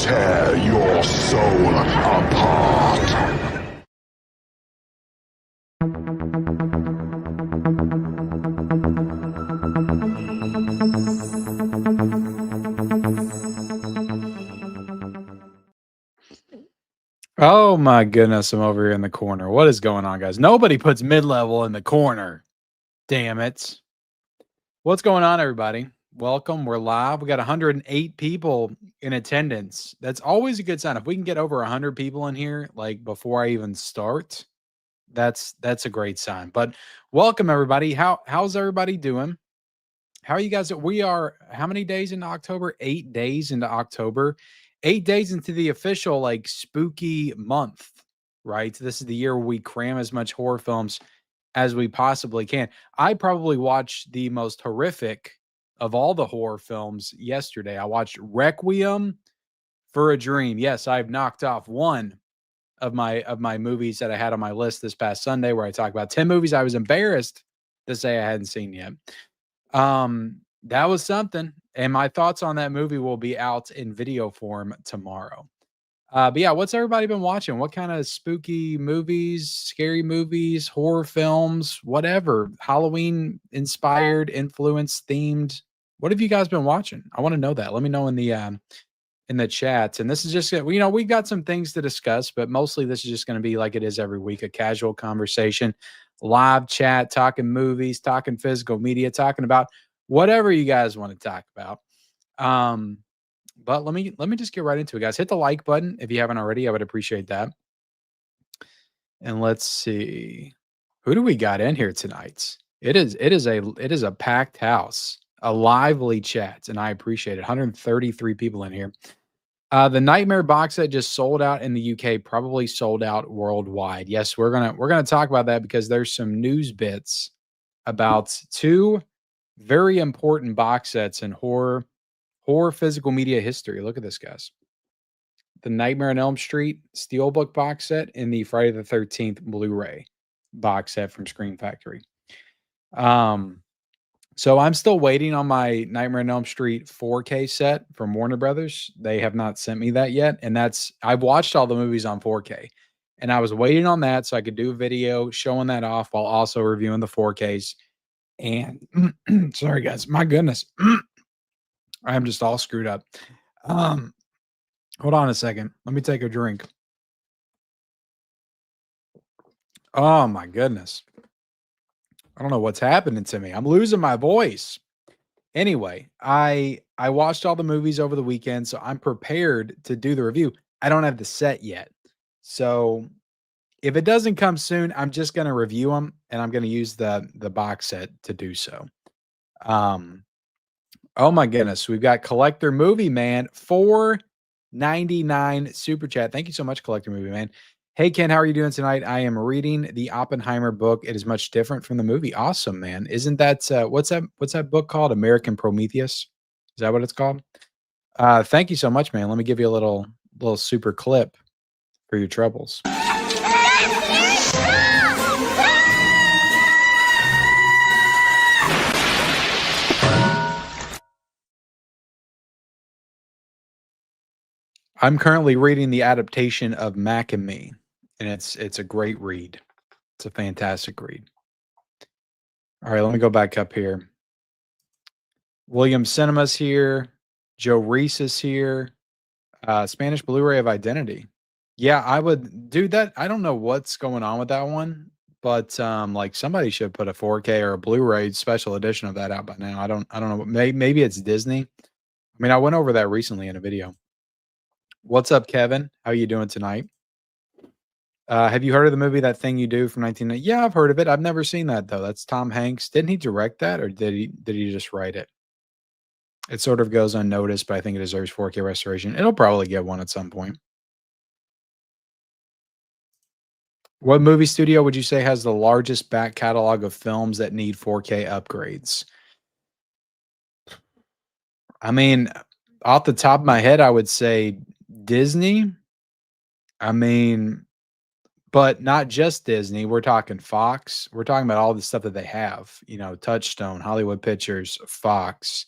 tear your soul apart. Oh my goodness, I'm over here in the corner. What is going on, guys? Nobody puts mid-level in the corner. Damn it. What's going on, everybody? Welcome. We're live. We got 108 people in attendance. That's always a good sign. If we can get over 100 people in here, like before I even start, that's a great sign. But welcome, everybody. How's everybody doing? How are you guys? We are how many days into October? 8 days into October. 8 days into the official like spooky month, right? This is the year where we cram as much horror films as we possibly can. I probably watched the most horrific of all the horror films yesterday. I watched Requiem for a Dream. Yes, I've knocked off one of my movies that I had on my list this past Sunday, where I talked about 10 movies I was embarrassed to say I hadn't seen yet. That was something, and my thoughts on that movie will be out in video form tomorrow. But yeah, what's everybody been watching? What kind of spooky movies, scary movies, horror films, whatever, Halloween inspired, influence themed? What have you guys been watching? I want to know that. Let me know in the chats. And this is just, we've got some things to discuss, but mostly this is just going to be like it is every week, a casual conversation, live chat, talking movies, talking physical media, talking about whatever you guys want to talk about. But let me just get right into it, guys. Hit the like button if you haven't already. I would appreciate that. And let's see, who do we got in here tonight? It is a packed house, a lively chat, and I appreciate it. 133 people in here. The Nightmare box set just sold out in the UK, probably sold out worldwide. Yes, we're gonna talk about that because there's some news bits about two very important box sets in horror physical media history. Look at this, guys. The Nightmare on Elm Street Steelbook box set and the Friday the 13th Blu-ray box set from Screen Factory. So I'm still waiting on my Nightmare on Elm Street 4K set from Warner Brothers. They have not sent me that yet. And I've watched all the movies on 4K. And I was waiting on that so I could do a video showing that off while also reviewing the 4Ks. And sorry, guys. My goodness. I'm just all screwed up. Hold on a second. Let me take a drink. Oh my goodness. I don't know what's happening to me. I'm losing my voice. Anyway, I watched all the movies over the weekend, so I'm prepared to do the review. I don't have the set yet. So if it doesn't come soon, I'm just going to review them and I'm going to use the box set to do so. Oh my goodness, we've got Collector Movie Man, $4.99 super chat. Thank you so much, Collector Movie Man. Hey Ken, how are you doing tonight? I am reading the Oppenheimer book. It is much different from the movie. Awesome, man. Isn't that what's that book called? American Prometheus? Is that what it's called? Thank you so much, man. Let me give you a little super clip for your troubles. I'm currently reading the adaptation of Mac and Me, and it's a great read. It's a fantastic read. All right, let me go back up here. William Cinema's here. Joe Reese is here. Spanish Blu-ray of Identity. Yeah, I would do that. I don't know what's going on with that one, but like somebody should put a 4K or a Blu-ray special edition of that out by now. I don't know. Maybe it's Disney. I mean, I went over that recently in a video. What's up, Kevin? How you doing tonight? Have you heard of the movie That Thing You Do from 1990? Yeah, I've heard of it. I've never seen that though. That's Tom Hanks. Didn't he direct that, or did he just write it? It sort of goes unnoticed, but I think it deserves 4K restoration. It'll probably get one at some point. What movie studio would you say has the largest back catalog of films that need 4K upgrades? I mean, off the top of my head, I would say Disney. I mean, but not just Disney. We're talking Fox. We're talking about all the stuff that they have. You know, Touchstone, Hollywood Pictures, Fox.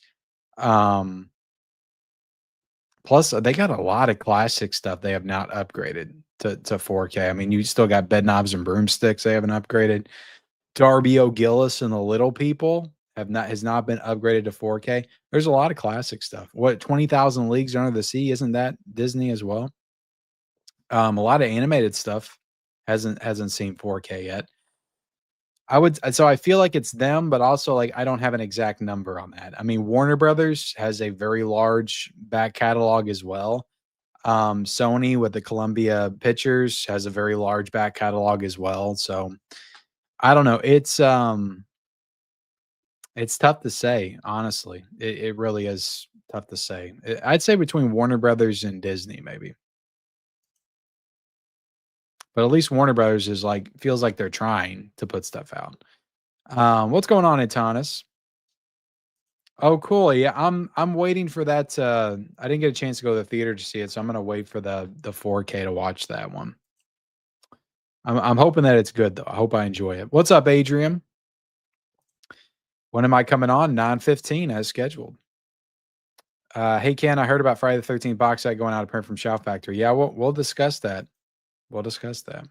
Plus, they got a lot of classic stuff they have not upgraded to 4K. I mean, you still got Bed Knobs and Broomsticks they haven't upgraded. Darby O'Gillis and the Little People has not been upgraded to 4K. There's a lot of classic stuff. What 20,000 Leagues Under the Sea, isn't that Disney as well? A lot of animated stuff hasn't seen 4K yet. So I feel like it's them, but also like I don't have an exact number on that. I mean, Warner Brothers has a very large back catalog as well. Sony with the Columbia Pictures has a very large back catalog as well. So I don't know. It's tough to say, honestly. It really is tough to say. I'd say between Warner Brothers and Disney, maybe. But at least Warner Brothers is like feels like they're trying to put stuff out. What's going on, Antonis? Oh, cool. Yeah, I'm waiting for that. I didn't get a chance to go to the theater to see it, so I'm gonna wait for the 4K to watch that one. I'm hoping that it's good though. I hope I enjoy it. What's up, Adrian? When am I coming on? 9:15 as scheduled. Hey Ken, I heard about Friday the 13th box set going out of print from Shout Factory. Yeah, we'll discuss that. We'll discuss that.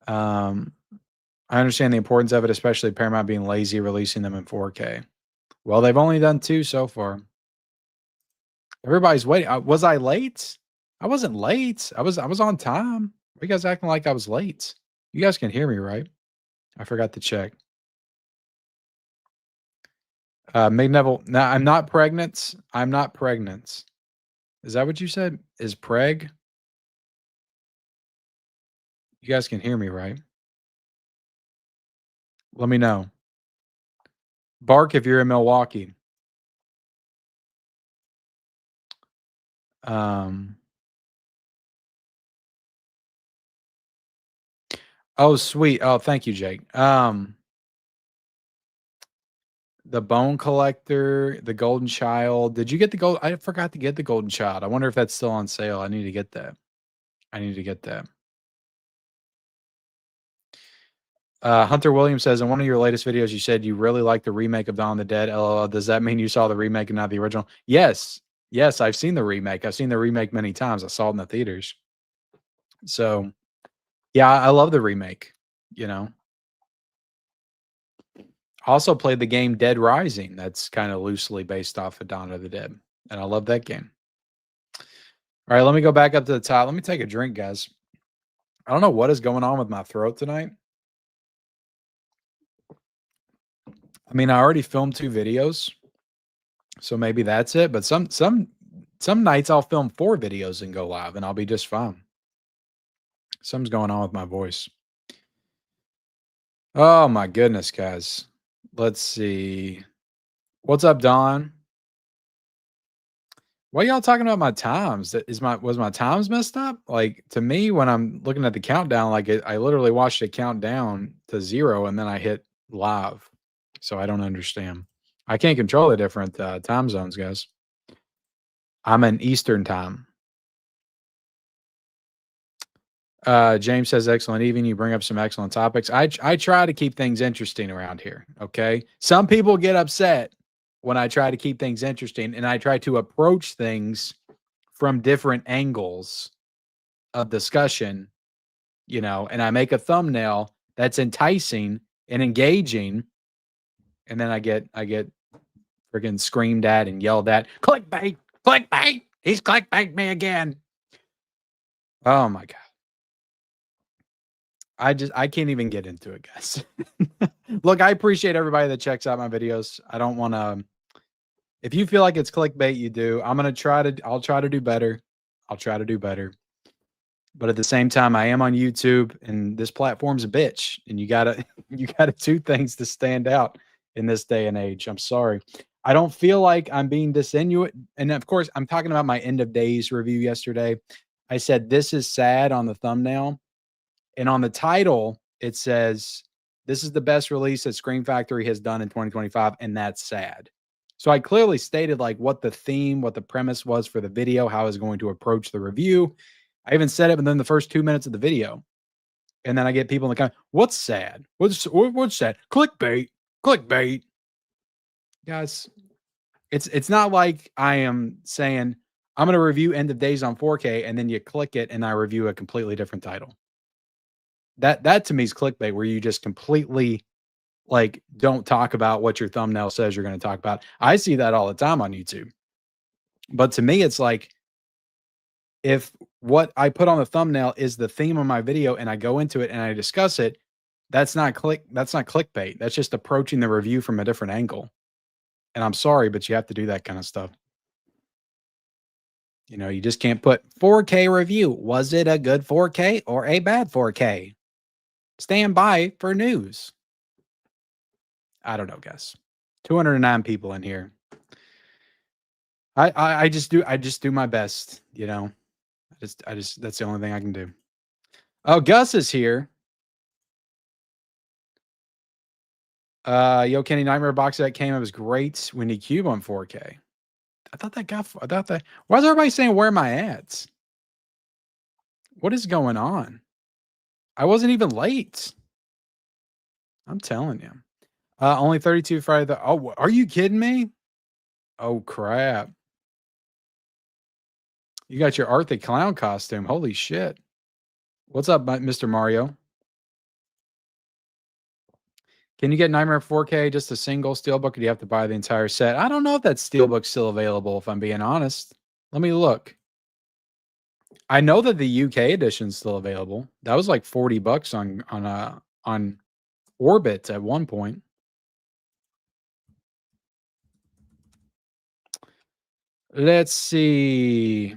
I understand the importance of it, especially Paramount being lazy releasing them in 4K. Well, they've only done 2 so far. Everybody's waiting. Was I late? I wasn't late. I was on time. Why you guys acting like I was late? You guys can hear me, right? I forgot to check. Meg Neville. No, I'm not pregnant. I'm not pregnant. Is that what you said? Is preg? You guys can hear me, right? Let me know. Bark if you're in Milwaukee. Oh, sweet. Oh, thank you, Jake. The Bone Collector, the Golden Child. Did you get the gold? I forgot to get the Golden Child. I wonder if that's still on sale. I need to get that. I need to get that. Hunter Williams says, in one of your latest videos, you said you really like the remake of Dawn of the Dead. LOL. Does that mean you saw the remake and not the original? Yes. Yes, I've seen the remake. I've seen the remake many times. I saw it in the theaters. So, yeah, I love the remake, you know. Also played the game Dead Rising. That's kind of loosely based off of Dawn of the Dead. And I love that game. All right, let me go back up to the top. Let me take a drink, guys. I don't know what is going on with my throat tonight. I mean, I already filmed 2 videos, so maybe that's it. But some nights I'll film 4 videos and go live, and I'll be just fine. Something's going on with my voice. Oh my goodness, guys. Let's see. What's up, Don? Why y'all talking about my times? Was my times messed up? Like, to me, when I'm looking at the countdown, like I literally watched it count down to 0 and then I hit live. So I don't understand. I can't control the different time zones, guys. I'm in Eastern time. James says, excellent evening. You bring up some excellent topics. I try to keep things interesting around here. Okay. Some people get upset when I try to keep things interesting, and I try to approach things from different angles of discussion, you know, and I make a thumbnail that's enticing and engaging. And then I get freaking screamed at and yelled at. Clickbait, clickbait. He's clickbait me again. Oh my God. I can't even get into it, guys. Look, I appreciate everybody that checks out my videos. I don't want to, if you feel like it's clickbait, you do. I'll try to do better. I'll try to do better. But at the same time, I am on YouTube, and this platform's a bitch, and you gotta do things to stand out in this day and age. I'm sorry. I don't feel like I'm being disingenuous. And of course, I'm talking about my end of days review yesterday. I said, this is sad on the thumbnail. And on the title, it says, this is the best release that Scream Factory has done in 2025. And that's sad. So I clearly stated like what the theme, what the premise was for the video, how I was going to approach the review. I even said it within the first 2 minutes of the video. And then I get people in the comments, what's sad? What's sad? Clickbait. Clickbait. Guys, It's not like I am saying I'm going to review End of Days on 4K and then you click it and I review a completely different title. That to me is clickbait, where you just completely like don't talk about what your thumbnail says you're going to talk about. I see that all the time on YouTube. But to me, it's like, if what I put on the thumbnail is the theme of my video and I go into it and I discuss it, that's not clickbait. That's just approaching the review from a different angle. And I'm sorry, but you have to do that kind of stuff. You know, you just can't put 4K review. Was it a good 4K or a bad 4K? Stand by for news. I don't know, guys. 209 people in here. I just do my best, you know. I just that's the only thing I can do. Oh, Gus is here. Yo, Kenny, Nightmare box set came. It was great when he cube on 4K. I thought that. Why is everybody saying where are my ads? What is going on? I wasn't even late. I'm telling you. Only 32 Friday. Oh, are you kidding me? Oh crap! You got your Art the Clown costume. Holy shit! What's up, Mr. Mario? Can you get Nightmare 4K just a single Steelbook, or do you have to buy the entire set? I don't know if that Steelbook's still available, if I'm being honest. Let me look. I know that the UK edition's still available. That was like $40 on Orbit at one point. Let's see.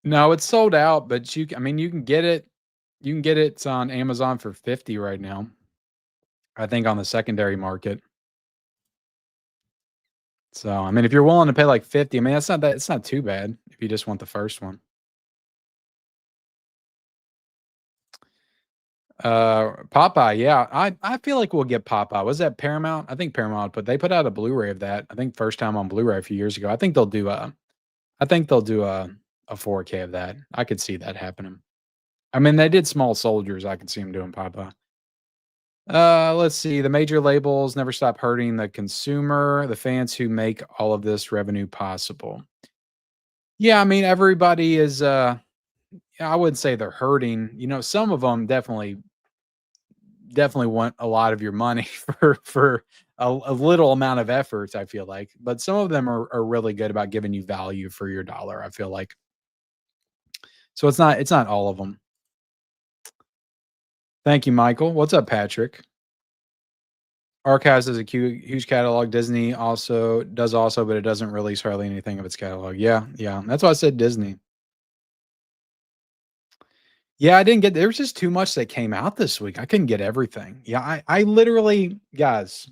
No, it's sold out, but you can get it. You can get it. It's on Amazon for 50 right now. I think on the secondary market. So, I mean, if you're willing to pay like 50, I mean, it's not too bad if you just want the first one. Popeye, yeah. I feel like we'll get Popeye. Was that Paramount? I think Paramount, but they put out a Blu-ray of that. I think first time on Blu-ray a few years ago. I think they'll do a 4K of that. I could see that happening. I mean, they did Small Soldiers. I could see them doing Popeye. Let's see. The major labels never stop hurting the consumer, the fans who make all of this revenue possible. Yeah, I mean, everybody is I wouldn't say they're hurting. You know, some of them definitely want a lot of your money for a little amount of effort, I feel like. But some of them are really good about giving you value for your dollar, I feel like. So it's not all of them. Thank you, Michael. What's up, Patrick? Archives has a huge catalog. Disney also does, but it doesn't release hardly anything of its catalog. Yeah. That's why I said Disney. Yeah, I didn't get. There was just too much that came out this week. I couldn't get everything. Yeah, I literally, guys.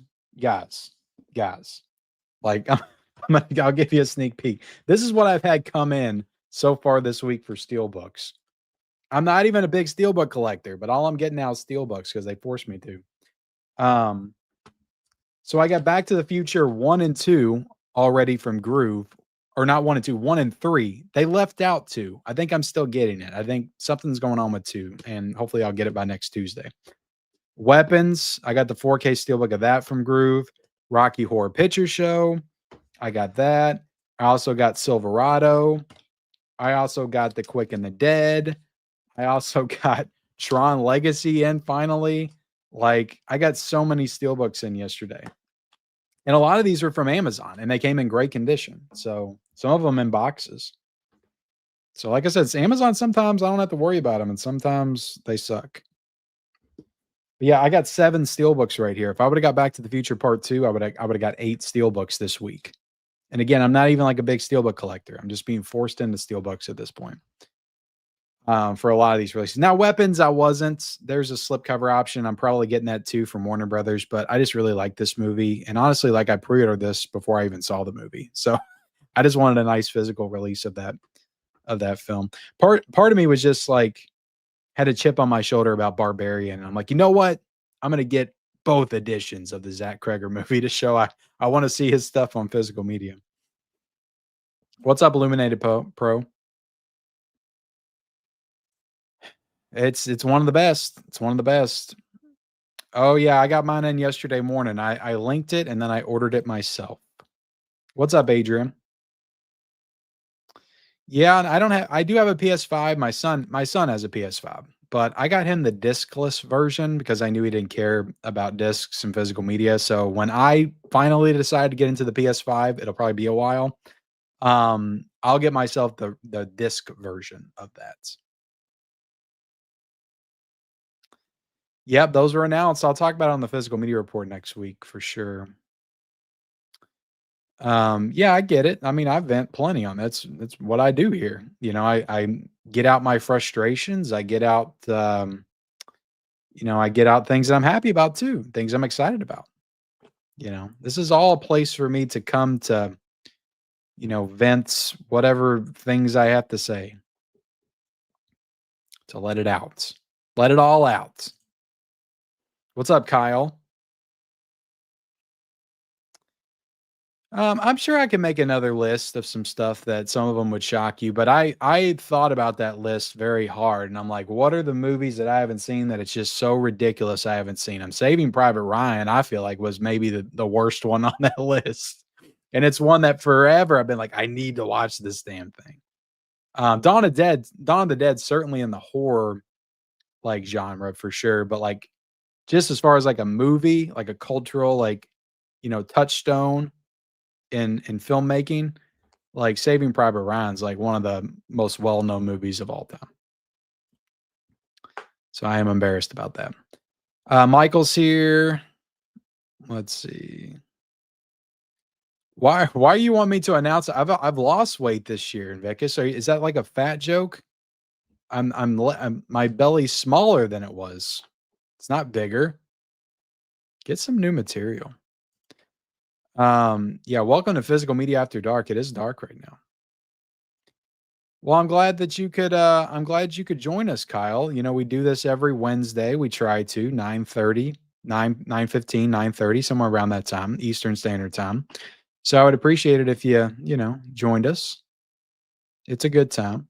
Like, I'll give you a sneak peek. This is what I've had come in so far this week for Steelbooks. I'm not even a big Steelbook collector, but all I'm getting now is Steelbooks because they forced me to. So I got Back to the Future 1 and 2 already from Groove, or not 1 and 2, 1 and 3. They left out 2. I think I'm still getting it. I think something's going on with 2, and hopefully I'll get it by next Tuesday. Weapons, I got the 4K Steelbook of that from Groove. Rocky Horror Picture Show, I got that. I also got Silverado. I also got The Quick and the Dead. I also got Tron Legacy in finally. Like, I got so many Steelbooks in yesterday. And a lot of these are from Amazon, and they came in great condition. So some of them in boxes. So like I said, it's Amazon. Sometimes I don't have to worry about them, and sometimes they suck. But yeah, I got 7 Steelbooks right here. If I would have got Back to the Future Part 2, I would have got 8 Steelbooks this week. And again, I'm not even like a big Steelbook collector. I'm just being forced into Steelbooks at this point. For a lot of these releases. Now, Weapons, I wasn't. There's a slipcover option. I'm probably getting that too from Warner Brothers, but I just really like this movie. And honestly, like, I pre-ordered this before I even saw the movie. So I just wanted a nice physical release of that film. Part of me was just like, had a chip on my shoulder about Barbarian. And I'm like, you know what? I'm going to get both editions of the Zach Kreger movie to show I want to see his stuff on physical media. What's up, Illuminated Pro? It's one of the best. It's one of the best. Oh, yeah, I got mine in yesterday morning. I linked it and then I ordered it myself. What's up, Adrian? Yeah, and I do have a PS5. My son has a PS5, but I got him the discless version because I knew he didn't care about discs and physical media. So when I finally decide to get into the PS5, it'll probably be a while. I'll get myself the disc version of that. Yep, those were announced. I'll talk about it on the physical media report next week for sure. Yeah, I get it. I mean, I vent plenty on that's what I do here. I get out my frustrations. I get out I get out things that I'm happy about too, things I'm excited about. This is all a place for me to come to, vents, whatever things I have to say, to let it out. Let it all out. What's up, Kyle? I'm sure I can make another list of some stuff that some of them would shock you, but I thought about that list very hard, and I'm like, what are the movies that I haven't seen that it's just so ridiculous I haven't seen them? Saving Private Ryan, I feel like was maybe the worst one on that list, and it's one that forever I've been like, I need to watch this damn thing. Dawn of the Dead, certainly in the horror like genre for sure, but like just as far as like a movie, like a cultural touchstone in filmmaking, like Saving Private Ryan's like one of the most well-known movies of all time. So I am embarrassed about that. Michael's here. Let's see. Why you want me to announce I've lost weight this year, Invictus? So is that like a fat joke? I'm my belly's smaller than it was. It's not bigger. Get some new material. Yeah, welcome to Physical Media After Dark. It is dark right now. Well, I'm glad you could join us, Kyle. We do this every Wednesday. We try to 9:30, 9:15, 9:30, somewhere around that time, Eastern Standard Time. So I would appreciate it if you joined us. It's a good time.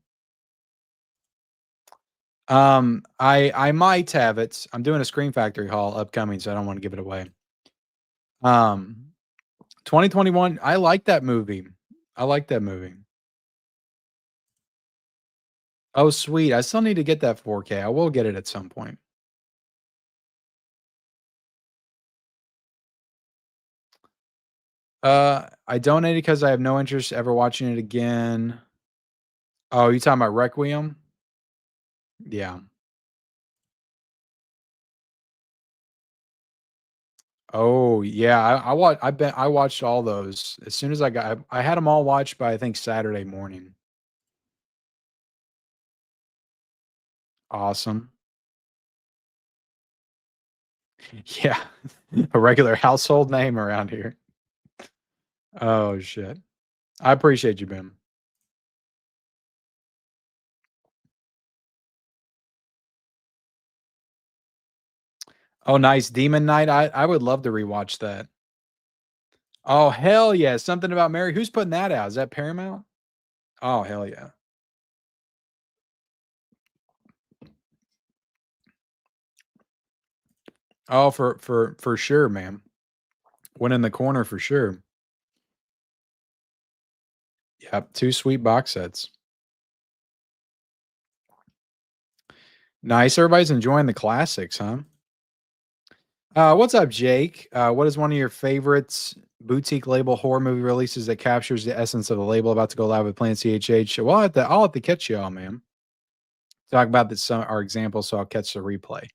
I might have it. I'm doing a Screen Factory haul upcoming, so I don't want to give it away. 2021, I like that movie. I like that movie. Oh, sweet. I still need to get that 4K. I will get it at some point. I donated because I have no interest ever watching it again. Oh, you talking about Requiem? Yeah. Oh, yeah. I watched all those as soon as I had them all watched by I think Saturday morning. Awesome. Yeah. A regular household name around here. Oh shit. I appreciate you, Ben. Oh, nice. Demon Knight. I would love to rewatch that. Oh, hell yeah. Something about Mary. Who's putting that out? Is that Paramount? Oh, hell yeah. Oh, for sure, man. One in the corner for sure. Yep, 2 sweet box sets. Nice. Everybody's enjoying the classics, huh? What's up, Jake? What is one of your favorites boutique label horror movie releases that captures the essence of the label? About to go live with Planet CHH. Well, I'll have to catch y'all, man. Talk about this our example, so I'll catch the replay.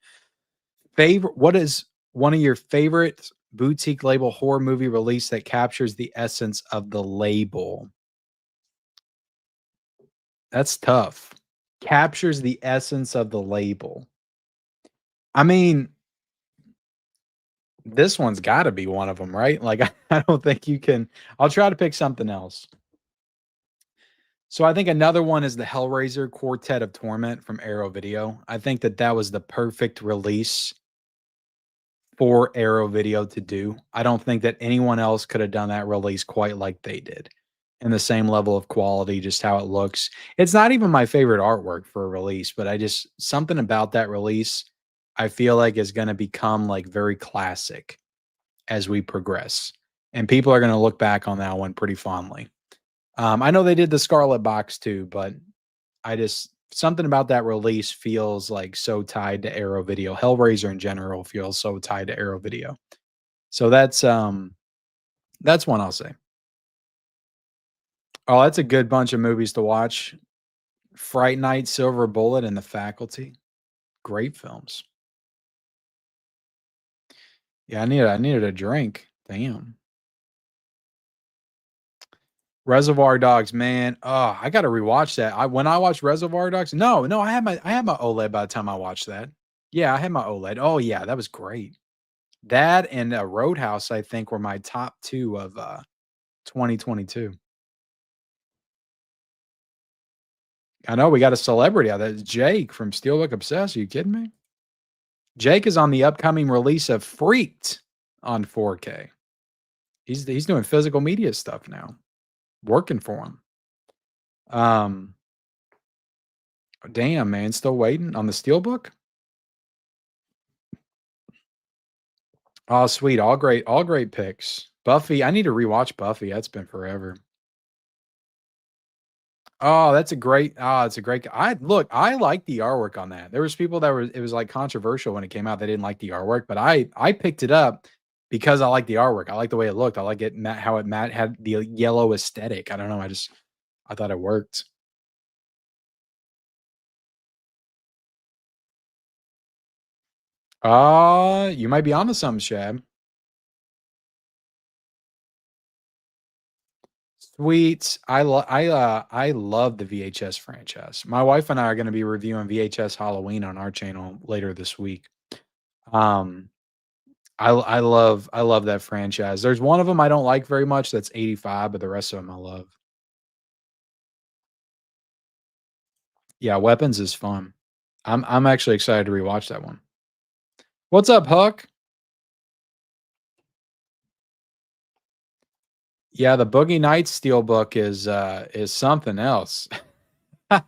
What is one of your favorite boutique label horror movie release that captures the essence of the label? That's tough. Captures the essence of the label. I mean, this one's got to be one of them, right? Like, I don't think you can. I'll try to pick something else. So I think another one is the Hellraiser Quartet of Torment from Arrow Video. I think that was the perfect release for Arrow Video to do. I don't think that anyone else could have done that release quite like they did, in the same level of quality, just how it looks. It's not even my favorite artwork for a release, but something about that release I feel like is going to become like very classic as we progress. And people are going to look back on that one pretty fondly. I know they did the Scarlet Box too, but I just something about that release feels like so tied to Arrow Video. Hellraiser in general feels so tied to Arrow Video. So that's one I'll say. Oh, that's a good bunch of movies to watch. Fright Night, Silver Bullet, and The Faculty. Great films. Yeah, I needed a drink. Damn. Reservoir Dogs, man. Oh, I gotta rewatch that. When I watched Reservoir Dogs, no, I had my OLED by the time I watched that. Yeah, I had my OLED. Oh yeah, that was great. That and Roadhouse, I think, were my top 2 of 2022. I know we got a celebrity out there. Jake from Steelbook Obsessed. Are you kidding me? Jake is on the upcoming release of Freaked on 4K. He's doing physical media stuff now. Working for him. Damn, man, still waiting on the Steelbook? Oh, sweet. All great picks. Buffy, I need to rewatch Buffy. That's been forever. Oh, it's a great I like the artwork on that. There was people that it was like controversial when it came out. They didn't like the artwork, but I picked it up because I like the artwork. I like the way it looked. I like it how it had the yellow aesthetic. I don't know. I thought it worked. You might be onto something, Shab. Sweet. I love the VHS franchise. My wife and I are going to be reviewing VHS Halloween on our channel later this week. I love that franchise. There's one of them I don't like very much. That's 85, but the rest of them I love. Yeah, Weapons is fun. I'm actually excited to rewatch that one. What's up, Huck? Yeah, the Boogie Nights Steelbook is something else. Yeah,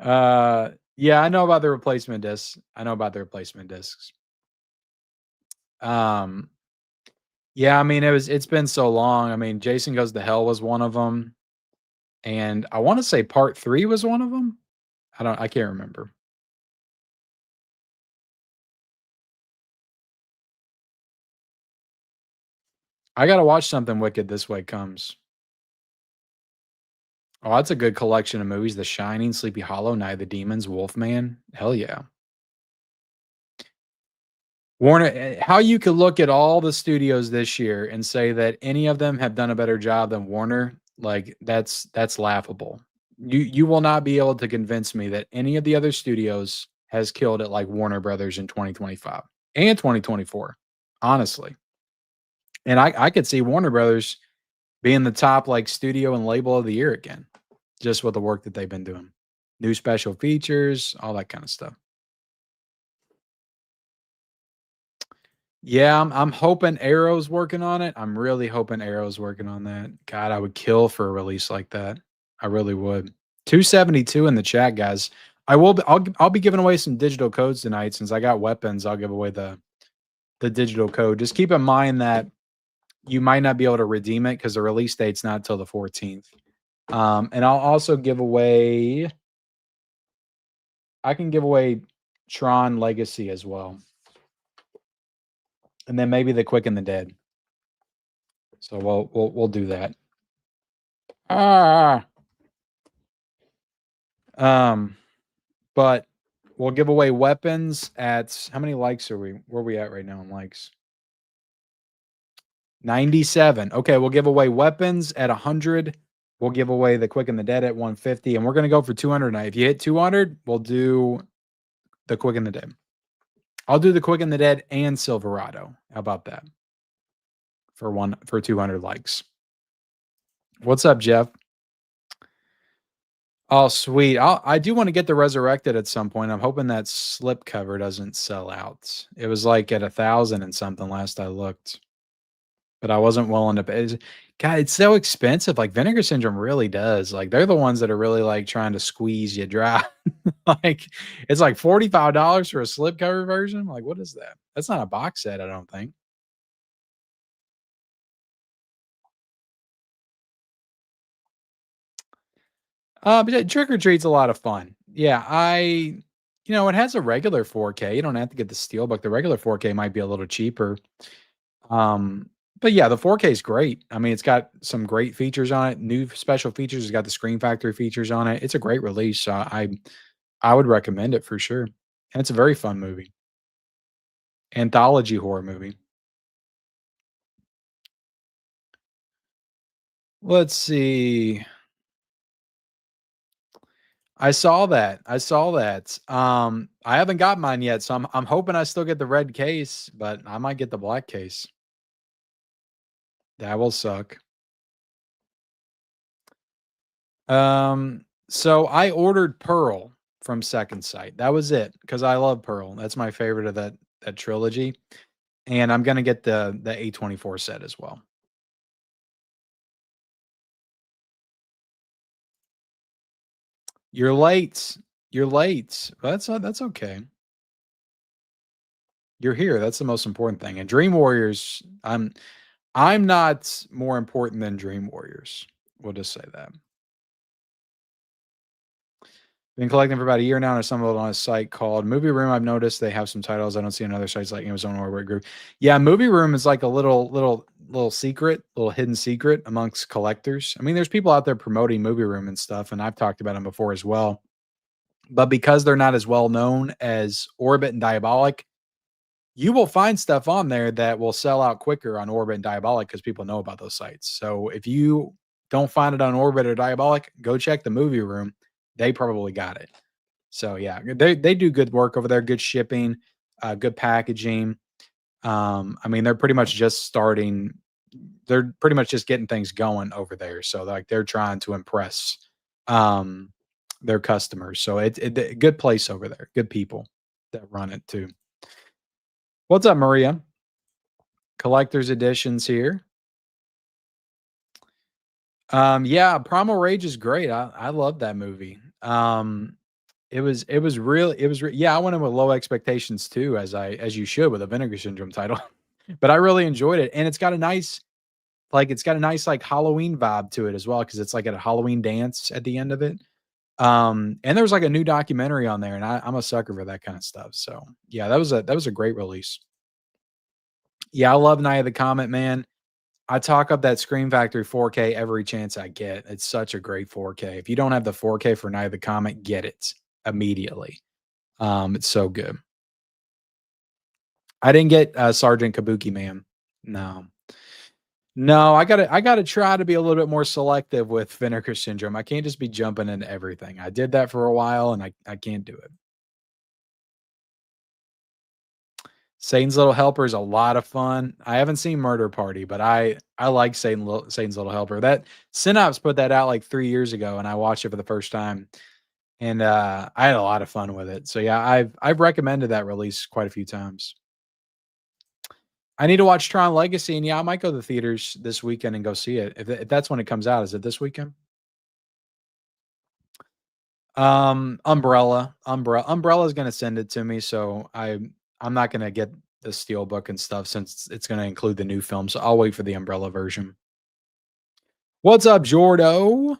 I know about the replacement discs. Yeah, I mean it's been so long. I mean, Jason Goes to Hell was one of them, and I want to say Part 3 was one of them. I can't remember. I gotta watch something wicked this way comes. Oh, that's a good collection of movies. The Shining, Sleepy Hollow, Night of the Demons, Wolfman. Hell yeah. Warner, how you could look at all the studios this year and say that any of them have done a better job than Warner, like that's laughable. You will not be able to convince me that any of the other studios has killed it like Warner Brothers in 2025 and 2024, honestly. And I could see Warner Brothers being the top like studio and label of the year again, just with the work that they've been doing. New special features, all that kind of stuff. Yeah, I'm hoping Arrow's working on it. I'm really hoping Arrow's working on that. God, I would kill for a release like that. I really would. 272 in the chat, guys. I'll be giving away some digital codes tonight since I got weapons. I'll give away the digital code. Just keep in mind that you might not be able to redeem it because the release date's not till the 14th. And I'll also give away I can give away Tron Legacy as well. And then maybe the Quick and the Dead. So we'll do that. But we'll give away weapons at how many likes are we? Where are we at right now in likes? 97. Okay, we'll give away weapons at 100. We'll give away the Quick and the Dead at 150, and we're gonna go for 200 tonight. If you hit 200, we'll do the Quick and the Dead. I'll do the Quick and the Dead and Silverado. How about that? For 200 likes. What's up, Jeff? Oh, sweet. I do want to get the Resurrected at some point. I'm hoping that slip cover doesn't sell out. It was like at 1,000 and something last I looked, but I wasn't willing to pay. God, it's so expensive. Like Vinegar Syndrome really does. Like they're the ones that are really like trying to squeeze you dry. Like it's like $45 for a slipcover version. Like, what is that? That's not a box set, I don't think. But yeah, Trick or Treat's a lot of fun. Yeah, it has a regular 4K. You don't have to get the Steelbook. The regular 4K might be a little cheaper. Um, but yeah, the 4K is great. I mean, it's got some great features on it, new special features. It's got the Screen Factory features on it. It's a great release. So I would recommend it for sure. And it's a very fun movie. Anthology horror movie. Let's see. I saw that. I saw that. I haven't got mine yet, so I'm hoping I still get the red case, but I might get the black case. That will suck. So I ordered Pearl from Second Sight. That was it because I love Pearl. That's my favorite of that trilogy, and I'm gonna get the A24 set as well. You're late. You're late. That's okay. You're here. That's the most important thing. And Dream Warriors, I'm not more important than Dream Warriors. We'll just say that. Been collecting for about a year now, and I stumbled on a site called Movie Room. I've noticed they have some titles I don't see on other sites like Amazon or Word Group. Yeah, Movie Room is like a little secret, little hidden secret amongst collectors. I mean, there's people out there promoting Movie Room and stuff, and I've talked about them before as well. But because they're not as well known as Orbit and Diabolic, you will find stuff on there that will sell out quicker on Orbit and Diabolic because people know about those sites. So if you don't find it on Orbit or Diabolic, go check the Movie Room. They probably got it. So yeah, they do good work over there, good shipping, good packaging. I mean, they're pretty much just starting. They're pretty much just getting things going over there. So like they're trying to impress um, their customers. So it good place over there. Good people that run it too. What's up, Maria? Collector's editions here. Yeah, Primal Rage is great. I love that movie. Yeah, I went in with low expectations too, as you should with a Vinegar Syndrome title. But I really enjoyed it. And it's got a nice like Halloween vibe to it as well, because it's like at a Halloween dance at the end of it. And there was like a new documentary on there, and I'm a sucker for that kind of stuff. So yeah, that was a great release. Yeah, I love Night of the Comet, man. I talk up that Scream Factory 4K every chance I get. It's such a great 4K. If you don't have the 4K for Night of the Comet, get it immediately. It's so good. I didn't get Sergeant Kabuki Man. No. No, I gotta try to be a little bit more selective with Vinegar Syndrome. I can't just be jumping into everything. I did that for a while and I can't do it. Satan's Little Helper is a lot of fun. I haven't seen Murder Party, but I like Satan's Little Helper. That Synops put that out like 3 years ago, and I watched it for the first time, and I had a lot of fun with it. So yeah, I've recommended that release quite a few times. I need to watch Tron Legacy, and yeah, I might go to the theaters this weekend and go see it. If that's when it comes out, is it this weekend? Umbrella is gonna send it to me, so I'm not gonna get the Steelbook and stuff since it's gonna include the new film, so I'll wait for the Umbrella version. What's up, Jordo?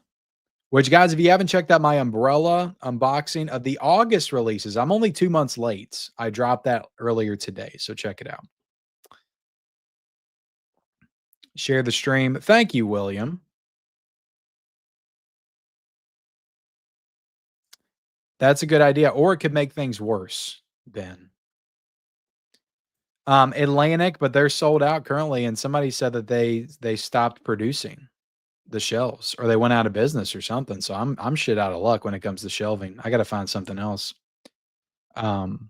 Which, guys, if you haven't checked out my Umbrella unboxing of the August releases, I'm only 2 months late. I dropped that earlier today, so check it out. Share the stream. Thank you, William. That's a good idea, or it could make things worse, Ben. Atlantic, but they're sold out currently, and somebody said that they stopped producing the shelves or they went out of business or something. So I'm shit out of luck when it comes to shelving. I got to find something else. Um,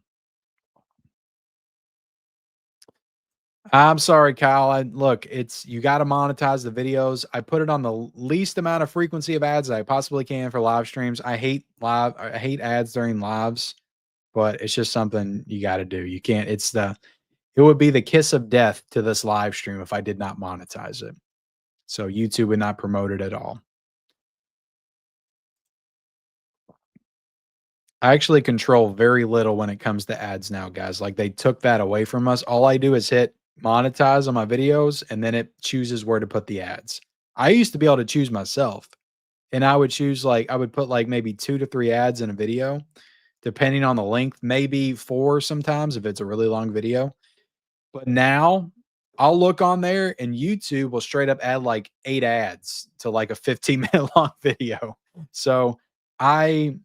I'm sorry, Kyle. Look, it's you got to monetize the videos. I put it on the least amount of frequency of ads I possibly can for live streams. I hate ads during lives, but it's just something you got to do. You can't. It would be the kiss of death to this live stream if I did not monetize it. So YouTube would not promote it at all. I actually control very little when it comes to ads now, guys. Like they took that away from us. All I do is hit monetize on my videos and then it chooses where to put the ads. I used to be able to choose myself and I would choose I would put like maybe 2 to 3 ads in a video, depending on the length, maybe 4 sometimes if it's a really long video. But now I'll look on there and YouTube will straight up add like 8 ads to like a 15-minute long video. So I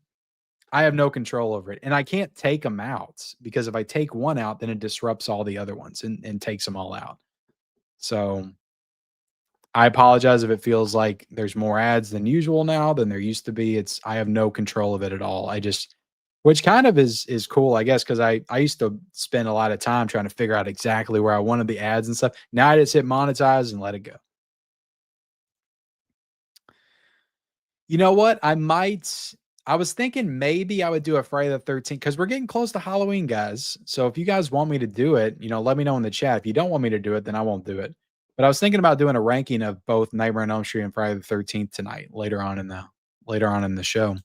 have no control over it. And I can't take them out because if I take one out, then it disrupts all the other ones and takes them all out. So I apologize if it feels like there's more ads than usual now than there used to be. I have no control of it at all. Which kind of is cool, I guess, because I used to spend a lot of time trying to figure out exactly where I wanted the ads and stuff. Now I just hit monetize and let it go. You know what? I was thinking maybe I would do a Friday the 13th because we're getting close to Halloween, guys. So if you guys want me to do it, let me know in the chat. If you don't want me to do it, then I won't do it. But I was thinking about doing a ranking of both Nightmare on Elm Street and Friday the 13th tonight, later on in the show.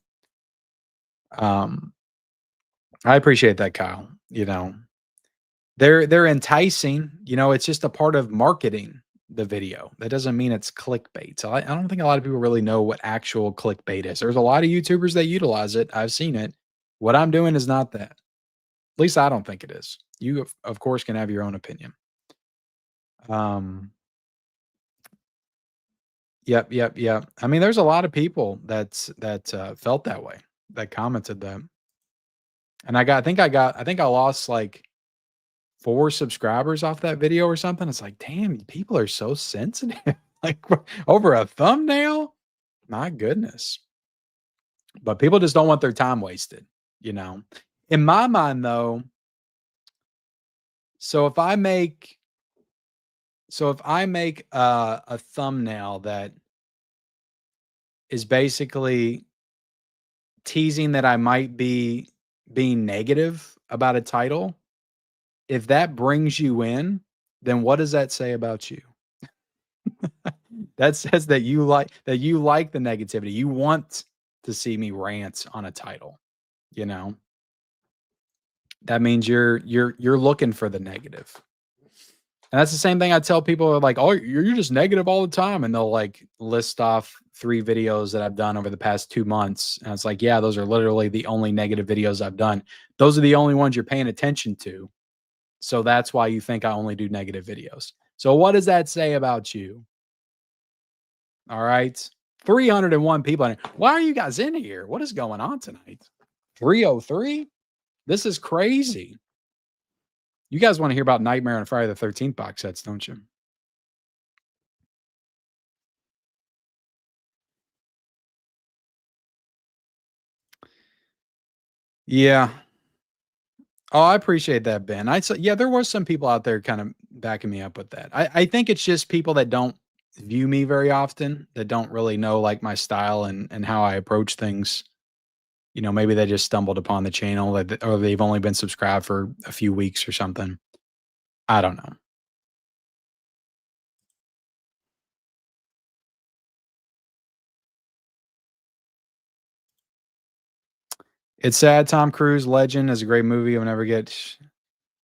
I appreciate that, Kyle. They're enticing. It's just a part of marketing the video. That doesn't mean it's clickbait. So I don't think a lot of people really know what actual clickbait is. There's a lot of YouTubers that utilize it. I've seen it. What I'm doing is not that. At least I don't think it is. You, of course, can have your own opinion. Yep. I mean, there's a lot of people that felt that way, that commented that. And I think I lost like 4 subscribers off that video or something. It's like, damn, people are so sensitive. Like over a thumbnail? My goodness. But people just don't want their time wasted, In my mind, though, so if I make a thumbnail that is basically teasing that I might be being negative about a title, if that brings you in, then what does that say about you? That says that you like the negativity. You want to see me rant on a title, That means you're looking for the negative. And that's the same thing I tell people like, "Oh, you're just negative all the time." And they'll like list off 3 videos that I've done over the past 2 months. And it's like, yeah, those are literally the only negative videos I've done. Those are the only ones you're paying attention to. So that's why you think I only do negative videos. So what does that say about you? All right. 301 people. Why are you guys in here? What is going on tonight? 303? This is crazy. You guys want to hear about Nightmare on Friday the 13th box sets, don't you? Yeah. Oh, I appreciate that, Ben. Yeah, there was some people out there kind of backing me up with that. I think it's just people that don't view me very often, that don't really know like my style and how I approach things. Maybe they just stumbled upon the channel or they've only been subscribed for a few weeks or something. I don't know. It's sad. Tom Cruise, Legend, is a great movie. I'll never get.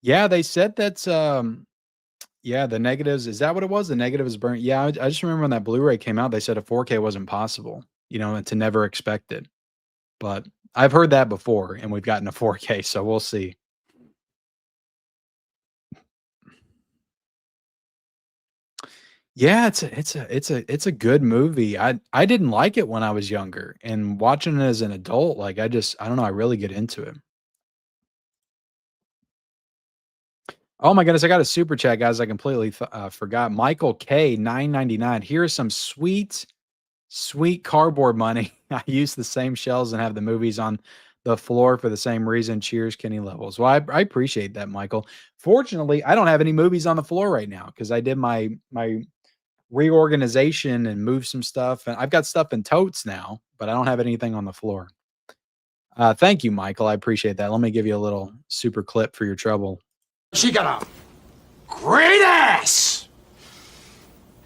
Yeah, they said that's yeah, the negatives. Is that what it was? The negative is burnt. Yeah, I just remember when that Blu-ray came out, they said a 4K wasn't possible. And to never expect it. But I've heard that before, and we've gotten a 4K, so we'll see. Yeah, it's a good movie. I didn't like it when I was younger, and watching it as an adult, like I don't know, I really get into it. Oh my goodness, I got a super chat, guys. I completely forgot. Michael K 9.99. Here's some sweet cardboard money. I use the same shells and have the movies on the floor for the same reason. Cheers, Kenny Levels. Well, I appreciate that, Michael. Fortunately, I don't have any movies on the floor right now because I did my reorganization and moved some stuff, and I've got stuff in totes now, but I don't have anything on the floor. Thank you, Michael. I appreciate that. Let me give you a little super clip for your trouble. She got a great ass.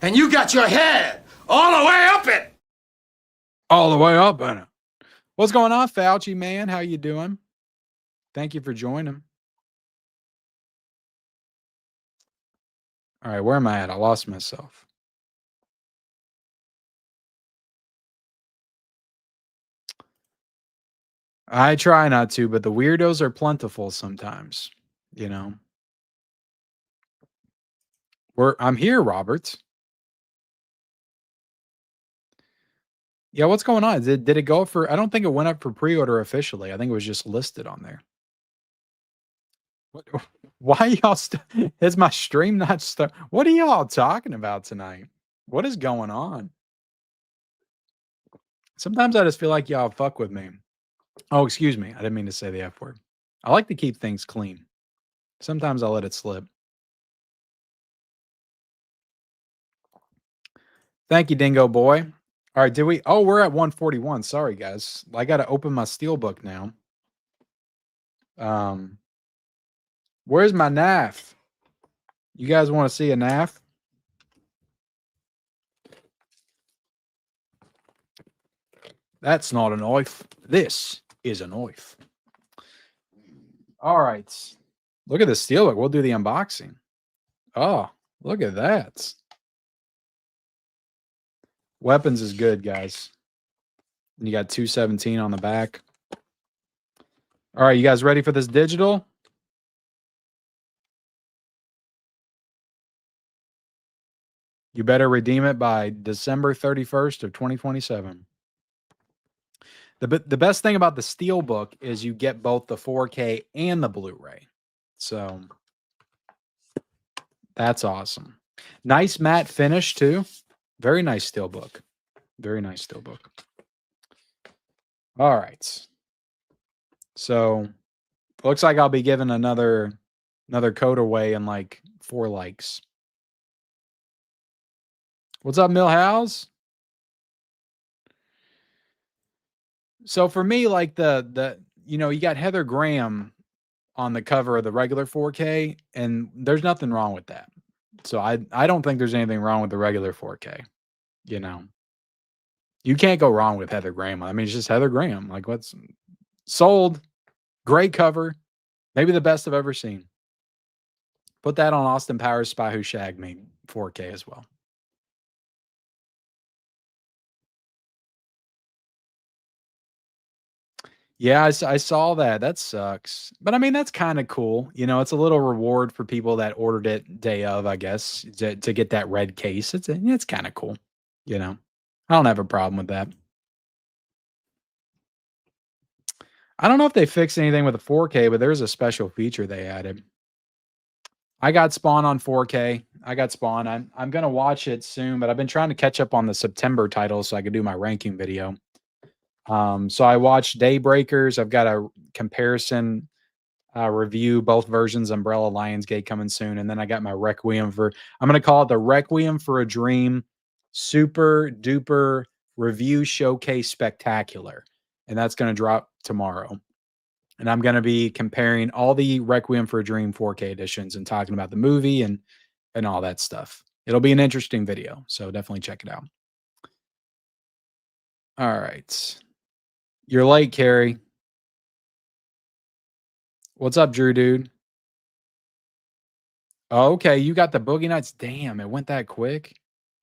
And you got your head all the way up it. All the way up in it. What's going on, Fauci, man? How you doing? Thank you for joining. All right, where am I at? I lost myself. I try not to, but the weirdos are plentiful sometimes, you know. I'm here, Robert. Yeah, what's going on? Did it go up for? I don't think it went up for pre-order officially. I think it was just listed on there. What, why y'all? Is my stream not stuck? What are y'all talking about tonight? What is going on? Sometimes I just feel like y'all fuck with me. Oh, excuse me. I didn't mean to say the F word. I like to keep things clean. Sometimes I'll let it slip. Thank you, Dingo Boy. All right, did we? Oh, we're at 141. Sorry, guys. I got to open my Steelbook now. Where's my knife? You guys want to see a knife? That's not a knife. This is a knife. All right. Look at the Steelbook. We'll do the unboxing. Oh, look at that. Weapons is good, guys. And you got 217 on the back. All right, you guys ready for this digital? You better redeem it by December 31st of 2027. The best thing about the Steelbook is you get both the 4K and the Blu-ray. So that's awesome. Nice matte finish too. Very nice Steelbook. Very nice Steelbook. All right. So looks like I'll be giving another code away in like 4 likes. What's up, Millhouse? So for me, like the you know, you got Heather Graham on the cover of the regular 4K, and there's nothing wrong with that. So I don't think there's anything wrong with the regular 4K. You know, you can't go wrong with Heather Graham. I mean, it's just Heather Graham. Like, what's sold? Great cover, maybe the best I've ever seen. Put that on Austin Powers' Spy Who Shagged Me 4K as well. Yeah, I saw that. That sucks. But I mean, that's kind of cool. You know, it's a little reward for people that ordered it day of, I guess, to get that red case. It's kind of cool. You know, I don't have a problem with that. I don't know if they fixed anything with the 4K, but there's a special feature they added. I got Spawn on 4K. I got Spawn. I'm gonna watch it soon, but I've been trying to catch up on the September titles so I could do my ranking video. So I watched Daybreakers. I've got a comparison review, both versions, Umbrella, Lionsgate coming soon. And then I got my Requiem for, I'm going to call it the Requiem for a Dream Super Duper Review Showcase Spectacular. And that's going to drop tomorrow. And I'm going to be comparing all the Requiem for a Dream 4K editions and talking about the movie and all that stuff. It'll be an interesting video. So definitely check it out. All right. You're late, Carrie. What's up, Drew, dude? Oh, okay, you got the Boogie Nights. Damn, it went that quick.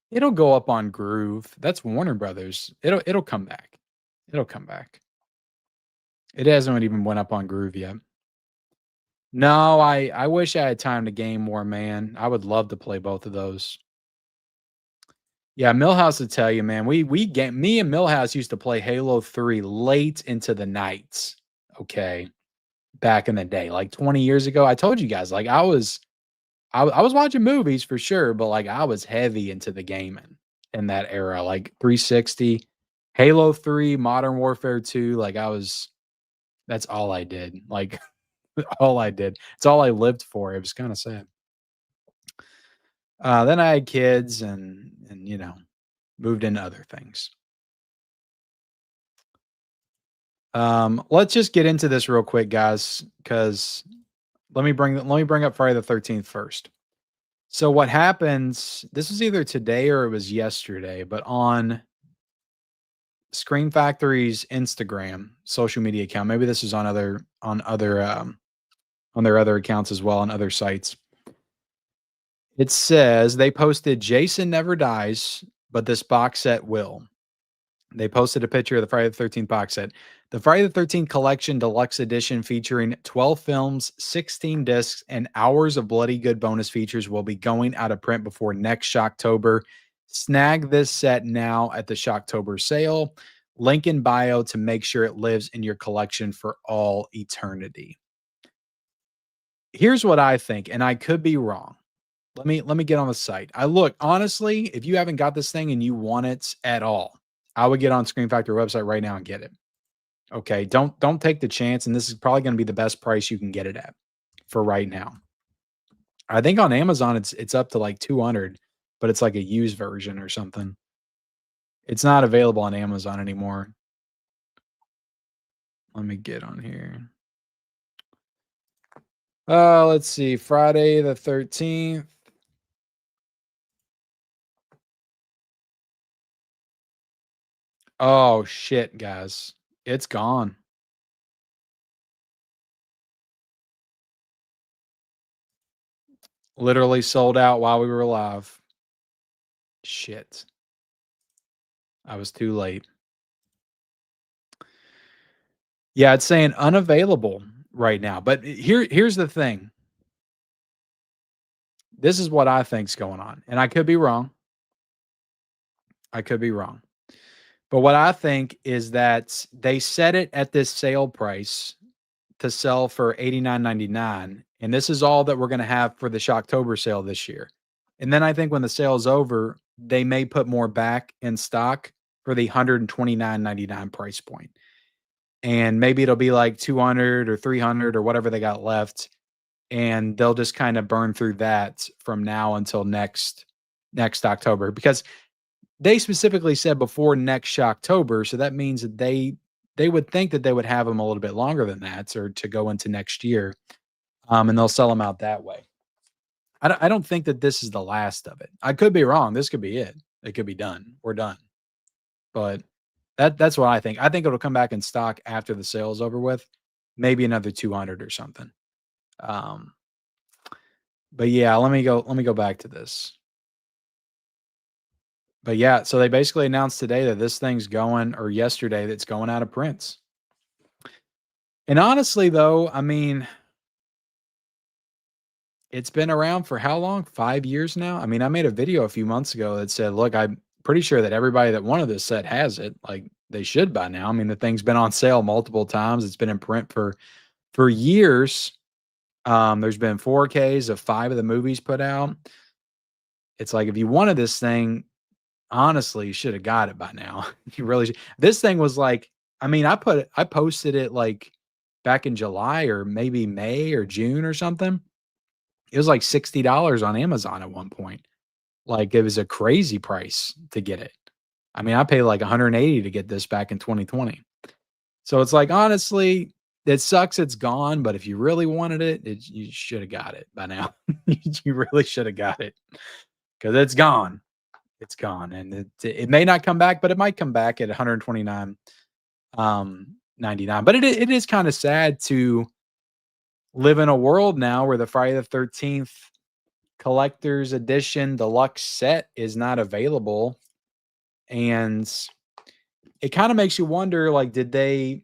It'll go up on Groove. That's Warner Brothers. It'll come back. It'll come back. It hasn't even went up on Groove yet. No, I wish I had time to game more, man. I would love to play both of those. Yeah, Millhouse would tell you, man. Me and Millhouse used to play Halo 3 late into the nights. Okay. Back in the day, like 20 years ago. I told you guys, like I was watching movies for sure, but like I was heavy into the gaming in that era, like 360, Halo 3, Modern Warfare 2. Like that's all I did. Like all I did. It's all I lived for. It was kind of sad. Then I had kids and you know, moved into other things. Let's just get into this real quick, guys, because let me bring up Friday the 13th first. So what happens, this was either today or it was yesterday, but on Screen Factory's Instagram social media account, maybe this is on on their other accounts as well on other sites. It says they posted Jason Never Dies, but this box set will. They posted a picture of the Friday the 13th box set. The Friday the 13th Collection Deluxe Edition featuring 12 films, 16 discs, and hours of bloody good bonus features will be going out of print before next Shocktober. Snag this set now at the Shocktober sale. Link in bio to make sure it lives in your collection for all eternity. Here's what I think, and I could be wrong. Let me get on the site. I look, honestly, if you haven't got this thing and you want it at all, I would get on Screen Factory website right now and get it. Okay, don't take the chance, and this is probably going to be the best price you can get it at for right now. I think on Amazon it's up to like 200, but it's like a used version or something. It's not available on Amazon anymore. Let me get on here. Let's see, Friday the 13th. Oh shit, guys. It's gone. Literally sold out while we were live. Shit. I was too late. Yeah, it's saying unavailable right now. But here's the thing. This is what I think's going on. And I could be wrong. I could be wrong. But what I think is that they set it at this sale price to sell for $89.99. And this is all that we're going to have for the Shocktober sale this year. And then I think when the sale is over, they may put more back in stock for the $129.99 price point. And maybe it'll be like 200 or 300 or whatever they got left. And they'll just kind of burn through that from now until next October, because they specifically said before next Shocktober. So that means that they would think that they would have them a little bit longer than that, or to go into next year. And they'll sell them out that way. I don't think that this is the last of it. I could be wrong. This could be it. It could be done. We're done. But that's what I think. I think it'll come back in stock after the sale is over with, maybe another 200 or something. But yeah, let me go back to this. But yeah, so they basically announced today that this thing's going, or yesterday, that's going out of prints. And honestly, though, I mean, it's been around for how long? 5 years now? I mean, I made a video a few months ago that said, look, I'm pretty sure that everybody that wanted this set has it. Like, they should by now. I mean, the thing's been on sale multiple times. It's been in print for years. There's been 4Ks of 5 of the movies put out. It's like, if you wanted this thing, honestly, you should have got it by now. You really should. This thing was like, I mean, I posted it like back in July or maybe May or June or something. It was like $60 on Amazon at one point. Like, it was a crazy price to get it. I mean, I paid like $180 to get this back in 2020. So it's like, honestly, it sucks it's gone, but if you really wanted it, you should have got it by now. You really should have got it, because it's gone. It's gone, and it may not come back, but it might come back at $129.99. But it is kind of sad to live in a world now where the Friday the 13th collector's edition deluxe set is not available. And it kind of makes you wonder, like, did they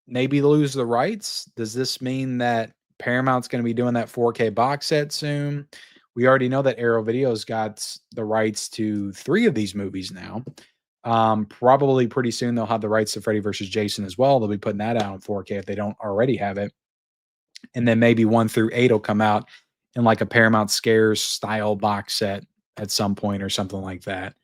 maybe lose the rights? Does this mean that Paramount's going to be doing that 4K box set soon? We already know that Arrow Video's got the rights to 3 of these movies now. Probably pretty soon they'll have the rights to Freddy vs. Jason as well. They'll be putting that out on 4K if they don't already have it. And then maybe 1 through 8 will come out in like a Paramount Scares style box set at some point or something like that.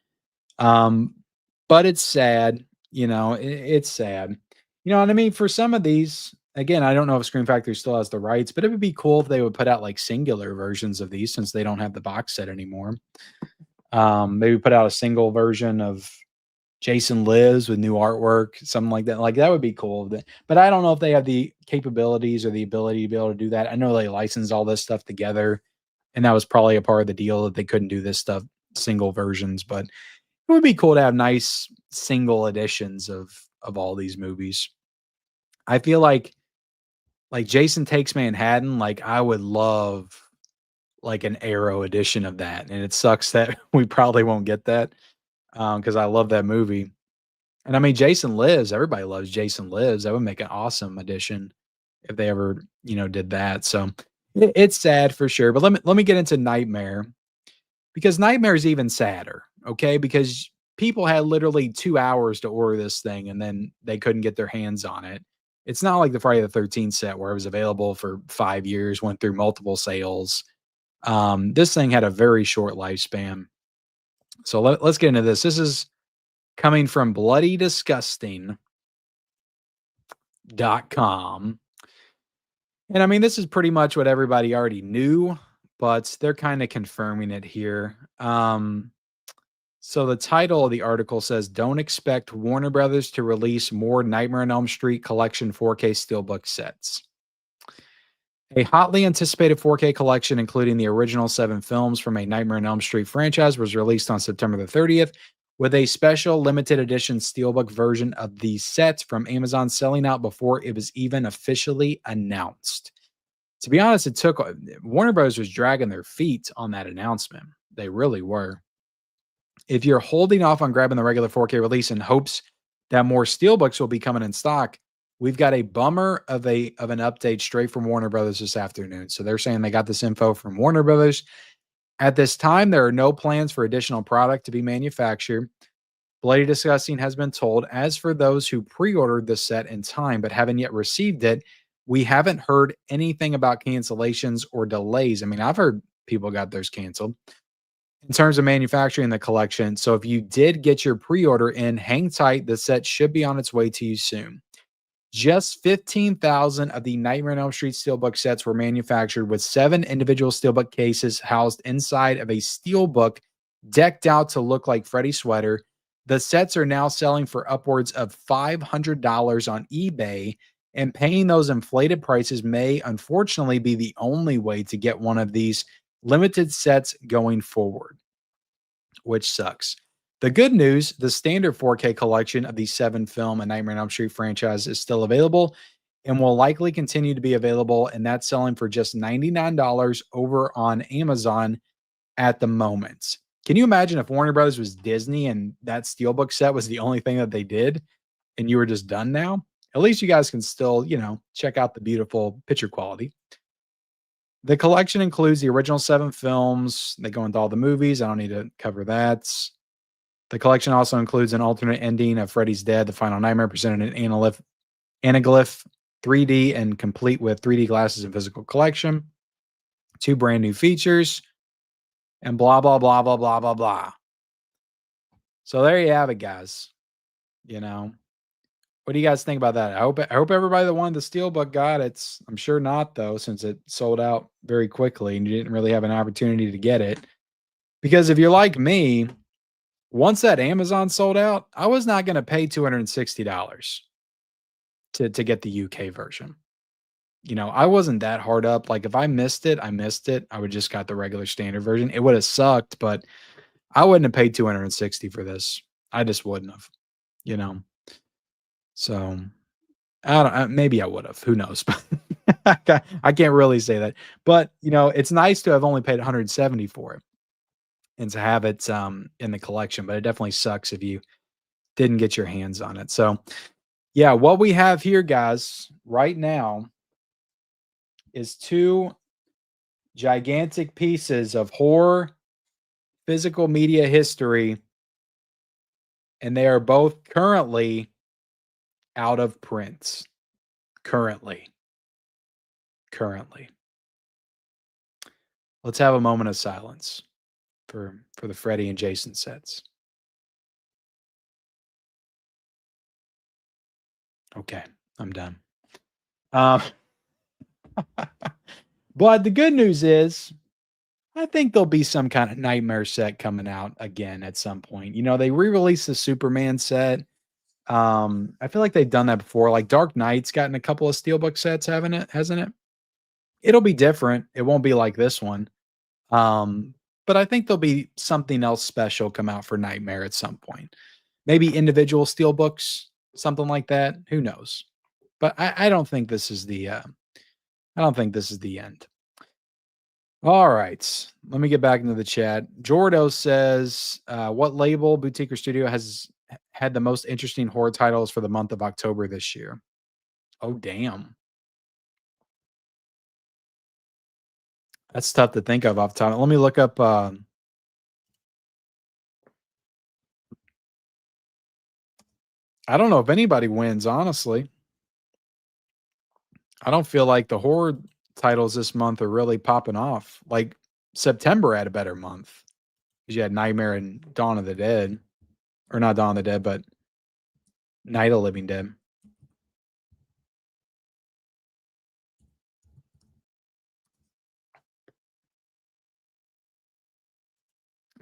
But it's sad, it's sad. You know what I mean? For some of these, again, I don't know if Screen Factory still has the rights, but it would be cool if they would put out like singular versions of these, since they don't have the box set anymore. Maybe put out a single version of Jason Lives with new artwork, something like that. Like, that would be cool. But I don't know if they have the capabilities or the ability to be able to do that. I know they license all this stuff together. And that was probably a part of the deal that they couldn't do this stuff single versions, but it would be cool to have nice single editions of all these movies. I feel like Jason Takes Manhattan, like I would love like an Arrow edition of that. And it sucks that we probably won't get that because I love that movie. And I mean, Jason Lives, everybody loves Jason Lives. That would make an awesome addition if they ever, did that. So it's sad for sure. But let me get into Nightmare because Nightmare is even sadder. Okay, because people had literally 2 hours to order this thing and then they couldn't get their hands on it. It's not like the Friday the 13th set where it was available for 5 years, went through multiple sales. This thing had a very short lifespan. So let's get into this. This is coming from bloodydisgusting.com. And I mean, this is pretty much what everybody already knew, but they're kind of confirming it here. So the title of the article says, "Don't expect Warner Brothers to release more Nightmare on Elm Street collection 4K Steelbook sets." A hotly anticipated 4K collection, including the original 7 films from a Nightmare on Elm Street franchise, was released on September the 30th, with a special limited edition Steelbook version of the sets from Amazon selling out before it was even officially announced. To be honest, Warner Bros. Was dragging their feet on that announcement. They really were. If you're holding off on grabbing the regular 4K release in hopes that more Steelbooks will be coming in stock, we've got a bummer of an update straight from Warner Brothers this afternoon. So they're saying they got this info from Warner Brothers. At this time, there are no plans for additional product to be manufactured. Bloody Disgusting has been told, as for those who pre-ordered the set in time but haven't yet received it, we haven't heard anything about cancellations or delays. I mean, I've heard people got theirs canceled. In terms of manufacturing the collection, so if you did get your pre-order in, hang tight. The set should be on its way to you soon. Just 15,000 of the Nightmare on Elm Street Steelbook sets were manufactured, with 7 individual Steelbook cases housed inside of a Steelbook decked out to look like Freddy's sweater. The sets are now selling for upwards of $500 on eBay, and paying those inflated prices may unfortunately be the only way to get one of these limited sets going forward, which sucks. The good news, the standard 4K collection of the 7 film and Nightmare on Elm Street franchise is still available and will likely continue to be available, and that's selling for just $99 over on Amazon at the moment. Can you imagine if Warner Brothers was Disney and that Steelbook set was the only thing that they did and you were just done now? At least you guys can still, check out the beautiful picture quality. The collection includes the original 7 films. They go into all the movies. I don't need to cover that. The collection also includes an alternate ending of Freddy's Dead, The Final Nightmare, presented in Anaglyph 3D and complete with 3D glasses and physical collection. 2 brand new features, and blah, blah, blah, blah, blah, blah, blah. So there you have it, guys. What do you guys think about that? I hope everybody that wanted the Steelbook got it. I'm sure not, though, since it sold out very quickly and you didn't really have an opportunity to get it. Because if you're like me, once that Amazon sold out, I was not going to pay $260 to get the UK version. I wasn't that hard up. Like if I missed it, I missed it. I would just got the regular standard version. It would have sucked, but I wouldn't have paid $260 for this. I just wouldn't have, So I don't. Maybe I would have. Who knows? But I can't really say that. But it's nice to have only paid $170 for it and to have it in the collection. But it definitely sucks if you didn't get your hands on it. So yeah, what we have here, guys, right now is 2 gigantic pieces of horror physical media history, and they are both currently out of print. Currently. Let's have a moment of silence for the Freddy and Jason sets. Okay, I'm done. But the good news is, I think there'll be some kind of Nightmare set coming out again at some point. They re-released the Superman set. I feel like they've done that before. Like Dark Knight's gotten a couple of Steelbook sets, hasn't it? It'll be different. It won't be like this one. But I think there'll be something else special come out for Nightmare at some point. Maybe individual steelbooks, something like that. Who knows? But I don't think this is the I don't think this is the end. All right. Let me get back into the chat. Jordo says, what label, boutique, or studio has had the most interesting horror titles for the month of October this year? Oh, damn. That's tough to think of off the top. Let me look up. I don't know if anybody wins, honestly. I don't feel like the horror titles this month are really popping off. Like September had a better month because you had Nightmare and Dawn of the Dead, or not Dawn of the Dead, but Night of the Living Dead.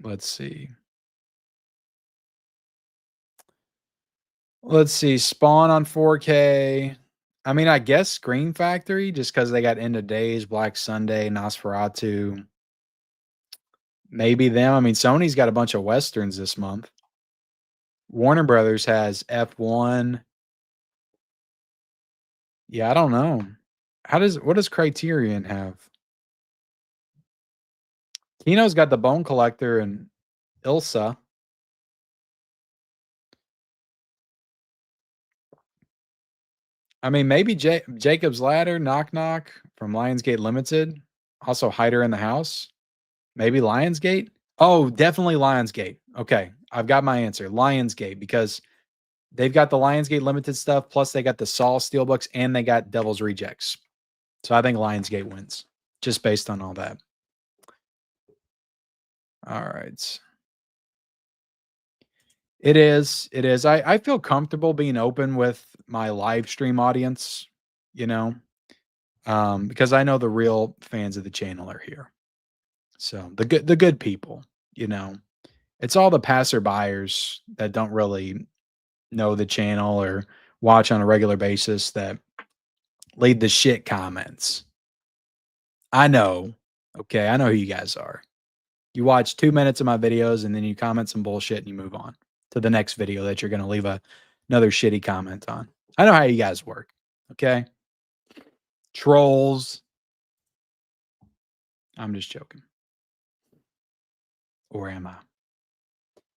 Let's see. Let's see. Spawn on 4K. I mean, I guess Scream Factory, just because they got End of Days, Black Sunday, Nosferatu. Maybe them. I mean, Sony's got a bunch of Westerns this month. Warner Brothers has F1. Yeah, I don't know. What does Criterion have? Kino's got The Bone Collector and Ilsa. I mean, maybe Jacob's Ladder, Knock Knock from Lionsgate Limited. Also, Hider in the House. Maybe Lionsgate. Oh, definitely Lionsgate. Okay, I've got my answer. Lionsgate, because they've got the Lionsgate Limited stuff, plus they got the Saw Steelbooks, and they got Devil's Rejects. So I think Lionsgate wins, just based on all that. All right. It is. It is. I feel comfortable being open with my live stream audience, because I know the real fans of the channel are here. So the good people, it's all the passerbyers that don't really know the channel or watch on a regular basis that leave the shit comments. I know. Okay, I know who you guys are. You watch 2 minutes of my videos and then you comment some bullshit and you move on to the next video that you're going to leave another shitty comment on. I know how you guys work. Okay. Trolls. I'm just joking. Or am I?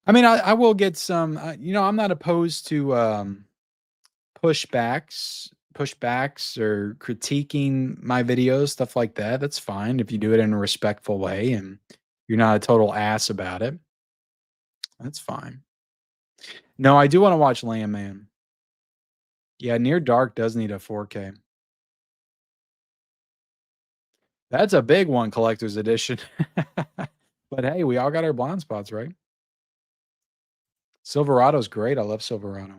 I mean, I will get some, I'm not opposed to pushbacks or critiquing my videos, stuff like that. That's fine if you do it in a respectful way and you're not a total ass about it. That's fine. No, I do want to watch Landman. Yeah, Near Dark does need a 4K. That's a big one, collector's edition. But hey, we all got our blind spots, right? Silverado's great. I love Silverado.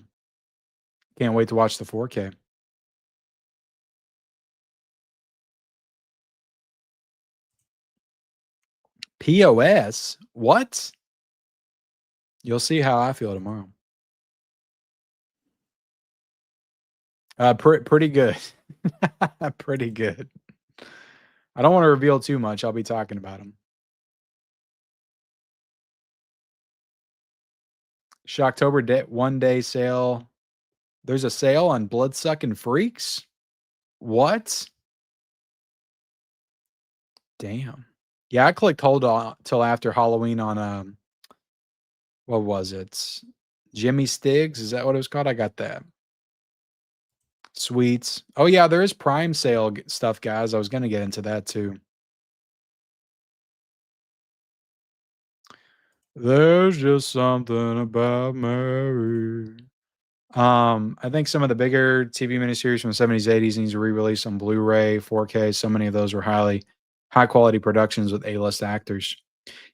Can't wait to watch the 4K. POS? What? You'll see how I feel tomorrow. Pretty good. Pretty good. I don't want to reveal too much. I'll be talking about them. Shocktober 1-day sale. There's a sale on Bloodsucking Freaks? What? Damn. Yeah, I clicked hold on till after Halloween on what was it? Jimmy Stiggs? Is that what it was called? I got that. Sweets. Oh yeah, there is Prime sale stuff, guys. I was gonna get into that too. There's just something about Mary. I think some of the bigger TV miniseries from the 70s, 80s needs a re-release on Blu-ray, 4K. So many of those were high quality productions with A-list actors.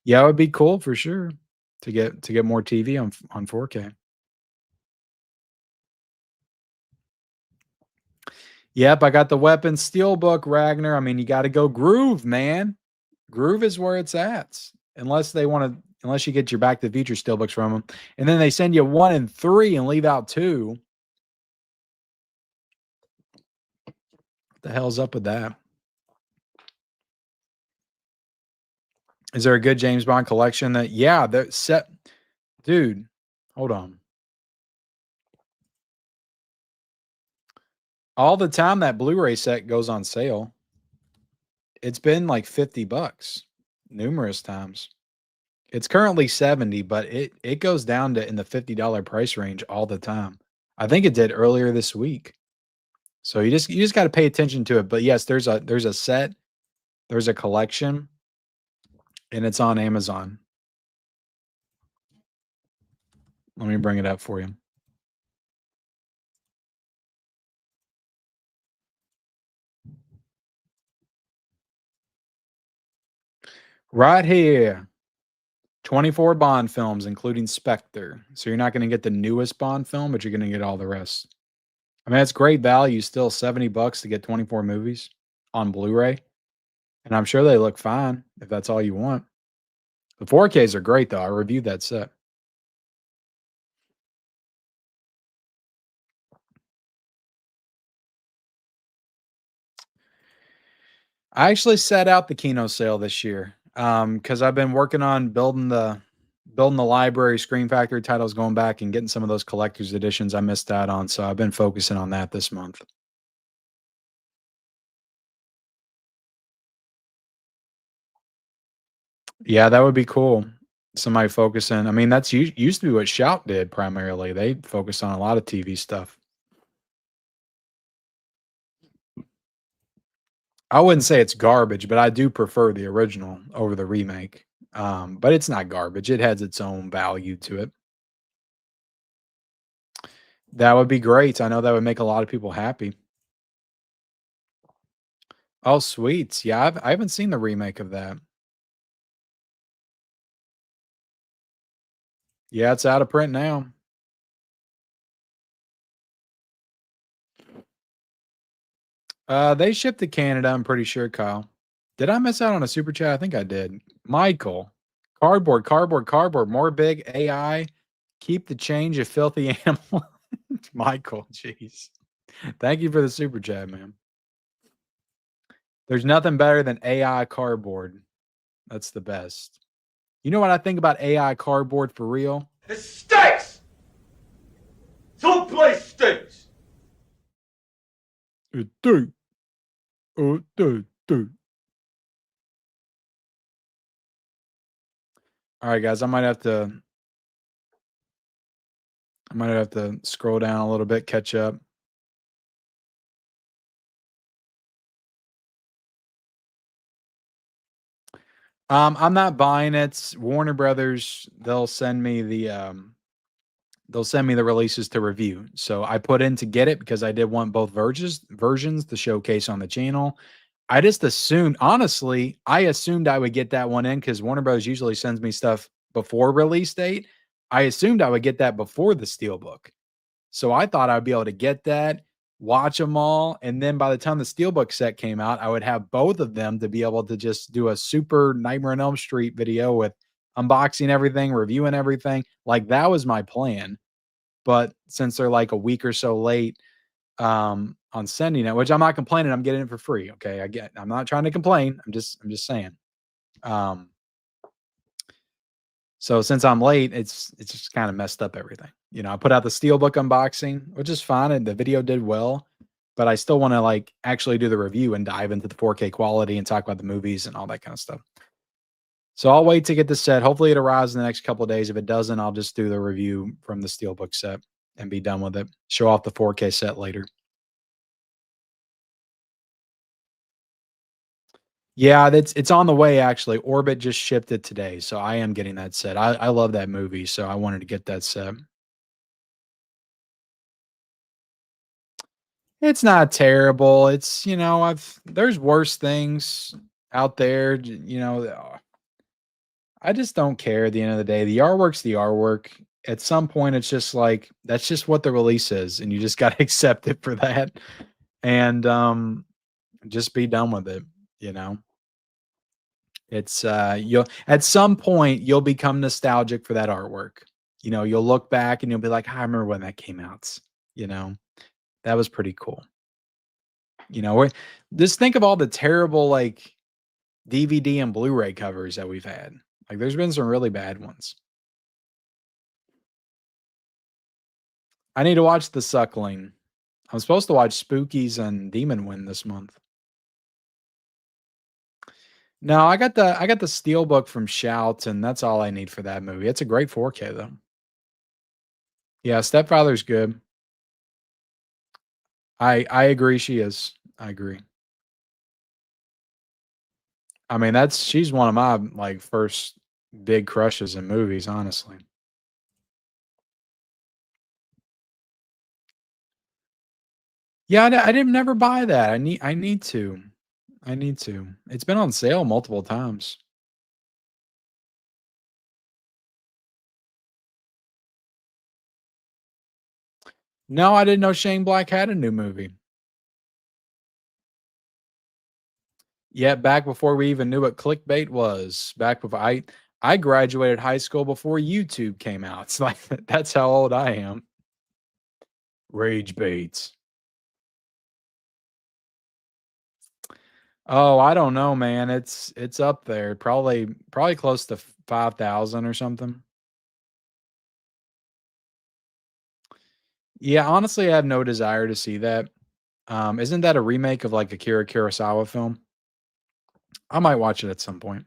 Yeah, it would be cool for sure to get more TV on 4K. Yep, I got the Weapon Steelbook, Ragnar. I mean, you got to go Groove, man. Groove is where it's at. Unless you get your Back to the Future Steelbooks from them. And then they send you 1 and 3 and leave out 2. What the hell's up with that? Is there a good James Bond collection that, yeah, that set, dude, hold on. All the time that Blu-ray set goes on sale. It's been like $50 numerous times. It's currently 70, but it goes down to in the $50 price range all the time. I think it did earlier this week. So you just got to pay attention to it. But yes, there's a set, there's a collection, and it's on Amazon. Let me bring it up for you. Right here. 24 Bond films, including Spectre. So you're not going to get the newest Bond film, but you're going to get all the rest. I mean, that's great value still, $70 to get 24 movies on Blu-ray. And I'm sure they look fine if that's all you want. The 4Ks are great, though. I reviewed that set. I actually sat out the Kino sale this year because I've been working on building the library, Screen Factory titles, going back and getting some of those collector's editions I missed out on. So I've been focusing on that this month. Yeah, that would be cool. Somebody focusing. I mean, that's used to be what Shout did primarily. They focused on a lot of TV stuff. I wouldn't say it's garbage, but I do prefer the original over the remake. But it's not garbage. It has its own value to it. That would be great. I know that would make a lot of people happy. Oh, sweet. Yeah, I haven't seen the remake of that. Yeah, it's out of print now. They shipped to Canada, I'm pretty sure, Kyle. Did I miss out on a super chat? I think I did. Michael, cardboard, more big AI. Keep the change, you filthy animal. Michael, jeez. Thank you for the super chat, man. There's nothing better than AI cardboard. That's the best. You know what I think about AI cardboard for real? It stinks! Someplace stinks! It do. Oh, do. All right, guys, I might have to scroll down a little bit, catch up. I'm not buying it. Warner Brothers, they'll send me the releases to review. So I put in to get it because I did want both versions to showcase on the channel. I just assumed, honestly, I assumed I would get that one in because Warner Bros. Usually sends me stuff before release date. I assumed I would get that before the Steelbook. So I thought I'd be able to get that, watch them all, and then by the time the Steelbook set came out, I would have both of them to be able to just do a super Nightmare on Elm Street video with unboxing everything, reviewing everything. Like that was my plan. But since they're like a week or so late on sending it, which I'm not complaining, I'm getting it for free. Okay. I'm not trying to complain. I'm just saying. So since I'm late, it's just kind of messed up everything. You know, I put out the Steelbook unboxing, which is fine, and the video did well, but I still want to like actually do the review and dive into the 4K quality and talk about the movies and all that kind of stuff. So I'll wait to get this set. Hopefully it arrives in the next couple of days. If it doesn't, I'll just do the review from the Steelbook set and be done with it. Show off the 4K set later. Yeah, it's on the way actually. Orbit just shipped it today, so I am getting that set. I love that movie, so I wanted to get that set. It's not terrible. It's, you know, there's worse things out there, you know. I just don't care at the end of the day. The artwork's the artwork. At some point, it's just like that's just what the release is, and you just got to accept it for that, and just be done with it. You know, it's you'll at some point you'll become nostalgic for that artwork. You know, you'll look back and you'll be like, "I remember when that came out." You know, that was pretty cool. You know, just think of all the terrible like DVD and Blu-ray covers that we've had. Like, there's been some really bad ones. I need to watch The Suckling. I'm supposed to watch Spookies and Demon Wind this month. No, I got the Steelbook from Shout, and that's all I need for that movie. It's a great 4K though. Yeah, Stepfather's good. I agree she is. I agree. I mean, she's one of my like first big crushes in movies, honestly. Yeah, I didn't never buy that. I need to. I need to. It's been on sale multiple times. No, I didn't know Shane Black had a new movie. Yeah, back before we even knew what clickbait was. Back before I graduated high school before YouTube came out. It's like that's how old I am. Rage baits. Oh, I don't know, man. It's up there. Probably close to 5,000 or something. Yeah, honestly, I have no desire to see that. Isn't that a remake of like Akira Kurosawa film? I might watch it at some point.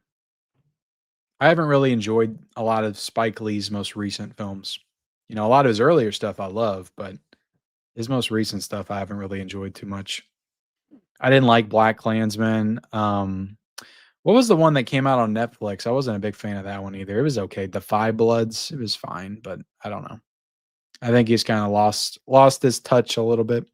I haven't really enjoyed a lot of Spike Lee's most recent films. You know, a lot of his earlier stuff I love, but his most recent stuff I haven't really enjoyed too much. I didn't like Black Klansman. What was the one that came out on Netflix? I wasn't a big fan of that one either. It was okay. The Five Bloods, it was fine, but I don't know. I think he's kind of lost his touch a little bit.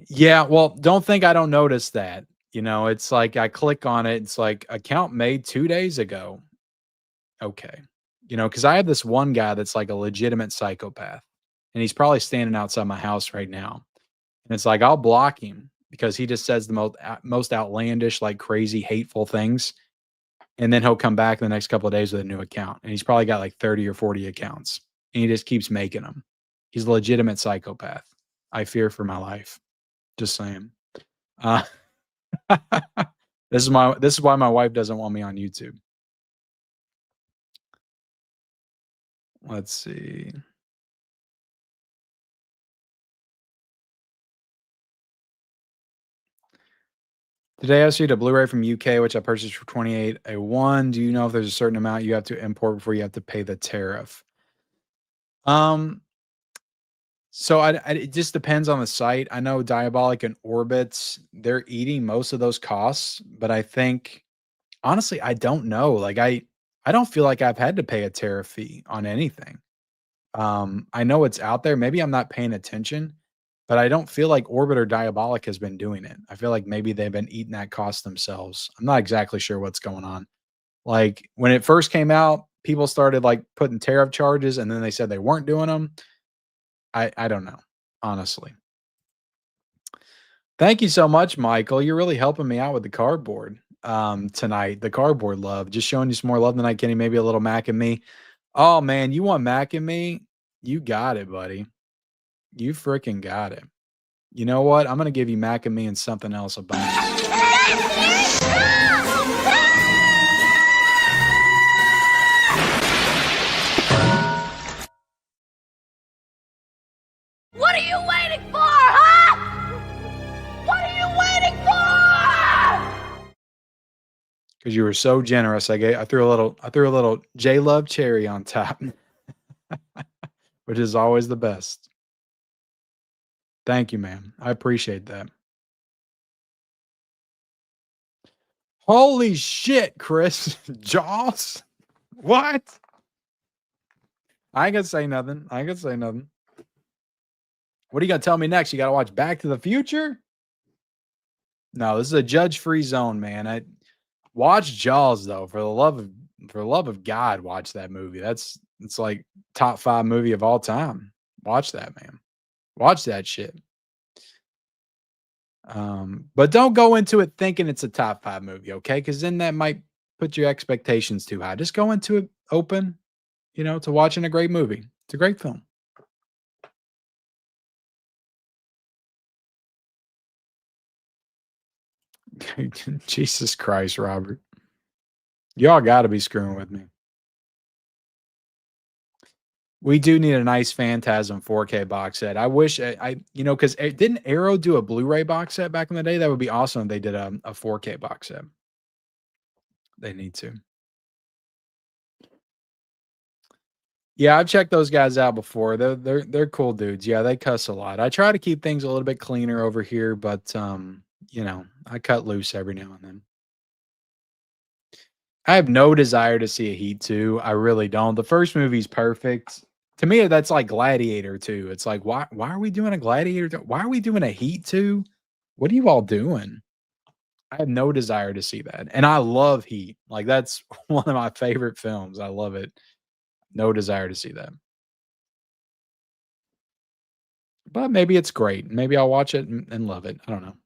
Yeah, well, don't think I don't notice that. You know, it's like I click on it, it's like account made 2 days ago. Okay. You know, because I have this one guy that's like a legitimate psychopath, and he's probably standing outside my house right now. And it's like I'll block him because he just says the most outlandish, like crazy, hateful things. And then he'll come back the next couple of days with a new account. And he's probably got like 30 or 40 accounts. And he just keeps making them. He's a legitimate psychopath. I fear for my life. Just saying. Uh, this is why my wife doesn't want me on YouTube. Let's see. Today I received a Blu-ray from UK, which I purchased for 28 a one. Do you know if there's a certain amount you have to import before you have to pay the tariff? So it just depends on the site. I know Diabolic and Orbits, they're eating most of those costs, but I think honestly, I don't know. Like I don't feel like I've had to pay a tariff fee on anything. I know it's out there. Maybe I'm not paying attention, but I don't feel like Orbit or Diabolic has been doing it. I feel like maybe they've been eating that cost themselves. I'm not exactly sure what's going on. Like when it first came out, people started like putting tariff charges and then they said they weren't doing them. I don't know, honestly. Thank you so much, Michael. You're really helping me out with the cardboard tonight. The cardboard love. Just showing you some more love tonight, Kenny. Maybe a little Mac and Me. Oh man, you want Mac and Me? You got it, buddy. You freaking got it. You know what? I'm gonna give you Mac and Me and something else a bonus. What are you waiting for, huh? What are you waiting for? Because you were so generous, I threw a little J Love cherry on top, which is always the best. Thank you, man. I appreciate that. Holy shit, Chris. Jaws? What? I ain't gonna say nothing. What are you gonna tell me next? You gotta watch Back to the Future? No, this is a judge-free zone, man. Watch Jaws though. For the love of God, watch that movie. It's like top 5 movie of all time. Watch that, man. Watch that shit. But don't go into it thinking it's a top 5 movie, okay? Because then that might put your expectations too high. Just go into it open, to watching a great movie. It's a great film. Jesus Christ, Robert. Y'all got to be screwing with me. We do need a nice Phantasm 4K box set. I wish because didn't Arrow do a Blu-ray box set back in the day? That would be awesome if they did a 4K box set. They need to. Yeah, I've checked those guys out before. They're cool dudes. Yeah, they cuss a lot. I try to keep things a little bit cleaner over here, but I cut loose every now and then. I have no desire to see a Heat 2. I really don't. The first movie's perfect. To me, that's like Gladiator 2. It's like, why are we doing a Gladiator 2? Why are we doing a Heat 2? What are you all doing? I have no desire to see that. And I love Heat. Like, that's one of my favorite films. I love it. No desire to see that. But maybe it's great. Maybe I'll watch it and love it. I don't know.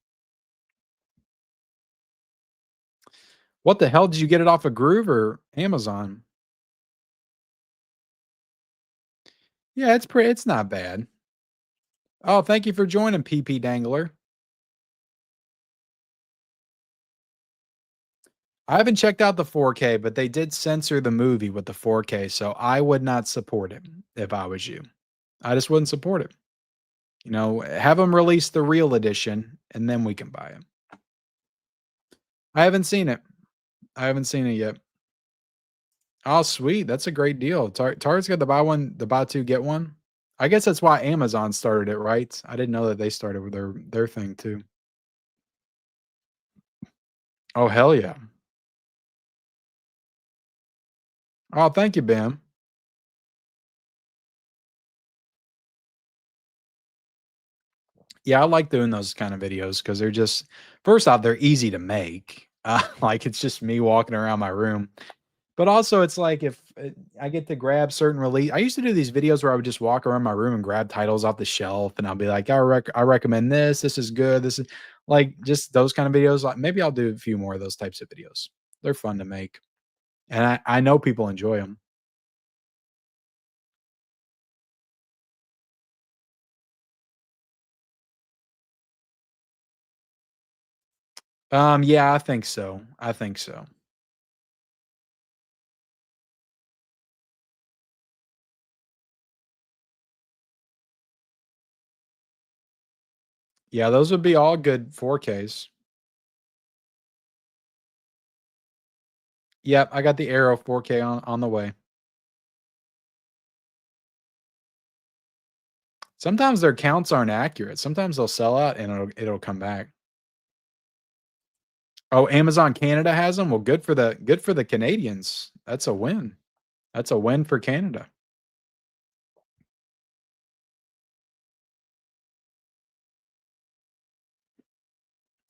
What the hell? Did you get it off of Groove or Amazon? Yeah, it's not bad. Oh, thank you for joining, PP Dangler. I haven't checked out the 4K, but they did censor the movie with the 4K, so I would not support it if I was you. I just wouldn't support it. Have them release the real edition, and then we can buy it. I haven't seen it. I haven't seen it yet. Oh, sweet. That's a great deal. Target's got the buy two, get one. I guess that's why Amazon started it, right? I didn't know that they started with their thing too. Oh, hell yeah. Oh, thank you, Bam. Yeah, I like doing those kind of videos because they're just, first off, they're easy to make. Like, it's just me walking around my room. But also, it's like if I get to grab certain release. I used to do these videos where I would just walk around my room and grab titles off the shelf, and I'll be like, I recommend this. This is good. This is like just those kind of videos. Like, maybe I'll do a few more of those types of videos. They're fun to make, and I know people enjoy them. Yeah, I think so. I think so. Yeah, those would be all good 4Ks. Yep, I got the Arrow 4K on the way. Sometimes their counts aren't accurate. Sometimes they'll sell out and it'll come back. Oh, Amazon Canada has them. Well, good for the Canadians. That's a win. That's a win for Canada.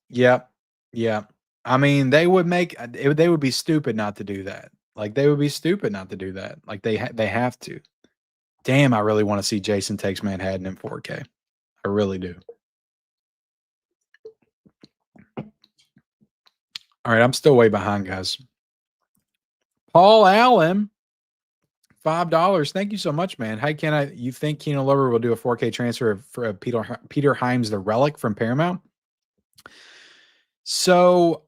Yep. Yeah. I mean, they would be stupid not to do that. Like, they would be stupid not to do that. Like, they have to. Damn, I really want to see Jason Takes Manhattan in 4K. I really do. All right, I'm still way behind, guys. Paul Allen, $5. Thank you so much, man. Hey, you think Kino Lover will do a 4K transfer for Peter Hyams' The Relic from Paramount? So,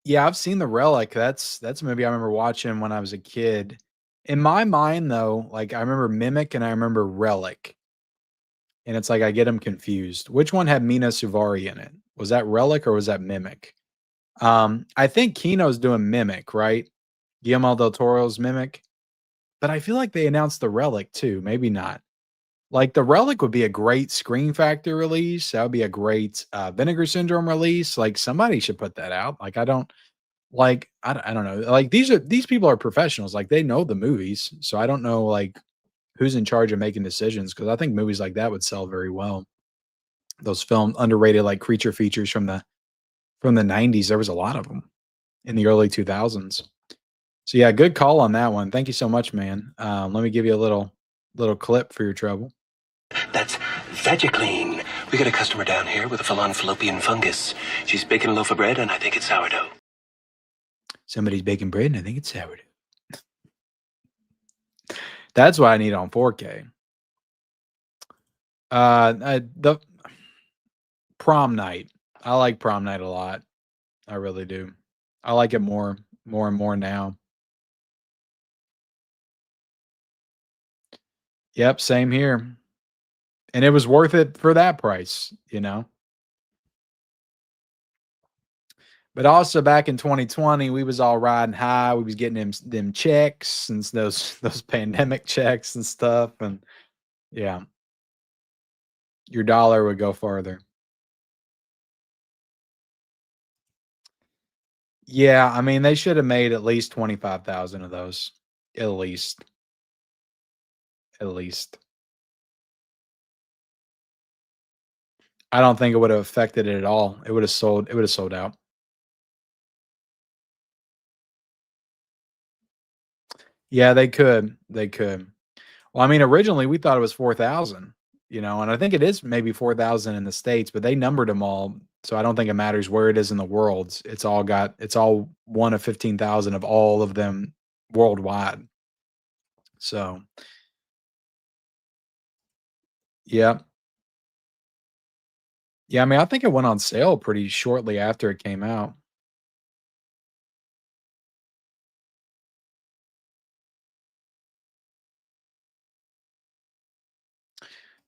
yeah, I've seen The Relic. That's a movie I remember watching when I was a kid. In my mind, though, like, I remember Mimic and I remember Relic. And it's like I get them confused. Which one had Mina Suvari in it? Was that Relic or was that Mimic? I think Kino's doing Mimic, right? Guillermo del Toro's Mimic. But I feel like they announced The Relic too. Maybe not. Like, The Relic would be a great Screen Factor release. That would be a great Vinegar Syndrome release. Like, somebody should put that out. Like, I don't know. Like, these people are professionals. Like, they know the movies. So I don't know, like, who's in charge of making decisions, because I think movies like that would sell very well. Those film underrated, like, creature features from the 90s. There was a lot of them in the early 2000s. So yeah, good call on that one. Thank you so much, man. Let me give you a little clip for your trouble. That's VegaClean. We got a customer down here with a full-on fallopian fungus. She's baking a loaf of bread, and I think it's sourdough. Somebody's baking bread, and I think it's sourdough. That's what I need on 4K. The Prom Night. I like Prom Night a lot. I really do. I like it more and more now. Yep, same here. And it was worth it for that price, you know? But also back in 2020, we was all riding high. We was getting them checks and those pandemic checks and stuff. And yeah, your dollar would go farther. Yeah, I mean, they should have made at least 25,000 of those. At least. At least. I don't think it would have affected it at all. It would have sold out. Yeah, they could. They could. Well, I mean, originally we thought it was 4,000, you know, and I think it is maybe 4,000 in the States, but they numbered them all. So I don't think it matters where it is in the world. It's all one of 15,000 of all of them worldwide. So, yeah. Yeah, I mean, I think it went on sale pretty shortly after it came out.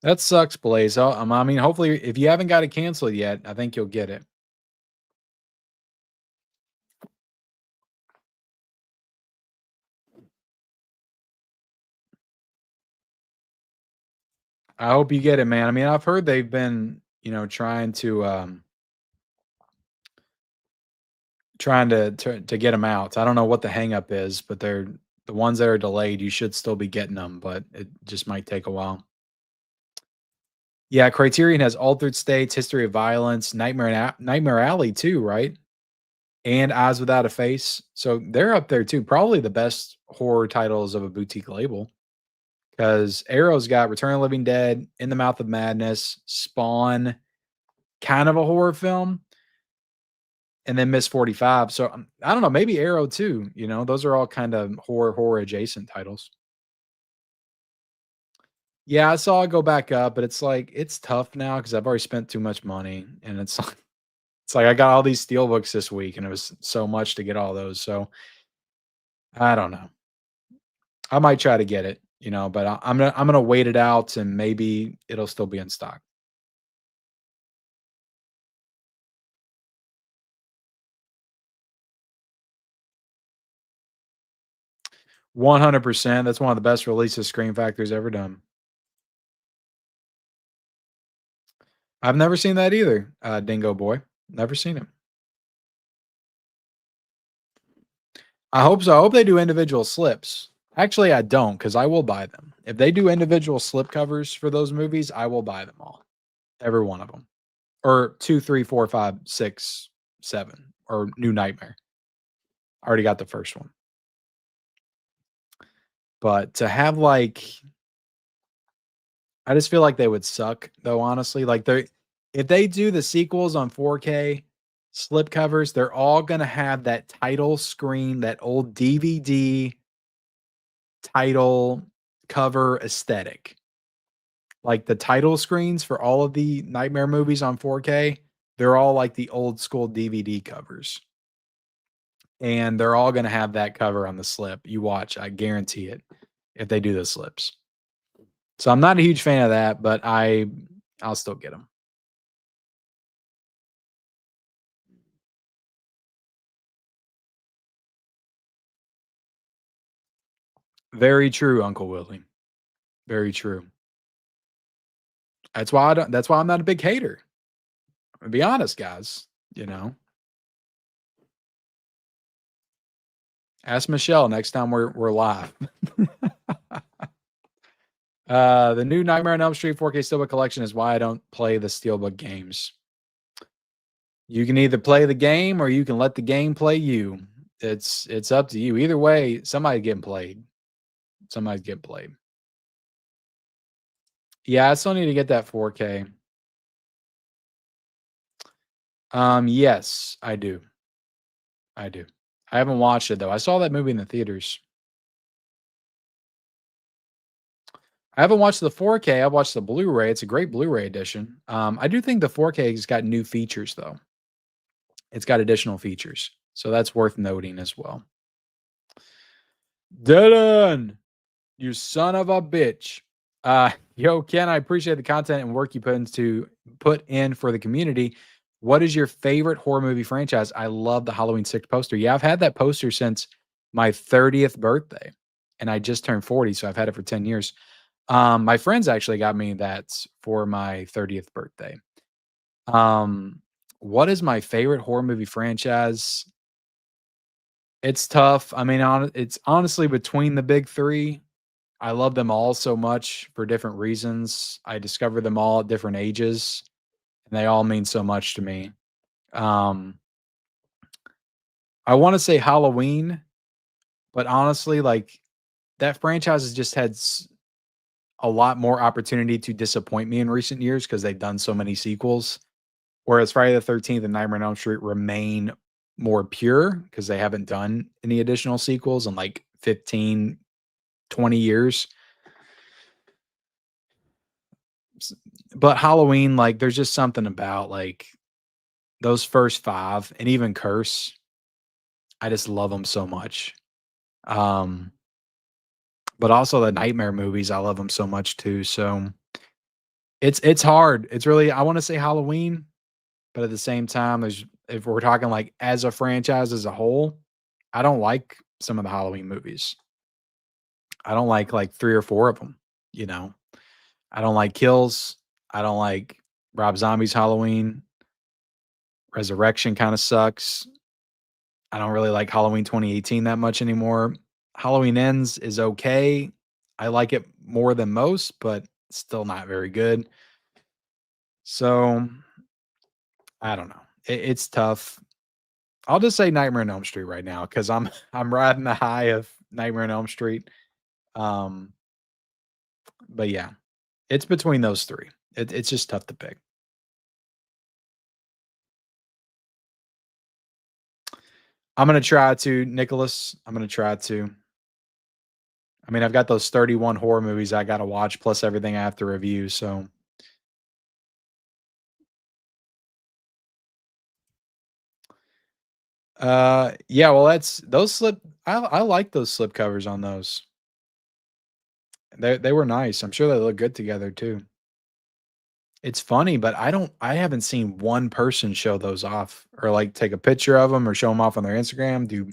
That sucks, Blaze. I mean, hopefully, if you haven't got it canceled yet, I think you'll get it. I hope you get it, man. I mean, I've heard they've been, you know, trying to get them out. I don't know what the hang up is, but they're the ones that are delayed. You should still be getting them, but it just might take a while. Yeah, Criterion has Altered States, History of Violence, Nightmare Alley too, right? And Eyes Without a Face. So they're up there too. Probably the best horror titles of a boutique label. Because Arrow's got Return of the Living Dead, In the Mouth of Madness, Spawn, kind of a horror film, and then Miss 45. So I don't know, maybe Arrow too. You know, those are all kind of horror adjacent titles. Yeah, I saw it go back up, but it's like it's tough now because I've already spent too much money, and it's like I got all these steelbooks this week, and it was so much to get all those. So I don't know. I might try to get it, you know, but I'm gonna wait it out, and maybe it'll still be in stock. 100%. That's one of the best releases Scream Factory's ever done. I've never seen that either, Dingo Boy. Never seen it. I hope so. I hope they do individual slips. Actually, I don't because I will buy them. If they do individual slip covers for those movies, I will buy them all. Every one of them. Or 2, 3, 4, 5, 6, 7. Or New Nightmare. I already got the first one. But to have like I just feel like they would suck though, honestly. Like if they do the sequels on 4K slip covers, they're all gonna have that title screen, that old DVD title cover aesthetic. Like the title screens for all of the Nightmare movies on 4K, they're all like the old school DVD covers. And they're all gonna have that cover on the slip. You watch, I guarantee it, if they do the slips. So I'm not a huge fan of that, but I'll still get them. Very true, Uncle Willie. Very true. That's why I'm not a big hater. To be honest, guys, you know. Ask Michelle next time we're live. The new Nightmare on Elm Street 4K Steelbook collection is why I don't play the Steelbook games. You can either play the game or you can let the game play you. It's up to you. Either way, somebody's getting played. Somebody's getting played. Yeah, I still need to get that 4K. Yes, I do. I do. I haven't watched it though. I saw that movie in the theaters. I haven't watched the 4K. I've watched the Blu-ray. It's a great Blu-ray edition. I do think the 4K has got new features though. It's got additional features. So that's worth noting as well. Dylan, you son of a bitch. Yo, Ken, I appreciate the content and work you put in for the community. What is your favorite horror movie franchise? I love the Halloween 6 poster. Yeah, I've had that poster since my 30th birthday, and I just turned 40, so I've had it for 10 years. My friends actually got me that for my 30th birthday. What is my favorite horror movie franchise? It's tough. I mean, it's honestly between the big three. I love them all so much for different reasons. I discovered them all at different ages, and they all mean so much to me. I want to say Halloween, but honestly, like that franchise has just had a lot more opportunity to disappoint me in recent years because they've done so many sequels. Whereas Friday the 13th and Nightmare on Elm Street remain more pure because they haven't done any additional sequels in like 15, 20 years. But Halloween, like, there's just something about like those first 5 and even Curse. I just love them so much. But also the Nightmare movies, I love them so much too. So it's hard. It's really, I want to say Halloween, but at the same time, if we're talking like as a franchise as a whole, I don't like some of the Halloween movies. I don't like 3 or 4 of them, you know. I don't like Kills. I don't like Rob Zombie's Halloween. Resurrection kind of sucks. I don't really like Halloween 2018 that much anymore. Halloween Ends is okay. I like it more than most, but still not very good. So I don't know. It's tough. I'll just say Nightmare on Elm Street right now because I'm riding the high of Nightmare on Elm Street. But yeah, it's between those 3. It's just tough to pick. I'm gonna try to, Nicholas. I'm gonna try to. I mean, I've got those 31 horror movies I gotta watch, plus everything I have to review. So yeah, well that's those slip I like those slip covers on those. They were nice. I'm sure they look good together too. It's funny, but I haven't seen one person show those off or like take a picture of them or show them off on their Instagram, do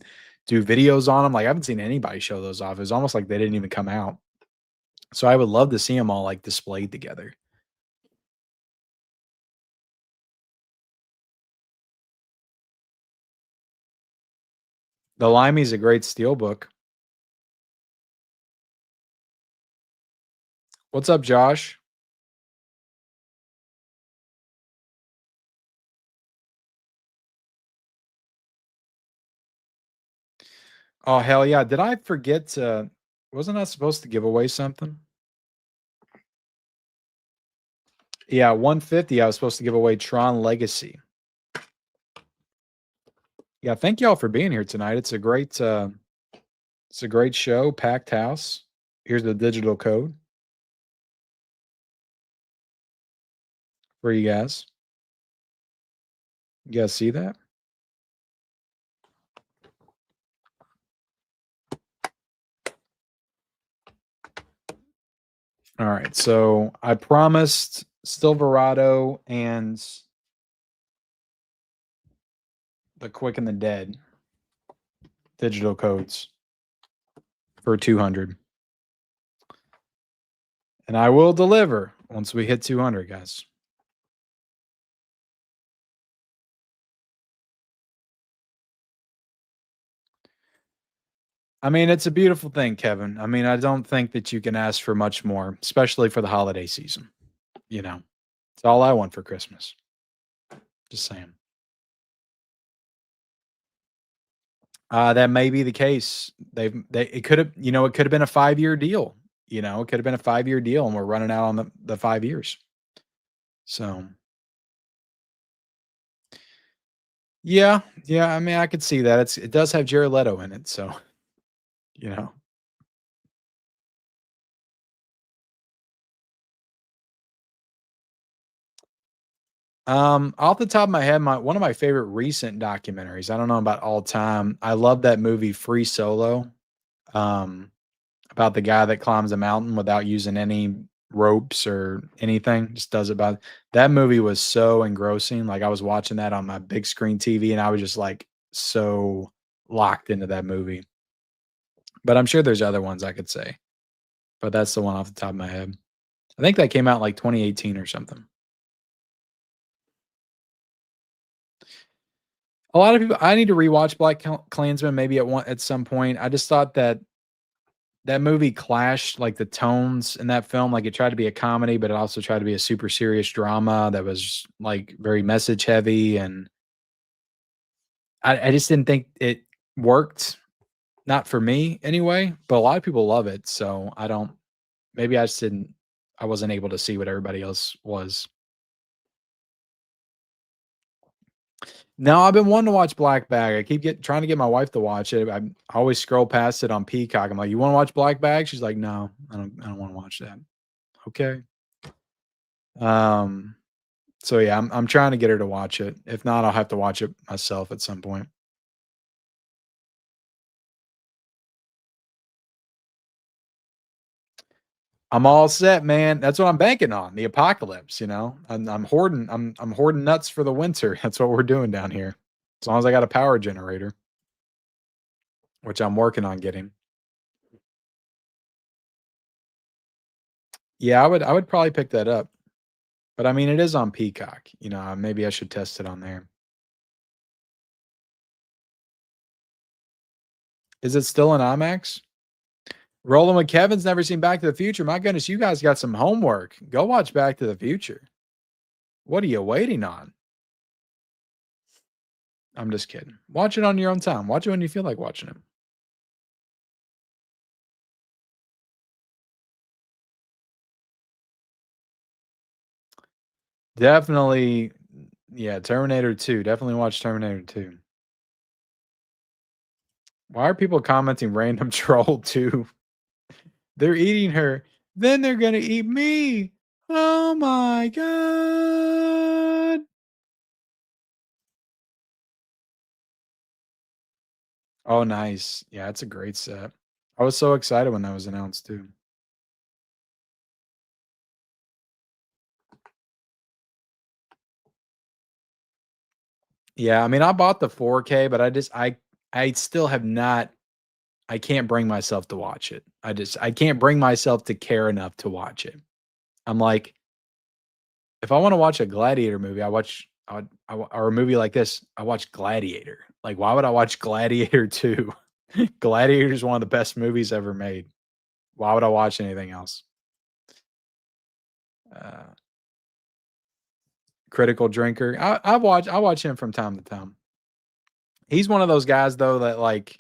videos on them. Like I haven't seen anybody show those off. It's almost like they didn't even come out. So I would love to see them all like displayed together. The Limey's a great Steelbook. What's up, Josh? Oh, hell yeah. Did I forget to wasn't I supposed to give away something? Yeah, 150. I was supposed to give away Tron Legacy. Yeah, thank y'all for being here tonight. It's a great show, packed house. Here's the digital code for you guys. You guys see that? All right, so I promised Silverado and the Quick and the Dead digital codes for 200. And I will deliver once we hit 200, guys. I mean, it's a beautiful thing, Kevin. I mean, I don't think that you can ask for much more, especially for the holiday season. You know, it's all I want for Christmas. Just saying. That may be the case. It could have, it could have been a 5-year deal. It could have been a 5-year deal, and we're running out on the 5 years. So, yeah. I mean, I could see that. It does have Jared Leto in it, so you know. Off the top of my head, one of my favorite recent documentaries. I don't know about all time. I love that movie Free Solo. About the guy that climbs a mountain without using any ropes or anything, just does it by that movie was so engrossing. Like I was watching that on my big screen TV and I was just like so locked into that movie. But I'm sure there's other ones I could say. But that's the one off the top of my head. I think that came out like 2018 or something. A lot of people I need to rewatch Black Klansman maybe at some point. I just thought that movie clashed like the tones in that film. Like it tried to be a comedy, but it also tried to be a super serious drama that was like very message heavy. And I just didn't think it worked. Not for me anyway, but a lot of people love it. So maybe I wasn't able to see what everybody else was. No, I've been wanting to watch Black Bag. I keep trying to get my wife to watch it. I always scroll past it on Peacock. I'm like, "You want to watch Black Bag?" She's like, "No, I don't want to watch that." Okay. So yeah, I'm trying to get her to watch it. If not, I'll have to watch it myself at some point. I'm all set, man. That's what I'm banking on. The apocalypse, I'm hoarding I'm hoarding nuts for the winter. That's what we're doing down here. As long as I got a power generator, which I'm working on getting. Yeah, I would probably pick that up. But I mean, it is on Peacock. Maybe I should test it on there. Is it still in IMAX? Roland with Kevin's never seen Back to the Future. My goodness, you guys got some homework. Go watch Back to the Future. What are you waiting on? I'm just kidding. Watch it on your own time. Watch it when you feel like watching it. Definitely, yeah, Terminator 2. Definitely watch Terminator 2. Why are people commenting random troll 2? They're eating her. Then they're going to eat me. Oh my God. Oh, nice. Yeah, it's a great set. I was so excited when that was announced too. Yeah, I mean, I bought the 4K, but I still have not. I can't bring myself to watch it. I can't bring myself to care enough to watch it. I'm like, if I want to watch a Gladiator movie, or a movie like this, I watch Gladiator. Like, why would I watch Gladiator 2? Gladiator is one of the best movies ever made. Why would I watch anything else? Critical drinker. I watch him from time to time. He's one of those guys though that like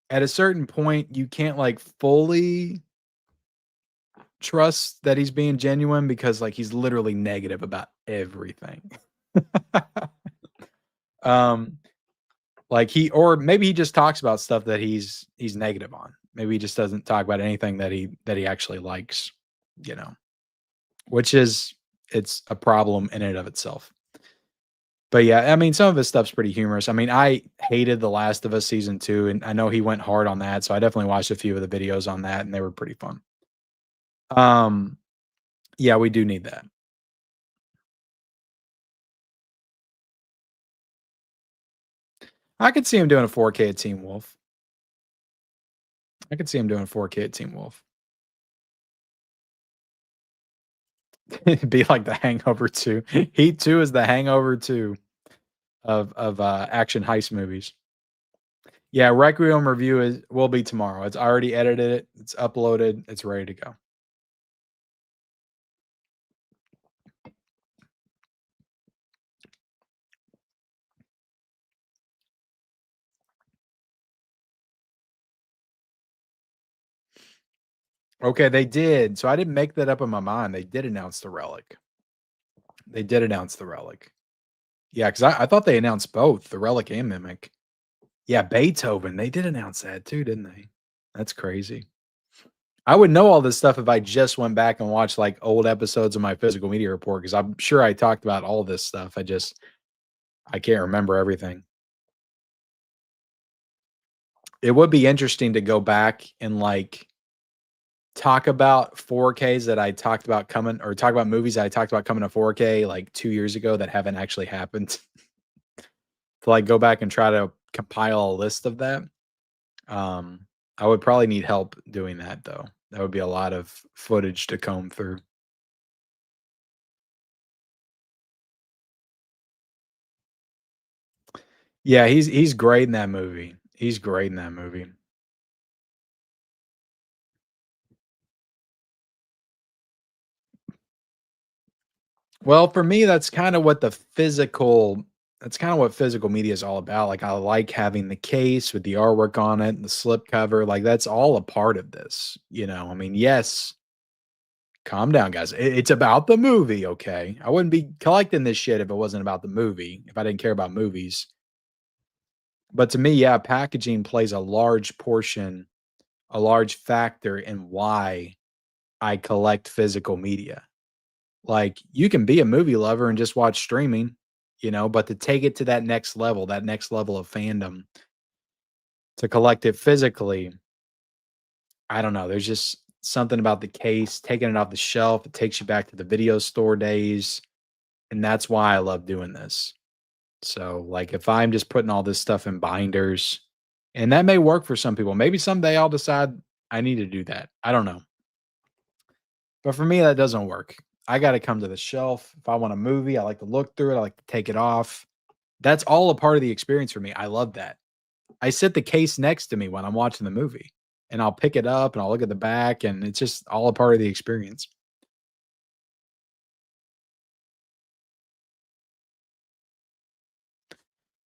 at a certain point you can't like fully trust that he's being genuine because like he's literally negative about everything. Like or maybe he just talks about stuff that he's negative on. Maybe he just doesn't talk about anything that he actually likes, which is it's a problem in and of itself. But yeah, I mean, some of his stuff's pretty humorous. I mean, I hated The Last of Us season 2, and I know he went hard on that, so I definitely watched a few of the videos on that, and they were pretty fun. Yeah, we do need that. I could see him doing a 4K at Teen Wolf. I could see him doing a 4K at Teen Wolf. It'd be like The Hangover 2. Heat 2 is The Hangover 2 of action heist movies. Yeah, Requiem review will be tomorrow. It's already edited it. It's uploaded. It's ready to go. Okay, they did. So I didn't make that up in my mind. They did announce the Relic. They did announce the Relic. Yeah, because I thought they announced both, the Relic and Mimic. Yeah, Beethoven. They did announce that too, didn't they? That's crazy. I would know all this stuff if I just went back and watched like old episodes of my physical media report, because I'm sure I talked about all this stuff. I can't remember everything. It would be interesting to go back and like talk about 4Ks that I talked about coming, or talk about movies that I talked about coming to 4K like 2 years ago that haven't actually happened. To like go back and try to compile a list of that. I would probably need help doing that though. That would be a lot of footage to comb through. Yeah, he's great in that movie. He's great in that movie. Well, for me, that's kind of what physical media is all about. Like I like having the case with the artwork on it and the slip cover. Like that's all a part of this, you know. I mean, yes, calm down, guys. It's about the movie, okay? I wouldn't be collecting this shit if it wasn't about the movie, if I didn't care about movies. But to me, yeah, packaging plays a large portion, a large factor in why I collect physical media. Like you can be a movie lover and just watch streaming, you know, but to take it to that next level of fandom, to collect it physically, I don't know. There's just something about the case, taking it off the shelf. It takes you back to the video store days. And that's why I love doing this. So, like, if I'm just putting all this stuff in binders, and that may work for some people, maybe someday I'll decide I need to do that. I don't know. But for me, that doesn't work. I got to come to the shelf. If I want a movie, I like to look through it, I like to take it off. That's all a part of the experience for me. I love that. I sit the case next to me when I'm watching the movie, and I'll pick it up and I'll look at the back, and it's just all a part of the experience.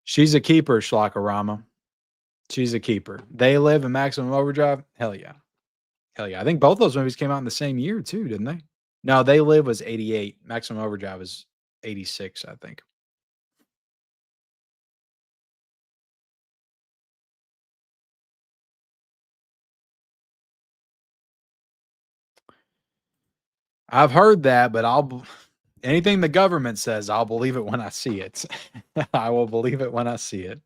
She's a keeper, Schlockerama. She's a keeper. They Live and Maximum Overdrive. Hell yeah. Hell yeah. I think both those movies came out in the same year too, didn't they? No, They Live was 88. Maximum Overdrive was 86, I think. I've heard that, but anything the government says, I'll believe it when I see it. I will believe it when I see it.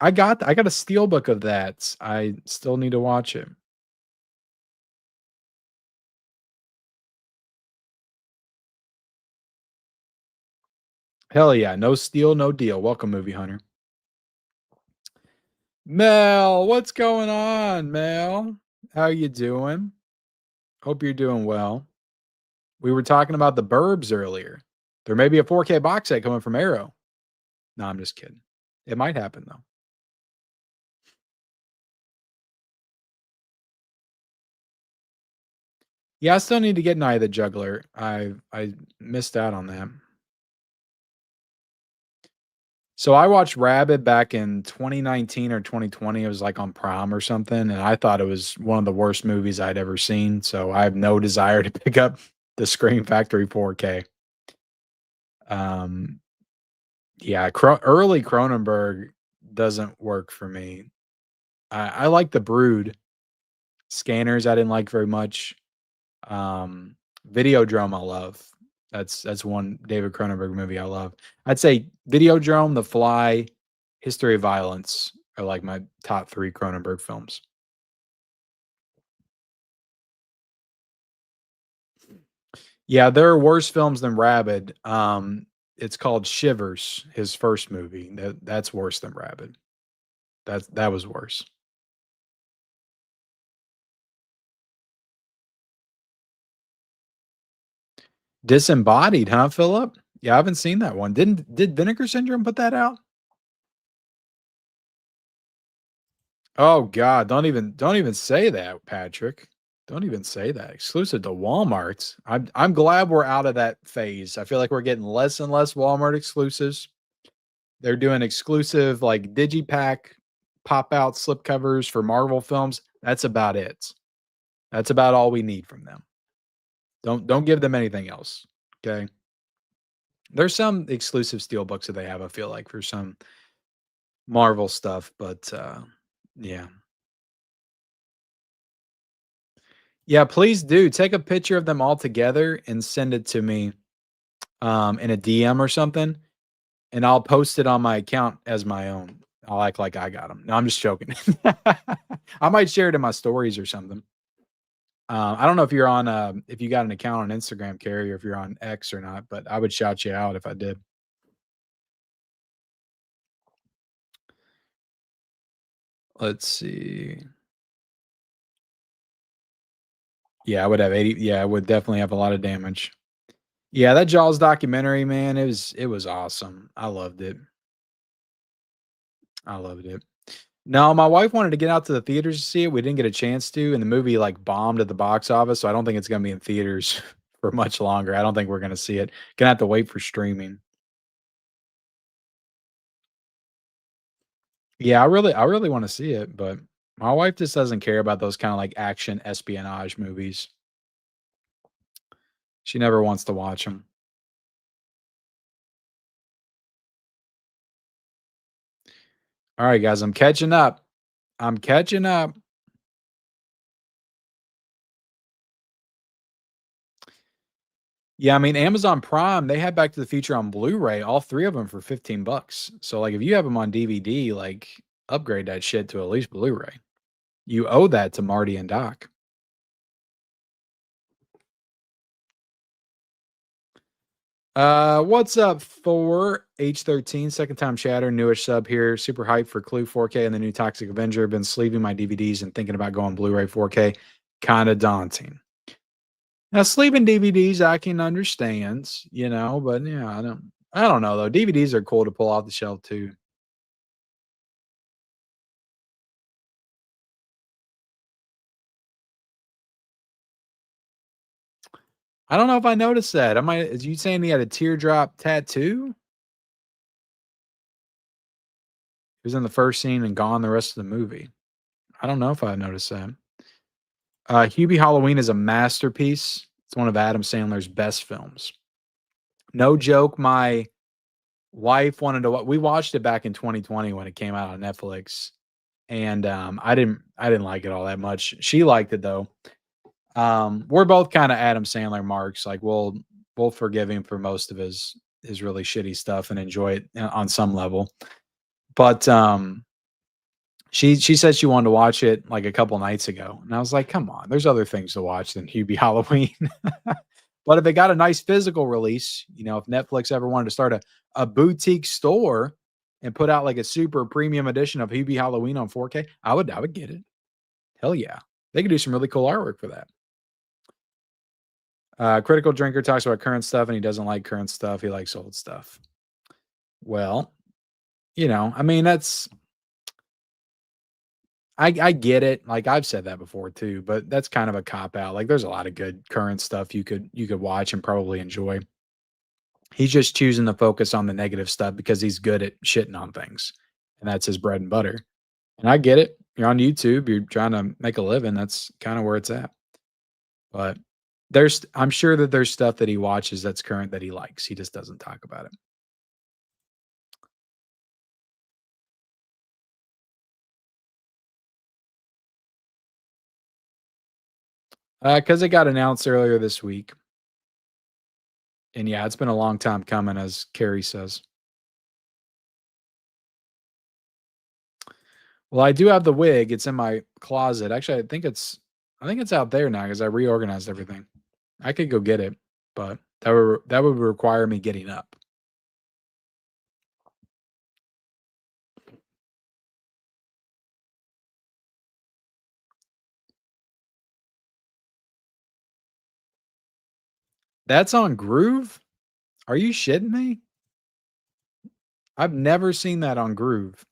I got a Steelbook of that. I still need to watch it. Hell yeah. No steal, no deal. Welcome, Movie Hunter. Mel, what's going on, Mel? How you doing? Hope you're doing well. We were talking about the Burbs earlier. There may be a 4K box set coming from Arrow. No, I'm just kidding. It might happen though. Yeah, I still need to get Night of the Juggler. I missed out on that. So I watched Rabid back in 2019 or 2020. It was like on Prime or something, and I thought it was one of the worst movies I'd ever seen. So I have no desire to pick up the Scream Factory 4K. Yeah, early Cronenberg doesn't work for me. I like The Brood. Scanners I didn't like very much. Videodrome I love. That's one David Cronenberg movie I love. I'd say Videodrome, The Fly, History of Violence are like my top 3 Cronenberg films. Yeah, there are worse films than Rabid. It's called Shivers, his first movie. That's worse than Rabid. That was worse. Disembodied, huh, Philip? Yeah, I haven't seen that one. Did Vinegar Syndrome put that out? Oh God, don't even say that, Patrick. Don't even say that. Exclusive to Walmart. I'm glad we're out of that phase. I feel like we're getting less and less Walmart exclusives. They're doing exclusive like digipack pop out slipcovers for Marvel films. That's about it. That's about all we need from them. Don't give them anything else. Okay. There's some exclusive steel books that they have, I feel like, for some Marvel stuff, but Yeah. Yeah, please do. Take a picture of them all together and send it to me, in a DM or something, and I'll post it on my account as my own. I'll act like I got them. No, I'm just joking. I might share it in my stories or something. I don't know if you're on, if you got an account on Instagram, Carrie, or if you're on X or not, but I would shout you out if I did. Let's see. Yeah, I would have 80. Yeah, I would definitely have a lot of damage. Yeah, that Jaws documentary, man, it was awesome. I loved it. I loved it. No, my wife wanted to get out to the theaters to see it. We didn't get a chance to, and the movie like bombed at the box office, so I don't think it's gonna be in theaters for much longer. I don't think we're gonna see it. Gonna have to wait for streaming. Yeah, I really want to see it, but my wife just doesn't care about those kind of like action espionage movies. She never wants to watch them. All right, guys, I'm catching up. I'm catching up. Yeah, I mean, Amazon Prime, they had Back to the Future on Blu-ray, all 3 of them for 15 bucks. So, like, if you have them on DVD, like, upgrade that shit to at least Blu-ray. You owe that to Marty and Doc. What's up for H13, second time chatter, newish sub here. Super hyped for Clue 4K and the new Toxic Avenger. Been sleeving my DVDs and thinking about going Blu-ray 4K. Kind of daunting. Now, sleeving DVDs, I can understand, but yeah, I don't know though. DVDs are cool to pull off the shelf too. I don't know if I noticed that. Is you saying he had a teardrop tattoo? He was in the first scene and gone the rest of the movie. I don't know if I noticed that. Hubie Halloween is a masterpiece. It's one of Adam Sandler's best films. No joke. My wife wanted to. We watched it back in 2020 when it came out on Netflix, and I didn't like it all that much. She liked it though. We're both kind of Adam Sandler marks. Like we'll forgive him for most of his really shitty stuff and enjoy it on some level. But she said she wanted to watch it like a couple nights ago, and I was like, come on, there's other things to watch than Hubie Halloween. But if it got a nice physical release, if Netflix ever wanted to start a boutique store and put out like a super premium edition of Hubie Halloween on 4K, I would get it. Hell yeah. They could do some really cool artwork for that. Critical Drinker talks about current stuff and he doesn't like current stuff. He likes old stuff. Well, I mean, I get it. Like I've said that before too, but that's kind of a cop out. Like there's a lot of good current stuff you could watch and probably enjoy. He's just choosing to focus on the negative stuff because he's good at shitting on things. And that's his bread and butter. And I get it. You're on YouTube, you're trying to make a living. That's kind of where it's at. But I'm sure that there's stuff that he watches that's current that he likes. He just doesn't talk about it. Because it got announced earlier this week. And yeah, it's been a long time coming, as Carrie says. Well, I do have the wig. It's in my closet. Actually, I think it's out there now because I reorganized everything. I could go get it, but that would require me getting up. That's on Groove? Are you shitting me? I've never seen that on Groove.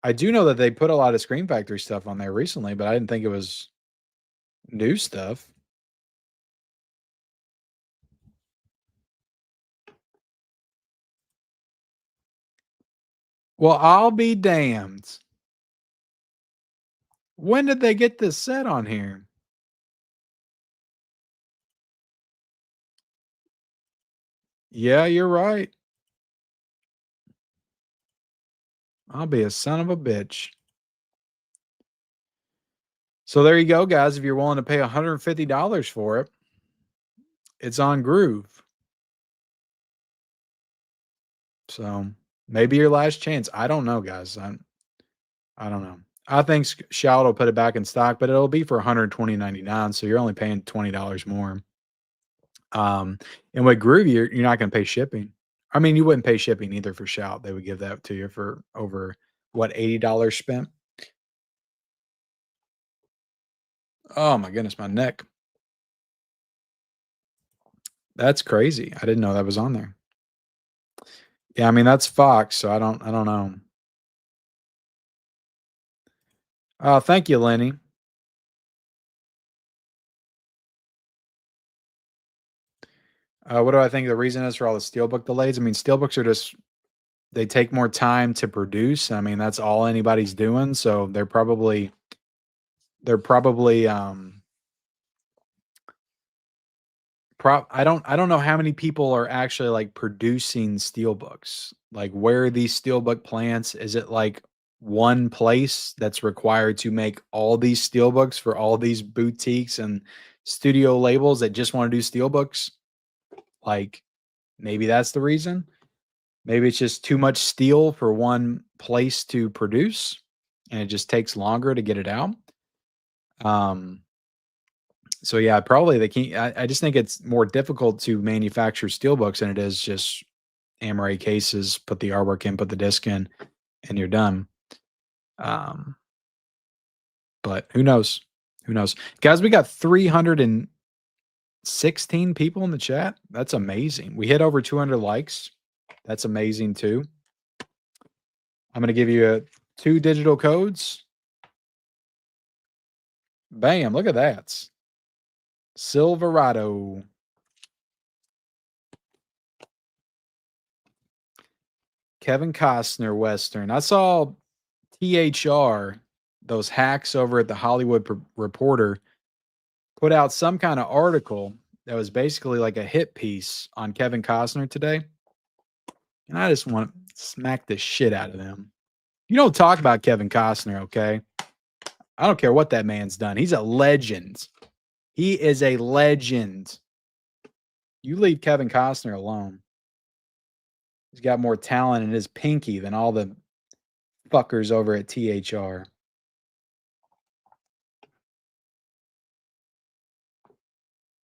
I do know that they put a lot of Scream Factory stuff on there recently, but I didn't think it was new stuff. Well, I'll be damned. When did they get this set on here? Yeah, you're right. I'll be a son of a bitch. So there you go, guys. If you're willing to pay $150 for it, it's on Groove. So maybe your last chance. I don't know, guys. I don't know. I think Shout will put it back in stock, but it'll be for $120.99. So you're only paying $20 more. And with Groove, you're not going to pay shipping. I mean, you wouldn't pay shipping either for Shout. They would give that to you for over what, $80 spent. Oh my goodness, my neck. That's crazy. I didn't know that was on there. Yeah, I mean that's Fox, so I don't know. Oh, thank you, Lenny. What do I think the reason is for all the Steelbook delays? I mean, Steelbooks are just they take more time to produce. I mean, that's all anybody's doing, so they're probably I don't know how many people are actually like producing Steelbooks. Like where are these Steelbook plants? Is it like one place that's required to make all these Steelbooks for all these boutiques and studio labels that just want to do Steelbooks? Like maybe that's the reason. Maybe it's just too much steel for one place to produce and it just takes longer to get it out. So yeah, probably they can't. I just think it's more difficult to manufacture Steelbooks than it is just Amaray cases, put the artwork in, put the disc in, and you're done. But who knows? Who knows? Guys, we got 316 people in the chat. That's amazing. We hit over 200 likes. That's amazing too. I'm going to give you 2 digital codes. Bam, look at that. Silverado. Kevin Costner Western. I saw THR, those hacks over at the Hollywood Reporter, put out some kind of article that was basically like a hit piece on Kevin Costner today. And I just want to smack the shit out of them. You don't talk about Kevin Costner, okay? I don't care what that man's done. He's a legend. He is a legend. You leave Kevin Costner alone. He's got more talent in his pinky than all the fuckers over at THR.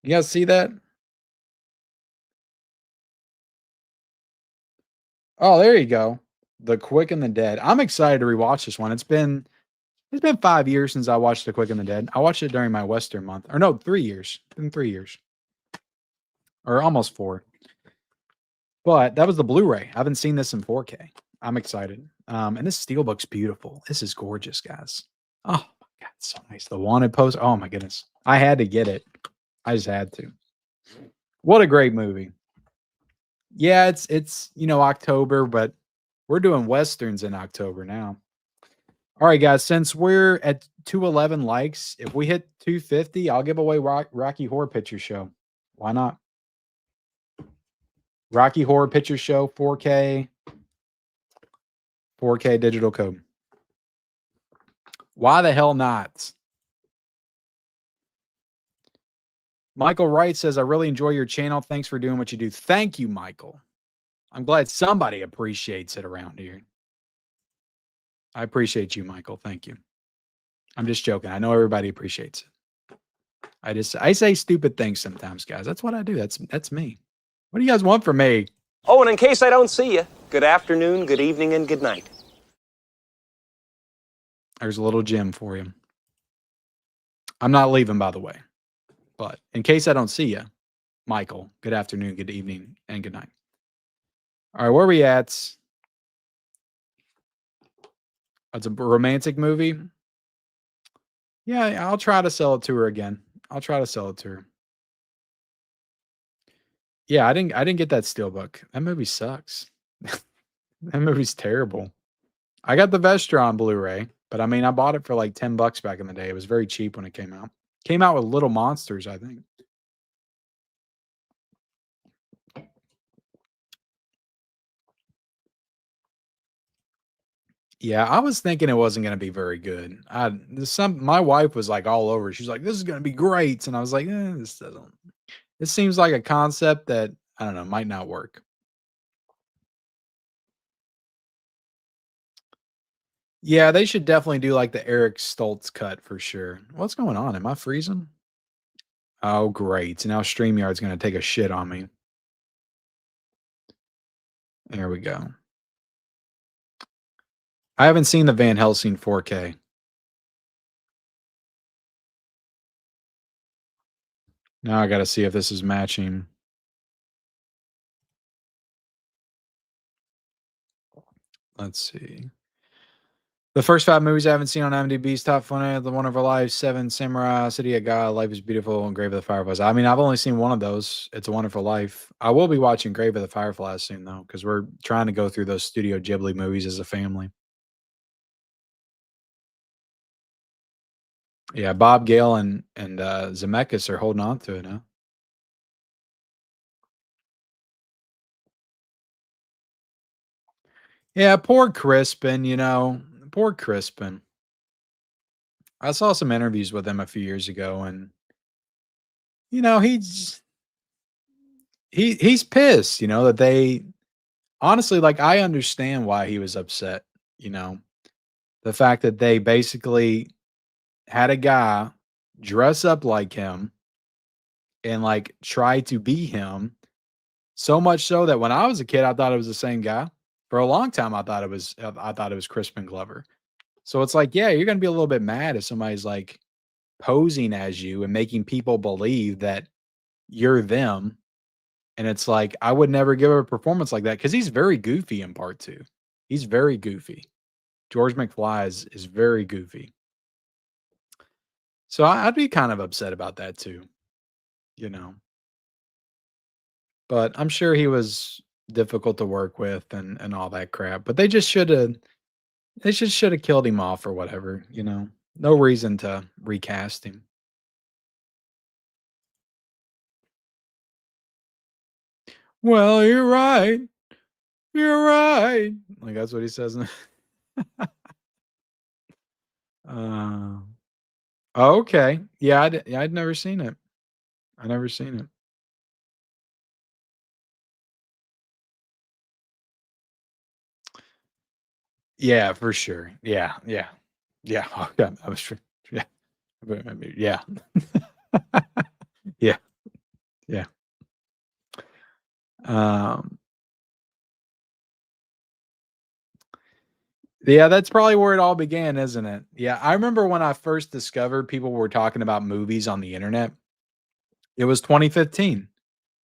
You guys see that? Oh, there you go. The Quick and the Dead. I'm excited to rewatch this one. It's been 5 years since I watched The Quick and the Dead. I watched it during my Western month. Or no, 3 years. It's been 3 years. Or almost 4. But that was the Blu-ray. I haven't seen this in 4K. I'm excited. And this Steelbook's beautiful. This is gorgeous, guys. Oh my God, it's so nice. The wanted poster. Oh my goodness. I had to get it. I just had to. What a great movie. Yeah, it's October, but we're doing Westerns in October now. All right, guys, since we're at 211 likes, if we hit 250, I'll give away Rocky Horror Picture Show. Why not? Rocky Horror Picture Show, 4K digital code. Why the hell not? Michael Wright says, I really enjoy your channel. Thanks for doing what you do. Thank you, Michael. I'm glad somebody appreciates it around here. I appreciate you, Michael. Thank you. I'm just joking. I know everybody appreciates it. I say stupid things sometimes, guys. That's what I do. That's me. What do you guys want from me? Oh, and in case I don't see you, good afternoon, good evening, and good night. There's a little gem for you. I'm not leaving, by the way. But in case I don't see you, Michael, good afternoon, good evening, and good night. All right, where are we at? It's a romantic movie. Yeah, I'll try to sell it to her again. I'll try to sell it to her. Yeah, I didn't get that Steelbook. That movie sucks. That movie's terrible. I got the Vestra on Blu-ray, but I mean, I bought it for like $10 back in the day. It was very cheap when it came out. Came out with Little Monsters, I think. Yeah, I was thinking it wasn't gonna be very good. My wife was like all over. She's like, "This is gonna be great," and I was like, "This doesn't." This seems like a concept that I don't know might not work. Yeah, they should definitely do like the Eric Stoltz cut for sure. What's going on? Am I freezing? Oh, great! Now StreamYard's gonna take a shit on me. There we go. I haven't seen the Van Helsing 4K. Now I got to see if this is matching. Let's see. The first 5 movies I haven't seen on IMDb's top 20, The One of Our Lives, 7, Samurai, City of God, Life is Beautiful, and Grave of the Fireflies. I mean, I've only seen one of those. It's a Wonderful Life. I will be watching Grave of the Fireflies soon, though, because we're trying to go through those Studio Ghibli movies as a family. Yeah, Bob Gale and Zemeckis are holding on to it, huh? Yeah, poor Crispin, poor Crispin. I saw some interviews with him a few years ago, and he's pissed, that they honestly, like, I understand why he was upset, you know. The fact that they basically had a guy dress up like him and like try to be him. So much so that when I was a kid, I thought it was the same guy. For a long time, I thought it was Crispin Glover. So it's like, yeah, you're gonna be a little bit mad if somebody's like posing as you and making people believe that you're them. And it's like, I would never give a performance like that because he's very goofy in part two. He's very goofy. George McFly is very goofy. So I'd be kind of upset about that too, you know. But I'm sure he was difficult to work with and all that crap. But they should have killed him off or whatever, you know. No reason to recast him. Well, you're right. You're right. Like that's what he says. Uh, okay. Yeah, I'd never seen it. I never seen it. Yeah, for sure. Yeah, yeah, yeah. Oh, yeah, I was sure. Yeah, yeah, yeah, yeah. Um, yeah, that's probably where it all began, isn't it? Yeah, I remember when I first discovered people were talking about movies on the internet. It was 2015.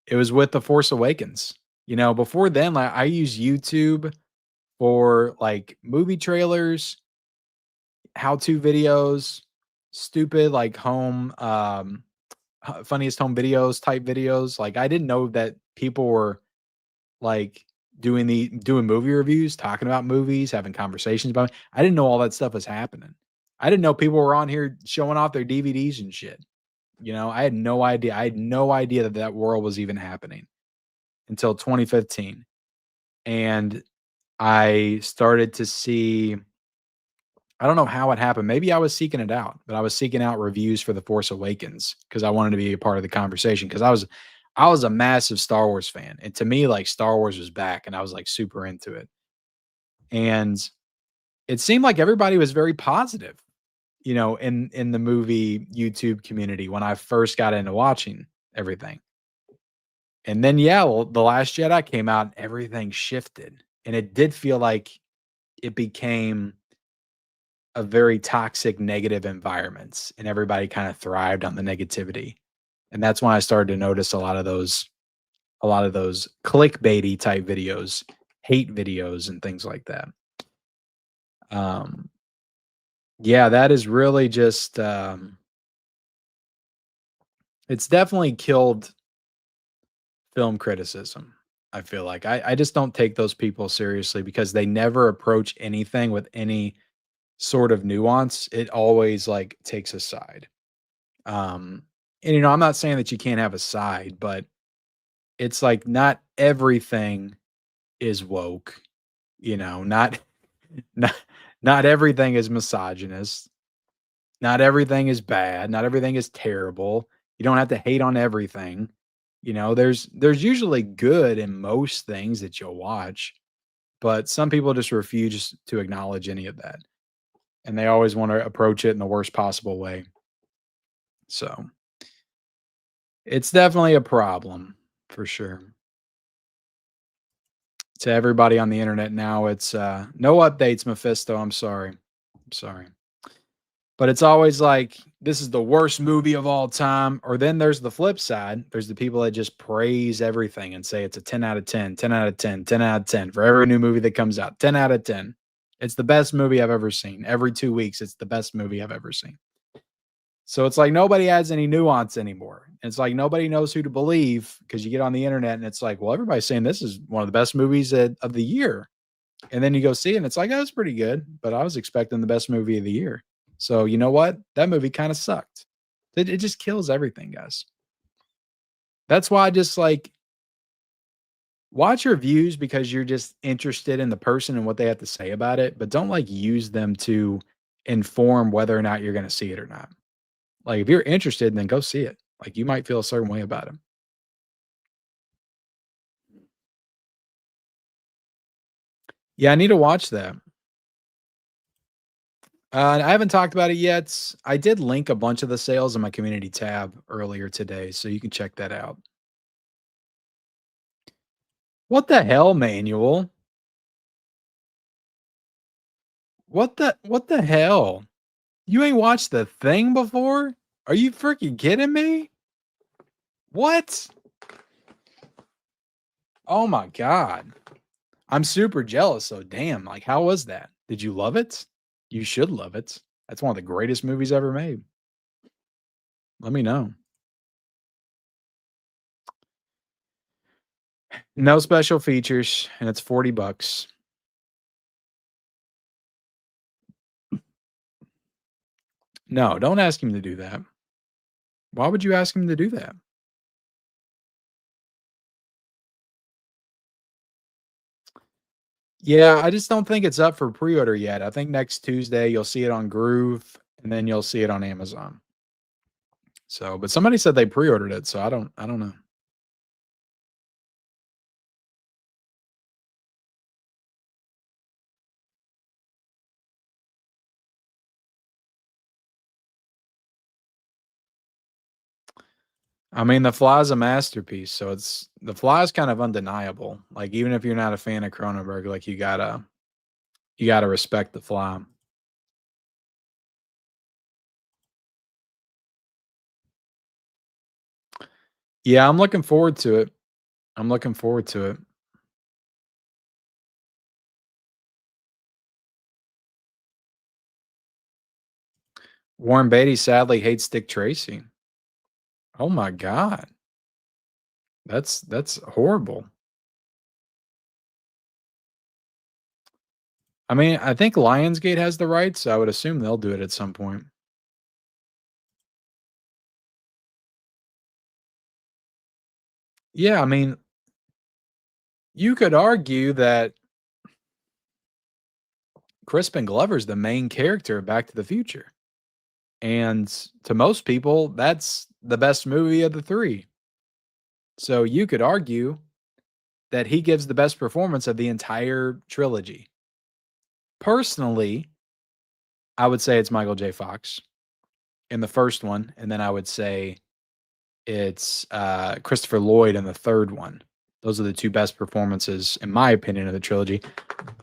It was with The Force Awakens. Before then, like I use YouTube for like movie trailers, how-to videos, stupid like funniest home videos type videos. Like I didn't know that people were like doing movie reviews, talking about movies, having conversations about it. I didn't know all that stuff was happening. I didn't know people were on here showing off their DVDs and shit. I had no idea. I had no idea that that world was even happening until 2015. And I started to see, I don't know how it happened. Maybe I was seeking it out, but I was seeking out reviews for The Force Awakens because I wanted to be a part of the conversation because I was a massive Star Wars fan. And to me, like Star Wars was back and I was like super into it. And it seemed like everybody was very positive, in the movie YouTube community when I first got into watching everything. And then yeah, well, The Last Jedi came out and everything shifted. And it did feel like it became a very toxic, negative environment, and everybody kind of thrived on the negativity. And that's when I started to notice a lot of those clickbaity type videos, hate videos, and things like that. Um, yeah, that is really just it's definitely killed film criticism. I feel like I just don't take those people seriously because they never approach anything with any sort of nuance. It always like takes a side. And I'm not saying that you can't have a side, but it's like not everything is woke, not not Not everything is misogynist. Not everything is bad. Not everything is terrible. You don't have to hate on everything. You know, there's usually good in most things that you'll watch, but some people just refuse to acknowledge any of that. And they always want to approach it in the worst possible way. So it's definitely a problem for sure. To everybody on the internet now, it's no updates, Mephisto. I'm sorry. I'm sorry. But it's always like, this is the worst movie of all time. Or then there's the flip side. There's the people that just praise everything and say it's a 10 out of 10, 10 out of 10, 10 out of 10 for every new movie that comes out. 10 out of 10. It's the best movie I've ever seen. Every 2 weeks, it's the best movie I've ever seen. So it's like nobody has any nuance anymore. It's like nobody knows who to believe because you get on the internet and it's like, well, everybody's saying this is one of the best movies of the year. And then you go see it and it's like, oh, it's pretty good. But I was expecting the best movie of the year. So you know what? That movie kind of sucked. It just kills everything, guys. That's why I just like watch reviews because you're just interested in the person and what they have to say about it, but don't like use them to inform whether or not you're going to see it or not. Like if you're interested, then go see it. Like you might feel a certain way about it. Yeah, I need to watch that. I haven't talked about it yet. I did link a bunch of the sales in my community tab earlier today, so you can check that out. What the hell, Manual? What the hell? You ain't watched The Thing before? Are you freaking kidding me? What? Oh my god. I'm super jealous, so damn, like how was that? Did you love it? You should love it. That's one of the greatest movies ever made. Let me know. No special features, and it's $40. No, don't ask him to do that. Why would you ask him to do that? Yeah, I just don't think it's up for pre-order yet. I think next Tuesday you'll see it on Groove, and then you'll see it on Amazon. So, but somebody said they pre-ordered it, so I don't know. I mean, The Fly's a masterpiece, so The Fly's kind of undeniable. Like even if you're not a fan of Cronenberg, like you gotta respect The Fly. Yeah, I'm looking forward to it. I'm looking forward to it. Warren Beatty sadly hates Dick Tracy. Oh my god. That's horrible. I mean, I think Lionsgate has the rights, so I would assume they'll do it at some point. Yeah, I mean, you could argue that Crispin Glover's the main character of Back to the Future. And to most people, that's the best movie of the three. So you could argue that he gives the best performance of the entire trilogy. Personally, I would say it's Michael J. Fox in the first one, and then I would say it's Christopher Lloyd in the third one. Those are the two best performances, in my opinion, of the trilogy.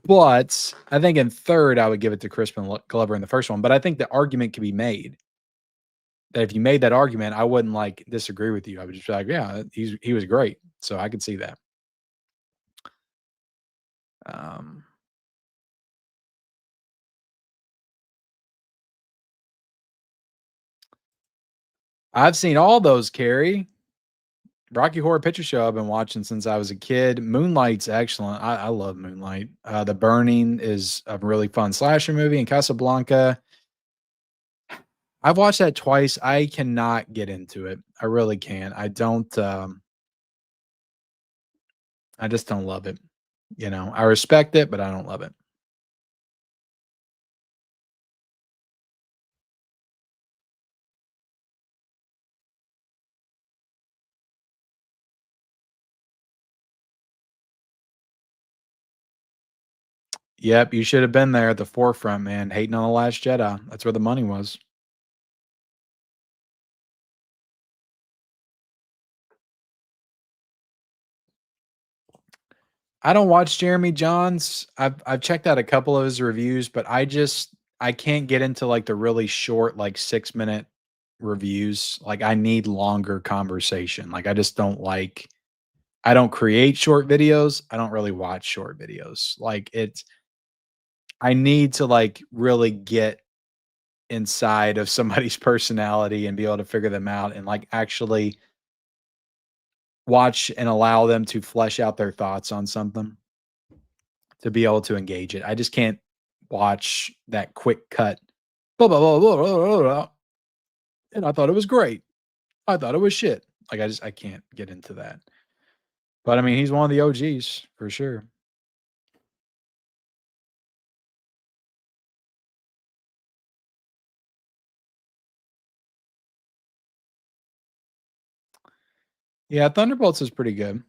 But I think in third, I would give it to Crispin Glover in the first one. But I think the argument can be made that if you made that argument, I wouldn't like disagree with you. I would just be like, yeah, he was great. So I could see that. I've seen all those, Carrie. Rocky Horror Picture Show I've been watching since I was a kid. Moonlight's excellent. I love Moonlight. The Burning is a really fun slasher movie. And Casablanca, I've watched that twice. I cannot get into it. I really can't. I don't. I just don't love it. You know, I respect it, but I don't love it. Yep, you should have been there at the forefront, man. Hating on The Last Jedi. That's where the money was. I don't watch Jeremy Jahns. I've checked out a couple of his reviews, but I can't get into like the really short, like 6-minute reviews. Like I need longer conversation. Like I just don't like I don't create short videos. I don't really watch short videos. Like I need to like really get inside of somebody's personality and be able to figure them out and like actually watch and allow them to flesh out their thoughts on something to be able to engage it. I just can't watch that quick cut. Blah, blah, blah, blah, blah, blah, blah, and I thought it was great. I thought it was shit. Like I can't get into that. But I mean, he's one of the OGs for sure. Yeah, Thunderbolts is pretty good.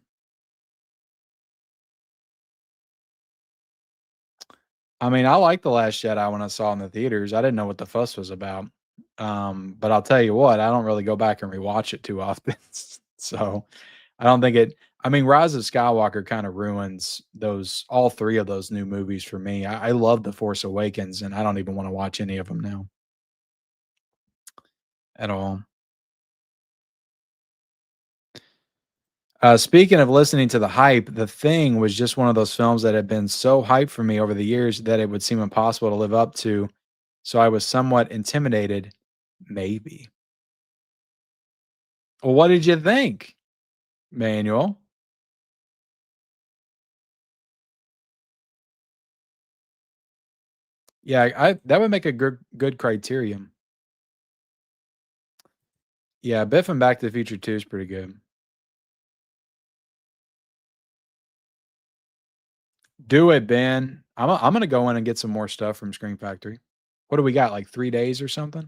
I mean, I like The Last Jedi when I saw it in the theaters. I didn't know what the fuss was about. But I'll tell you what, I don't really go back and rewatch it too often. So I don't think it I mean, Rise of Skywalker kind of ruins all three of those new movies for me. I love The Force Awakens, and I don't even want to watch any of them now at all. Speaking of listening to the hype, The Thing was just one of those films that had been so hyped for me over the years that it would seem impossible to live up to. So I was somewhat intimidated. Maybe. Well, what did you think, Manuel? Yeah, that would make a good criterion. Yeah, Biff and Back to the Future 2 is pretty good. Do it, Ben. I'm gonna go in and get some more stuff from Screen Factory. What do we got? Like 3 days or something?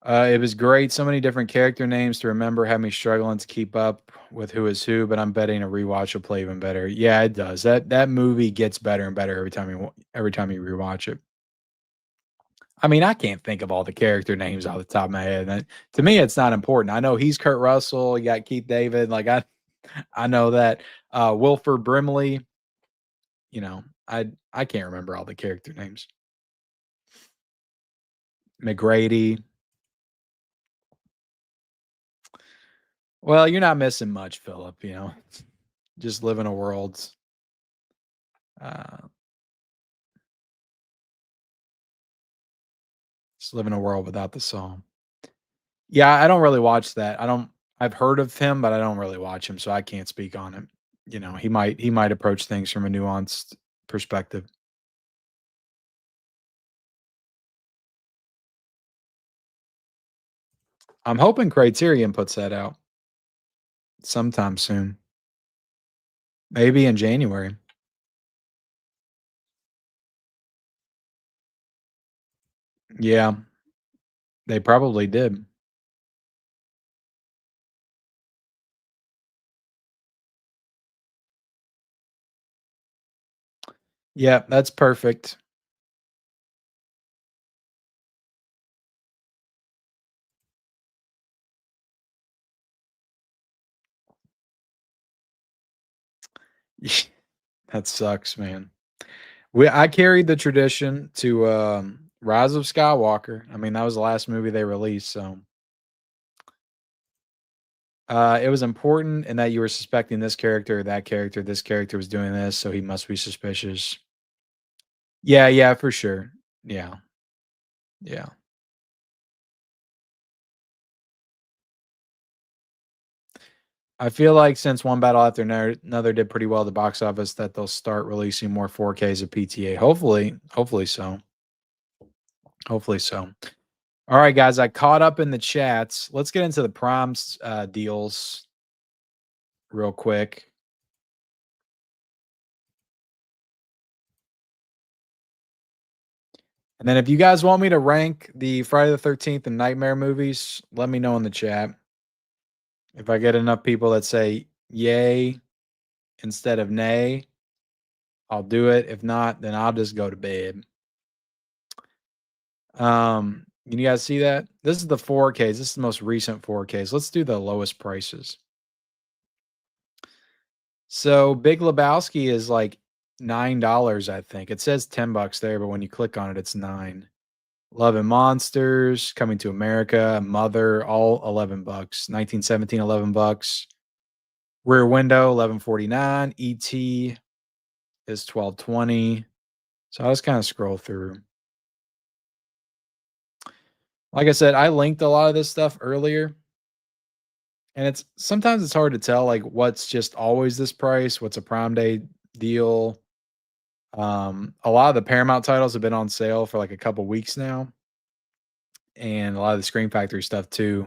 It was great. So many different character names to remember. Had me struggling to keep up with who is who, but I'm betting a rewatch will play even better. Yeah, it does. That movie gets better and better every time you rewatch it. I mean, I can't think of all the character names off the top of my head. And to me, it's not important. I know he's Kurt Russell. You got Keith David. Like I know that. Wilford Brimley. You know, I can't remember all the character names. McGrady. Well, you're not missing much, Philip. You know, just live in a world. Just live in a world without the song. Yeah, I don't really watch that. I've heard of him, but I don't really watch him, so I can't speak on him. You know, he might approach things from a nuanced perspective. I'm hoping Criterion puts that out sometime soon. Maybe in January. Yeah, they probably did. Yeah, that's perfect. That sucks, man. I carried the tradition to Rise of Skywalker. I mean, that was the last movie they released, so it was important in that you were suspecting this character, that character, this character was doing this, so he must be suspicious. Yeah, yeah, for sure. Yeah. Yeah. I feel like since One Battle After Another did pretty well at the box office, that they'll start releasing more 4Ks of PTA. Hopefully so. Hopefully so. All right, guys, I caught up in the chats. Let's get into the proms deals real quick. And then if you guys want me to rank the Friday the 13th and Nightmare movies, let me know in the chat. If I get enough people that say yay instead of nay, I'll do it. If not, then I'll just go to bed. Can you guys see that? This is the 4Ks. This is the most recent 4Ks. Let's do the lowest prices. So Big Lebowski is like $9, I think. It says $10 there, but when you click on it, it's $9. Love and Monsters, Coming to America, Mother, all $11. 1917, $11. Rear Window, $11.49. E.T. is $12.20. So I'll just kind of scroll through. Like I said, I linked a lot of this stuff earlier. And sometimes it's hard to tell like what's just always this price, what's a Prime Day deal. A lot of the Paramount titles have been on sale for like a couple weeks now. And a lot of the Scream Factory stuff too.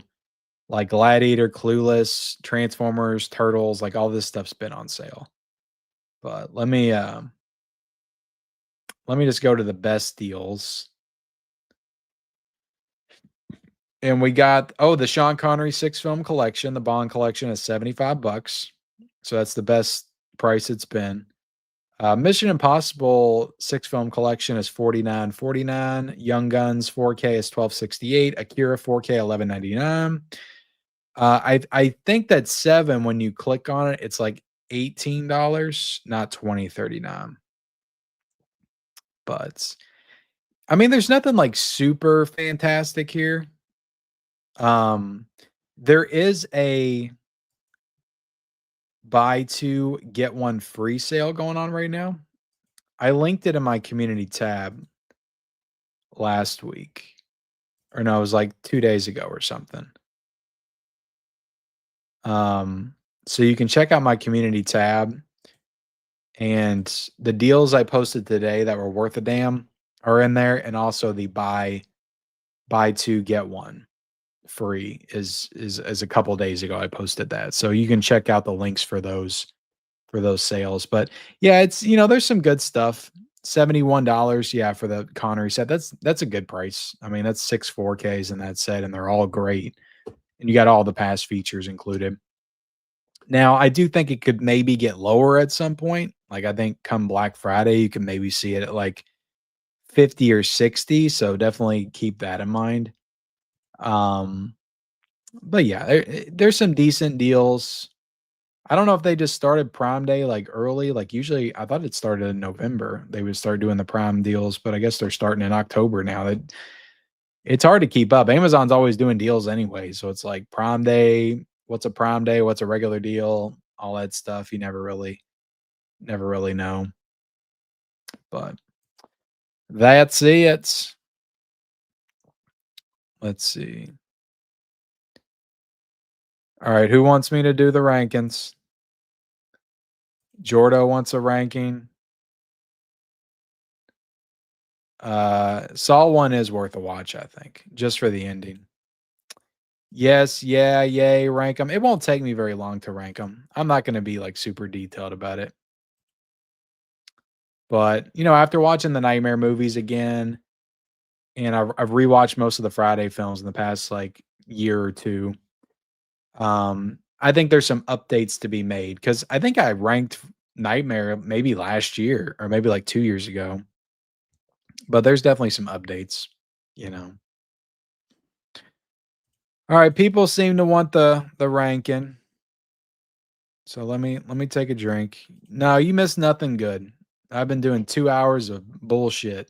Like Gladiator, Clueless, Transformers, Turtles, like all this stuff's been on sale. But let me just go to the best deals. And we got the Sean Connery 6-film collection. The Bond collection is $75. So that's the best price it's been. Mission Impossible 6-film collection is $49.49. Young Guns 4K is $12.68. Akira 4K $11.99. I think that 7, when you click on it, it's like $18, not $20.39. But I mean, there's nothing like super fantastic here. There is a buy 2 get 1 free sale going on right now. I linked it in my community tab last week. Or no, it was like 2 days ago or something. So you can check out my community tab, and the deals I posted today that were worth a damn are in there, and also the buy 2 get 1 free is a couple days ago I posted that. So you can check out the links for those sales. But yeah, it's there's some good stuff. $71, yeah, for the Connery set. That's a good price. I mean, that's 6 4Ks in that set, and they're all great. And you got all the past features included. Now, I do think it could maybe get lower at some point. Like I think come Black Friday, you can maybe see it at like 50 or 60. So definitely keep that in mind. But yeah, there's some decent deals. I don't know if they just started Prime Day like early. Like usually, I thought it started in November. They would start doing the Prime deals, but I guess they're starting in October now. It's hard to keep up. Amazon's always doing deals anyway, so it's like Prime Day. What's a Prime Day? What's a regular deal? All that stuff. You never really know. But that's it. Let's see. All right, who wants me to do the rankings? Jordo wants a ranking. Saw 1 is worth a watch, I think, just for the ending. Yes, yeah, yay, rank them. It won't take me very long to rank them. I'm not going to be like super detailed about it. But, after watching the Nightmare movies again, and I've rewatched most of the Friday films in the past like year or two, I think there's some updates to be made, because I think I ranked Nightmare maybe last year or maybe like 2 years ago. But there's definitely some updates, All right, people seem to want the ranking. So let me take a drink. No, you missed nothing good. I've been doing 2 hours of bullshit,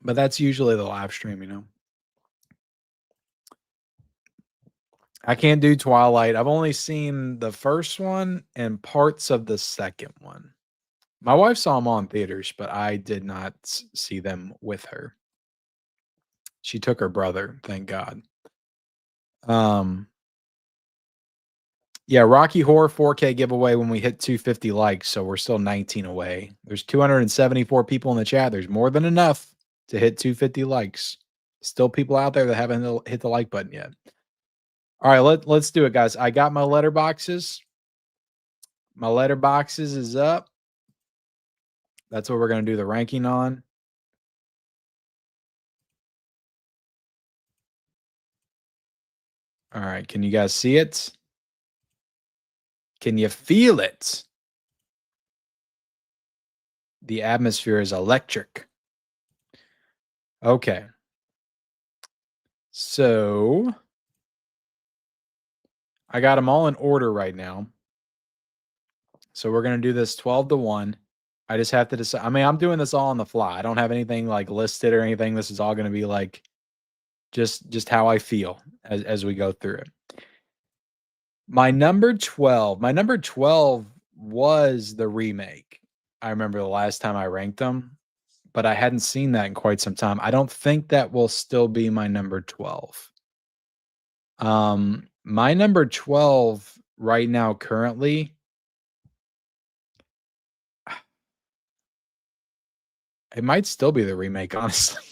But that's usually the live stream, I can't do Twilight. I've only seen the first one and parts of the second one. My wife saw them all in theaters, but I did not see them with her. She took her brother, thank God. Yeah, Rocky Horror 4K giveaway when we hit 250 likes, so we're still 19 away. There's 274 people in the chat. There's more than enough to hit 250 likes. Still people out there that haven't hit the like button yet. All right, let's do it, guys. I got my letterboxes. My letterboxes is up. That's what we're going to do the ranking on. All right. Can you guys see it? Can you feel it? The atmosphere is electric. Okay. So I got them all in order right now. So we're going to do this 12-1. I just have to decide. I mean, I'm doing this all on the fly. I don't have anything like listed or anything. This is all going to be like just how I feel as we go through it. My number 12 was the remake. I remember the last time I ranked them, but I hadn't seen that in quite some time. I don't think that will still be my number 12. My number 12 right now currently, it might still be the remake, honestly.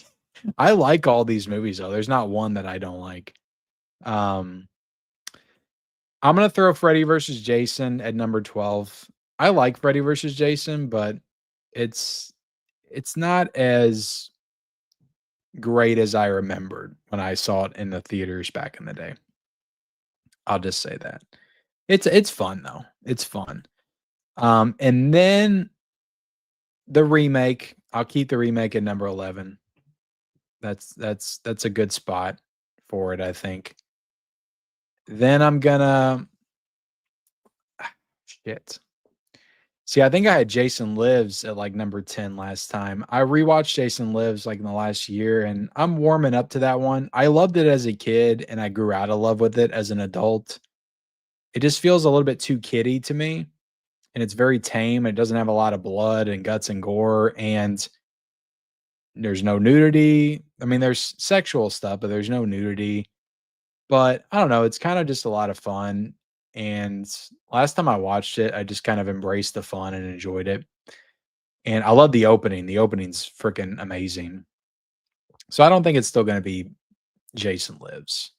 I like all these movies though. There's not one that I don't like. I'm gonna throw Freddy versus Jason at number 12. I like Freddy versus Jason, but it's not as great as I remembered when I saw it in the theaters back in the day. I'll just say that. It's fun though. It's fun. And then the remake, I'll keep the remake at number 11. That's a good spot for it, I think. Then I'm gonna shit. See, I think I had Jason Lives at like number 10 last time. I rewatched Jason Lives like in the last year, and I'm warming up to that one. I loved it as a kid, and I grew out of love with it as an adult. It just feels a little bit too kiddie to me, and it's very tame. It doesn't have a lot of blood and guts and gore, and there's no nudity. I mean, there's sexual stuff, but there's no nudity. But I don't know, it's kind of just a lot of fun. And last time I watched it, I just kind of embraced the fun and enjoyed it. And I love the opening. The opening's freaking amazing. So I don't think it's still going to be Jason Lives.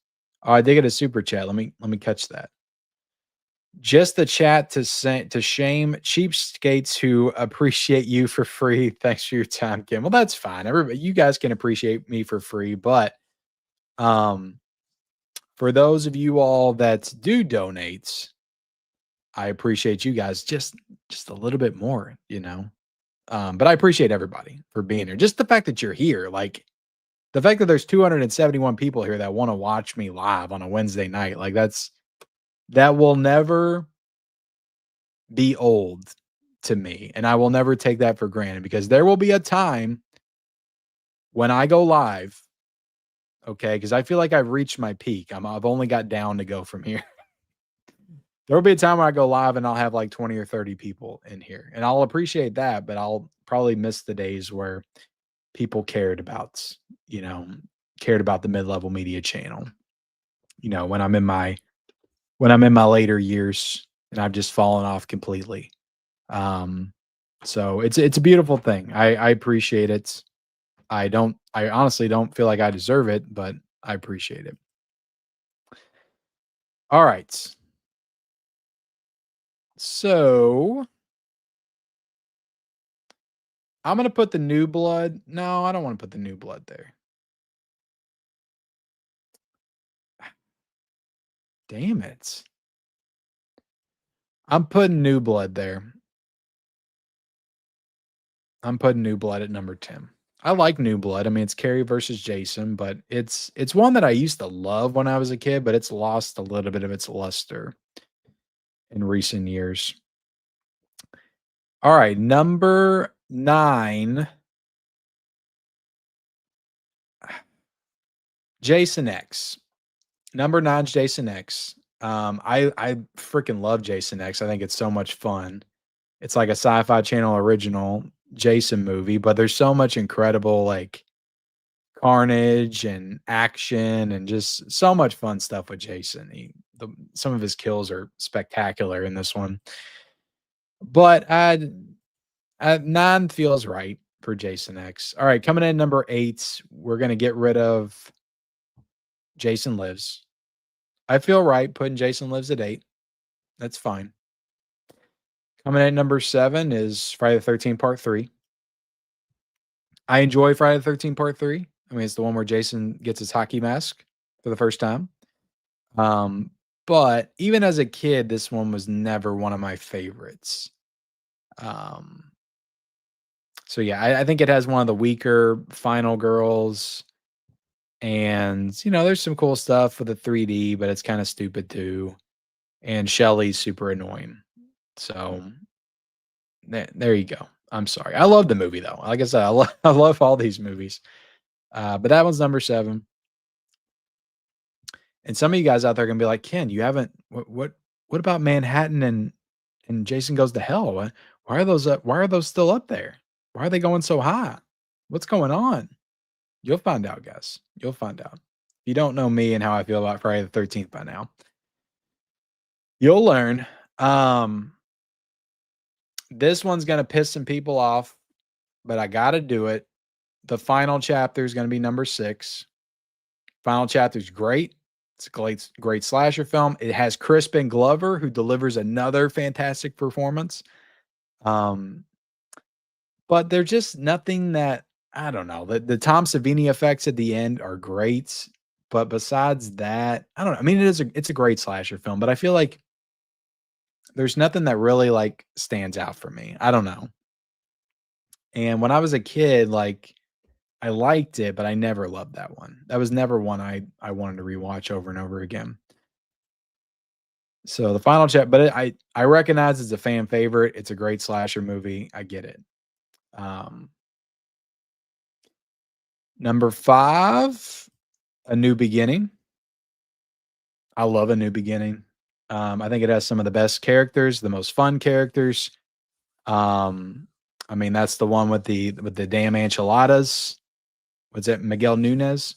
Oh, I did get a super chat. Let me catch that. Just the chat to shame cheapskates who appreciate you for free. Thanks for your time, Kim. Well, that's fine. Everybody, you guys can appreciate me for free, but for those of you all that do donate, I appreciate you guys just a little bit more, you know. But I appreciate everybody for being here. Just the fact that you're here, like the fact that there's 271 people here that want to watch me live on a Wednesday night, like that will never be old to me, and I will never take that for granted because there will be a time when I go live, okay, because I feel like I've reached my peak. I've only got down to go from here. There will be a time where I go live and I'll have like 20 or 30 people in here, and I'll appreciate that, but I'll probably miss the days where people cared about the mid-level media channel. You know, when I'm in my later years and I've just fallen off completely. So it's a beautiful thing. I appreciate it. I honestly don't feel like I deserve it, but I appreciate it. All right. So I'm going to put the New Blood. No, I don't want to put the New Blood there. Damn it. I'm putting New Blood there. I'm putting New Blood at number 10. I like New Blood. I mean, it's Carrie versus Jason, but it's one that I used to love when I was a kid, but it's lost a little bit of its luster in recent years. All right, number 9. Jason X. Number 9 is Jason X. I freaking love Jason X. I think it's so much fun. It's like a Sci-Fi Channel original Jason movie, but there's so much incredible like carnage and action and just so much fun stuff with Jason. Some of his kills are spectacular in this one. But 9 feels right for Jason X. All right, coming in number 8, we're going to get rid of Jason Lives. I feel right putting Jason Lives at 8. That's fine. Coming in at number 7 is Friday the 13th Part 3. I enjoy Friday the 13th Part 3. I mean, it's the one where Jason gets his hockey mask for the first time. But even as a kid, this one was never one of my favorites. So yeah, I think it has one of the weaker final girls. And, there's some cool stuff with the 3D, but it's kind of stupid too. And Shelly's super annoying. So there you go. I'm sorry. I love the movie though. Like I said, I love all these movies. But that one's number 7. And some of you guys out there are gonna be like, Ken, you haven't what about Manhattan and Jason Goes to Hell? Why are those still up there? Why are they going so high? What's going on? You'll find out, guys. You'll find out. If you don't know me and how I feel about Friday the 13th by now, you'll learn. This one's gonna piss some people off, but I gotta do it. The final chapter is gonna be number 6. Final chapter is great. It's a great slasher film. It has Crispin Glover, who delivers another fantastic performance. But they're just nothing that I don't know. The Tom Savini effects at the end are great, but besides that, I don't know. I mean, it's a great slasher film, but I feel like there's nothing that really like stands out for me. I don't know. And when I was a kid, like I liked it, but I never loved that one. That was never one I wanted to rewatch over and over again. So the final chat, but I recognize it's a fan favorite. It's a great slasher movie. I get it. Number 5, A New Beginning. I love A New Beginning. I think it has some of the best characters, the most fun characters. I mean, that's the one with the damn enchiladas. What's it, Miguel Nunez?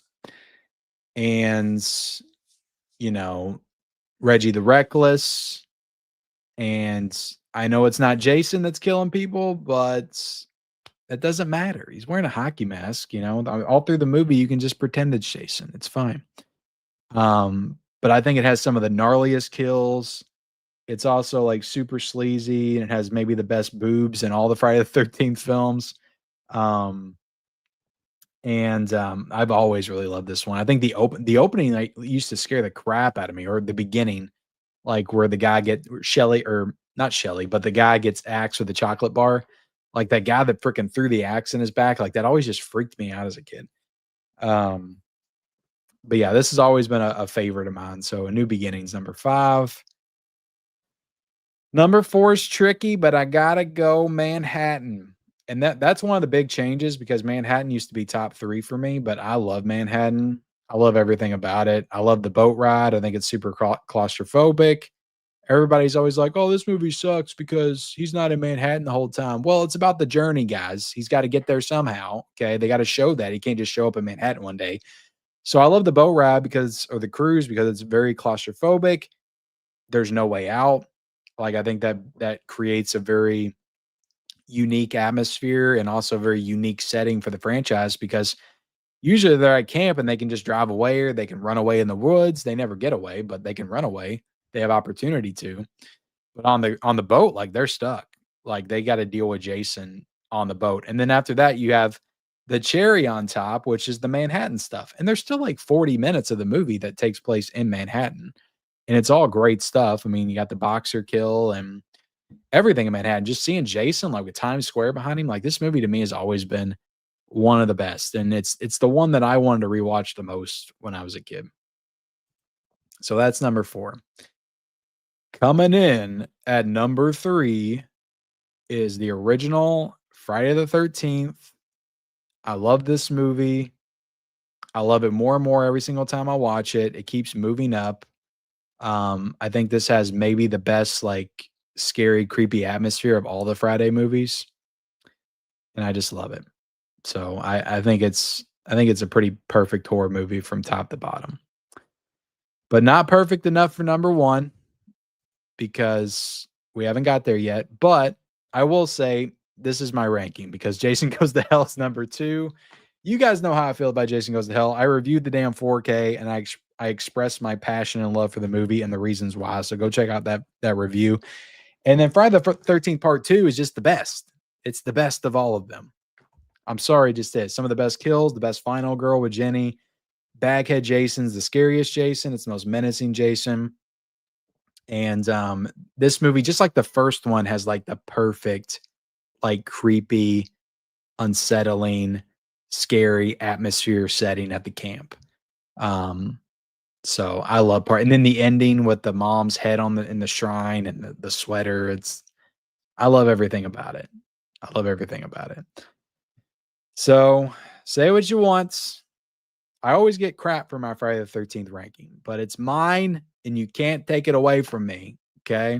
And Reggie the Reckless. And I know it's not Jason that's killing people, but that doesn't matter. He's wearing a hockey mask, all through the movie. You can just pretend it's Jason. It's fine. But I think it has some of the gnarliest kills. It's also like super sleazy, and it has maybe the best boobs in all the Friday the 13th films. I've always really loved this one. I think the opening like used to scare the crap out of me, or the beginning, like where the guy not Shelly, but the guy gets axed with the chocolate bar. Like that guy that freaking threw the axe in his back, like that always just freaked me out as a kid. But yeah, this has always been a favorite of mine. So A New Beginnings, number 5. Number 4 is tricky, but I gotta go Manhattan. And that's one of the big changes, because Manhattan used to be top 3 for me, but I love Manhattan. I love everything about it. I love the boat ride. I think it's super claustrophobic. Everybody's always like, oh, this movie sucks because he's not in Manhattan the whole time. Well, it's about the journey, guys. He's got to get there somehow. Okay. They got to show that. He can't just show up in Manhattan one day. So I love the boat ride or the cruise, because it's very claustrophobic. There's no way out. Like, I think that creates a very unique atmosphere and also a very unique setting for the franchise, because usually they're at camp and they can just drive away, or they can run away in the woods. They never get away, but they can run away. They have opportunity to. But on the boat, like they're stuck. Like they got to deal with Jason on the boat. And then after that, you have the cherry on top, which is the Manhattan stuff. And there's still like 40 minutes of the movie that takes place in Manhattan. And it's all great stuff. I mean, you got the boxer kill and everything in Manhattan. Just seeing Jason like with Times Square behind him, like this movie to me has always been one of the best. And it's the one that I wanted to rewatch the most when I was a kid. So that's number 4. Coming in at number 3 is the original Friday the 13th. I love this movie. I love it more and more every single time I watch it. It keeps moving up. I think this has maybe the best like scary, creepy atmosphere of all the Friday movies. And I just love it. So I think it's a pretty perfect horror movie from top to bottom. But not perfect enough for number 1, because we haven't got there yet. But I will say this is my ranking, because Jason Goes to Hell is number 2. You guys know how I feel about Jason Goes to Hell. I reviewed the damn 4K, and I expressed my passion and love for the movie and the reasons why. So go check out that review. And then Friday the 13th Part 2 is just the best. It's the best of all of them. I'm sorry, just is. Some of the best kills, the best final girl with Jenny, Baghead Jason's the scariest Jason. It's the most menacing Jason. And this movie, just like the first one, has like the perfect, like creepy, unsettling, scary atmosphere setting at the camp. So I love part, and then the ending with the mom's head in the shrine and the sweater. I love everything about it. I love everything about it. So say what you want. I always get crap for my Friday the 13th ranking, but it's mine and you can't take it away from me. Okay.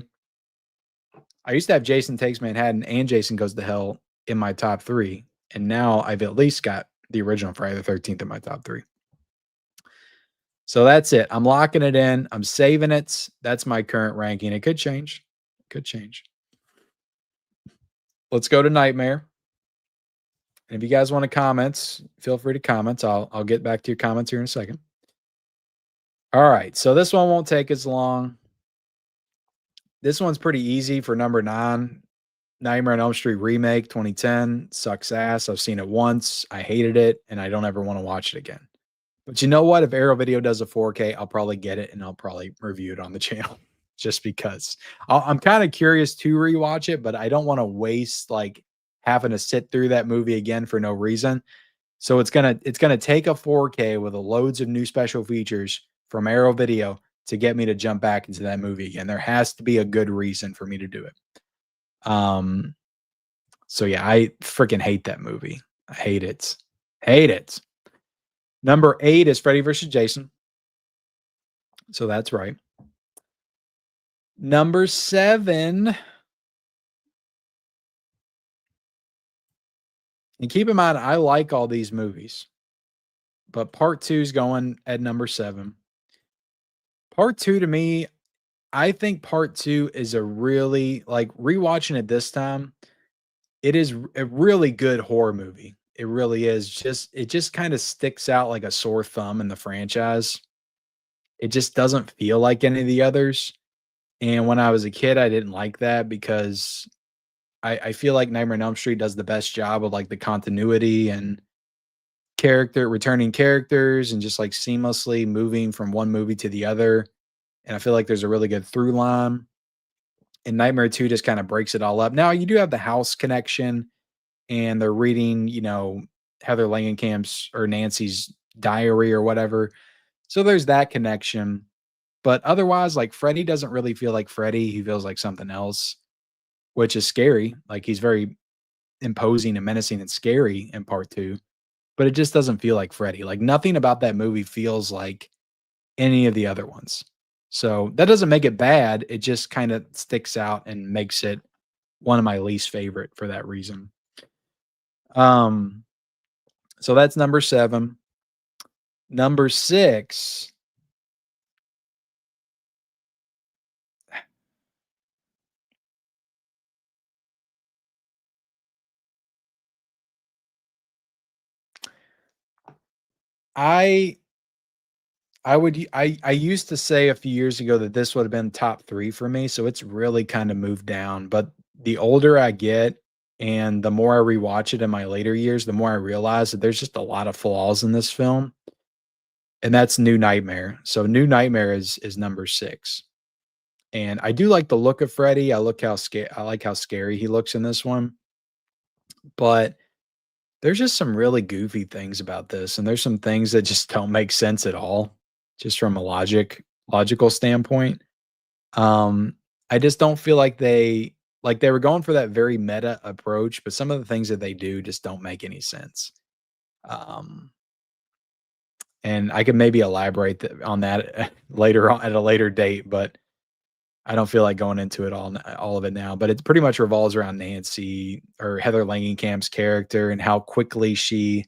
I used to have Jason Takes Manhattan and Jason Goes to Hell in my top 3. And now I've at least got the original Friday the 13th in my top 3. So that's it. I'm locking it in. I'm saving it. That's my current ranking. It could change. It could change. Let's go to Nightmare. And if you guys want to comment, feel free to comment. I'll get back to your comments here in a second. All right. So this one won't take as long. This one's pretty easy for number 9. Nightmare on Elm Street remake 2010. Sucks ass. I've seen it once. I hated it, and I don't ever want to watch it again. But you know what? If Arrow Video does a 4K, I'll probably get it, and I'll probably review it on the channel just because. I'm kind of curious to rewatch it, but I don't want to waste like having to sit through that movie again for no reason. So it's gonna take a 4K with loads of new special features from Arrow Video to get me to jump back into that movie again. There has to be a good reason for me to do it. So yeah, I freaking hate that movie. I hate it. Hate it. Number 8 is Freddy vs. Jason. So that's right. Number 7. And keep in mind, I like all these movies. But part 2 is going at number 7. Part 2 to me, I think part 2 is a really, like, rewatching it this time, it is a really good horror movie. It really is. It just kind of sticks out like a sore thumb in the franchise. It just doesn't feel like any of the others. And when I was a kid, I didn't like that because I feel like Nightmare on Elm Street does the best job of like the continuity and returning characters and just like seamlessly moving from one movie to the other. And I feel like there's a really good through line. And Nightmare 2 just kind of breaks it all up. Now you do have the house connection, and they're reading, Heather Langenkamp's or Nancy's diary or whatever. So there's that connection. But otherwise, like, Freddy doesn't really feel like Freddy. He feels like something else, which is scary. Like, he's very imposing and menacing and scary in part 2, but it just doesn't feel like Freddy. Like, nothing about that movie feels like any of the other ones. So that doesn't make it bad. It just kind of sticks out and makes it one of my least favorite for that reason. So that's number 7. Number 6. I used to say a few years ago that this would have been top 3 for me, so it's really kind of moved down. But the older I get and the more I rewatch it in my later years, the more I realize that there's just a lot of flaws in this film. And that's New Nightmare. So New Nightmare is number 6. And I do like the look of Freddy. I like how scary he looks in this one. But there's just some really goofy things about this, and there's some things that just don't make sense at all, just from a logical standpoint. I just don't feel like they were going for that very meta approach, but some of the things that they do just don't make any sense. And I can maybe elaborate on that later on at a later date, but I don't feel like going into it all of it now. But it pretty much revolves around Nancy or Heather Langenkamp's character and how quickly she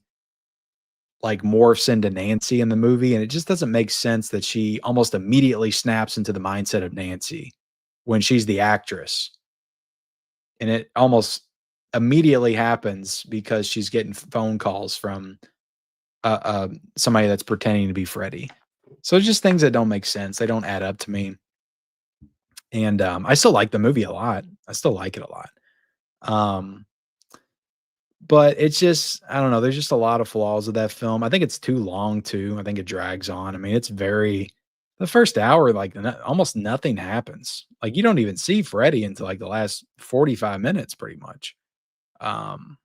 like morphs into Nancy in the movie. And it just doesn't make sense that she almost immediately snaps into the mindset of Nancy when she's the actress. And it almost immediately happens because she's getting phone calls from somebody that's pretending to be Freddy. So it's just things that don't make sense. They don't add up to me. And I still like the movie a lot. I still like it a lot. But it's just, I don't know, there's just a lot of flaws with that film. I think it's too long too. I think it drags on. I mean, it's very the first hour, like almost nothing happens. Like you don't even see Freddy until like the last 45 minutes, pretty much. Um,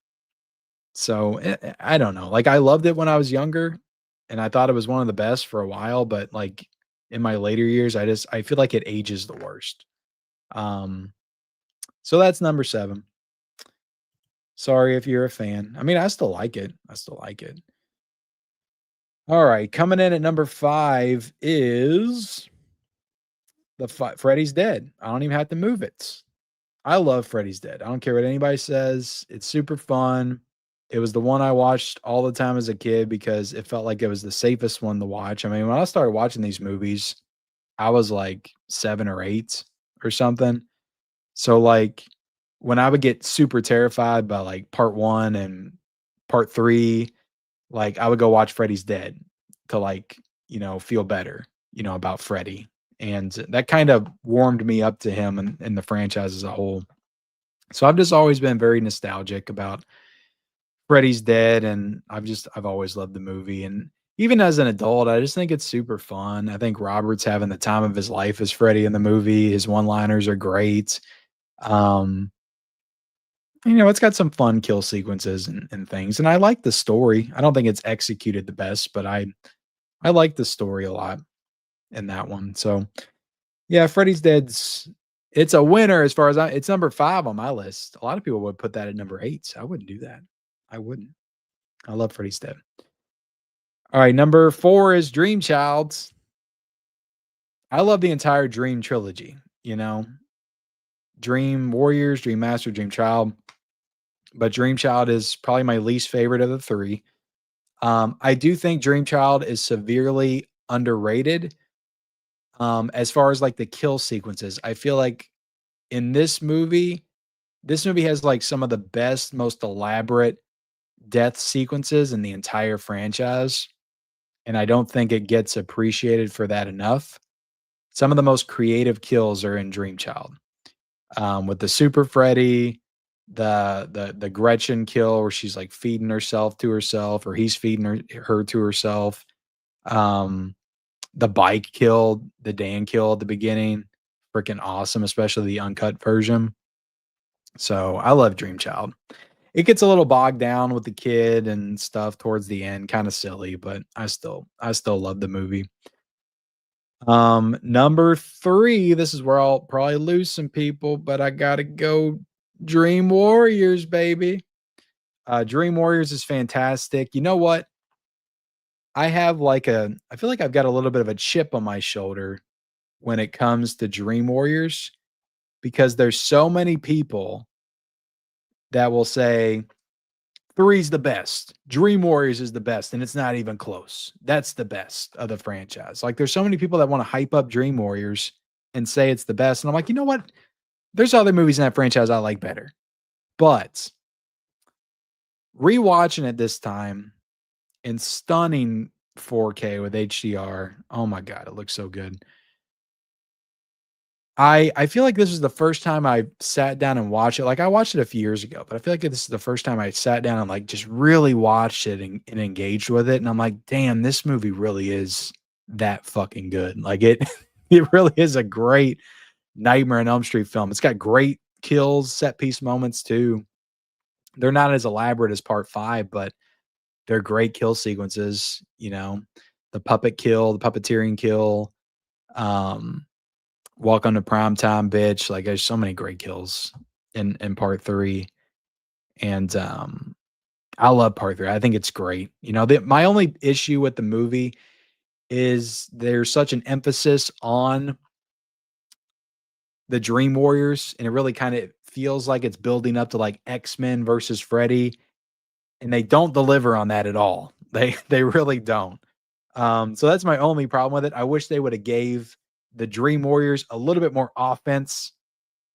so I don't know. Like I loved it when I was younger, and I thought it was one of the best for a while. But like in my later years, I feel like it ages the worst. Um, so that's number 7. Sorry if you're a fan. I mean, I still like it. I still like it. All right, coming in at number 5 is Freddy's Dead. I don't even have to move it. I love Freddy's Dead. I don't care what anybody says. It's super fun. It was the one I watched all the time as a kid because it felt like it was the safest one to watch. I mean, when I started watching these movies, I was like 7 or 8 or something. So like when I would get super terrified by like part 1 and part 3, like I would go watch Freddy's Dead to like, feel better, about Freddy. And that kind of warmed me up to him and the franchise as a whole. So I've just always been very nostalgic about Freddy's Dead, and I've always loved the movie. And even as an adult, I just think it's super fun. I think Robert's having the time of his life as Freddy in the movie. His one-liners are great. Um, it's got some fun kill sequences and things. And I like the story. I don't think it's executed the best, but I like the story a lot in that one. So yeah, Freddy's Dead's it's a winner as far as it's number 5 on my list. A lot of people would put that at number 8. I wouldn't do that. I wouldn't. I love Freddy's Dead. All right, number 4 is Dream Child. I love the entire Dream trilogy, Dream Warriors, Dream Master, Dream Child. But Dream Child is probably my least favorite of the 3. I do think Dream Child is severely underrated. As far as like the kill sequences, I feel like in this movie has like some of the best, most elaborate death sequences in the entire franchise. And I don't think it gets appreciated for that enough. Some of the most creative kills are in Dream Child. With the Super Freddy, the Gretchen kill where she's like feeding herself to herself, or he's feeding her to herself. The bike kill, the Dan kill at the beginning, freaking awesome, especially the uncut version. So I love Dream Child. It gets a little bogged down with the kid and stuff towards the end, kind of silly, but I still love the movie. Number 3, this is where I'll probably lose some people, but I gotta go Dream Warriors, baby. Dream Warriors is fantastic. You know what? I feel like I've got a little bit of a chip on my shoulder when it comes to Dream Warriors because there's so many people that will say 3's the best. Dream Warriors is the best, and it's not even close. That's the best of the franchise. Like, there's so many people that want to hype up Dream Warriors and say it's the best. And I'm like, you know what? There's other movies in that franchise I like better. But rewatching it this time in stunning 4K with HDR, oh my God, it looks so good. I feel like this is the first time I sat down and watched it. Like I watched it a few years ago, but I feel like this is the first time I sat down and like just really watched it and engaged with it. And I'm like, damn, this movie really is that fucking good. Like it really is a great Nightmare on Elm Street film. It's got great kills, set piece moments too. They're not as elaborate as part 5, but they're great kill sequences, the puppet kill, the puppeteering kill, Welcome to Primetime, bitch. Like there's so many great kills in part 3. And I love part 3. I think it's great. My only issue with the movie is there's such an emphasis on the Dream Warriors, and it really kind of feels like it's building up to like X-Men versus Freddy, and they don't deliver on that at all. They really don't. So that's my only problem with it. I wish they would have gave the Dream Warriors a little bit more offense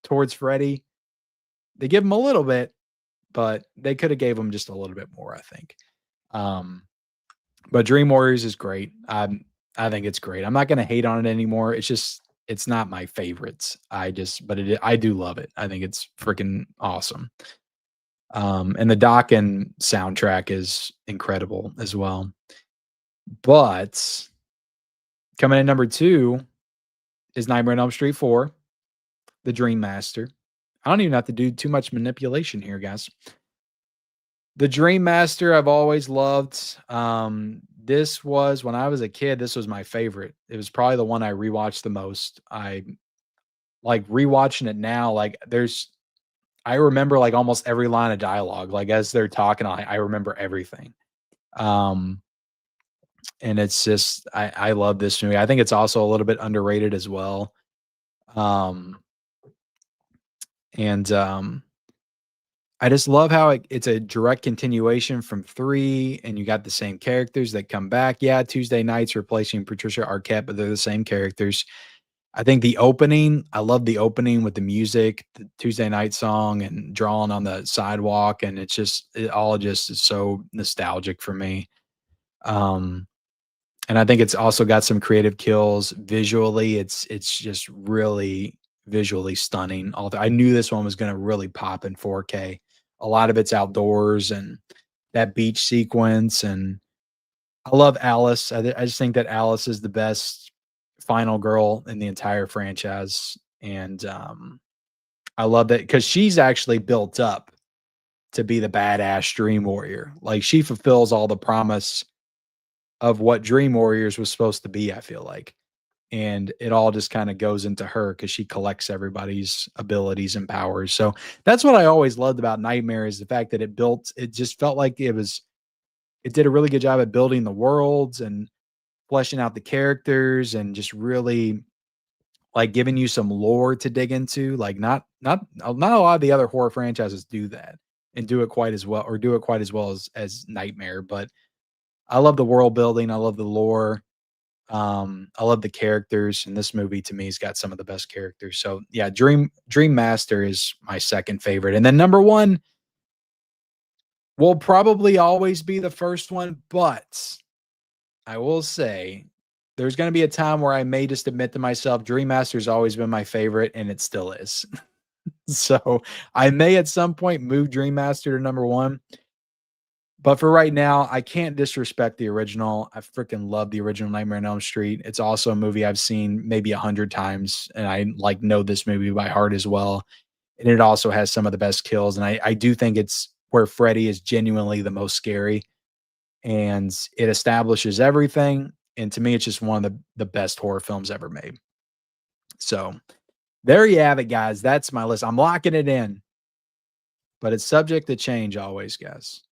towards Freddy. They give him a little bit, but they could have gave him just a little bit more, I think. But Dream Warriors is great. I think it's great. I'm not going to hate on it anymore. It's not my favorites. I do love it. I think it's freaking awesome. And the Dokken soundtrack is incredible as well. But coming in number 2 is Nightmare on Elm Street 4, The Dream Master. I don't even have to do too much manipulation here, guys. The Dream Master I've always loved. This was, when I was a kid, this was my favorite. It was probably the one I rewatched the most. I like rewatching it now. Like I remember like almost every line of dialogue. Like as they're talking, I remember everything. And it's just, I love this movie. I think it's also a little bit underrated as well. And I just love how it's a direct continuation from 3, and you got the same characters that come back. Yeah, Tuesday Night's replacing Patricia Arquette, but they're the same characters. I think the opening, I love the opening with the music, the Tuesday Night song, and drawing on the sidewalk, and it all just is so nostalgic for me. And I think it's also got some creative kills visually. It's just really visually stunning. Although I knew this one was going to really pop in 4K. A lot of it's outdoors and that beach sequence. And I love Alice. I just think that Alice is the best final girl in the entire franchise. And I love that because she's actually built up to be the badass Dream Warrior. Like she fulfills all the promise of what Dream Warriors was supposed to be, I feel like. And it all just kind of goes into her because she collects everybody's abilities and powers. So that's what I always loved about Nightmare is the fact that it just felt like it did a really good job at building the worlds and fleshing out the characters and just really like giving you some lore to dig into. Like not a lot of the other horror franchises do that and do it quite as well as Nightmare. But I love the world building. I love the lore. I love the characters, and this movie to me has got some of the best characters. So yeah, Dream Master is my second favorite. And then number 1 will probably always be the first one, but I will say there's going to be a time where I may just admit to myself, Dream Master's always been my favorite, and it still is. So I may at some point move Dream Master to number 1. But for right now, I can't disrespect the original. I freaking love the original Nightmare on Elm Street. It's also a movie I've seen maybe 100 times, and I like know this movie by heart as well. And it also has some of the best kills. And I do think it's where Freddy is genuinely the most scary, and it establishes everything. And to me, it's just one of the best horror films ever made. So there you have it, guys. That's my list. I'm locking it in, but it's subject to change always, guys.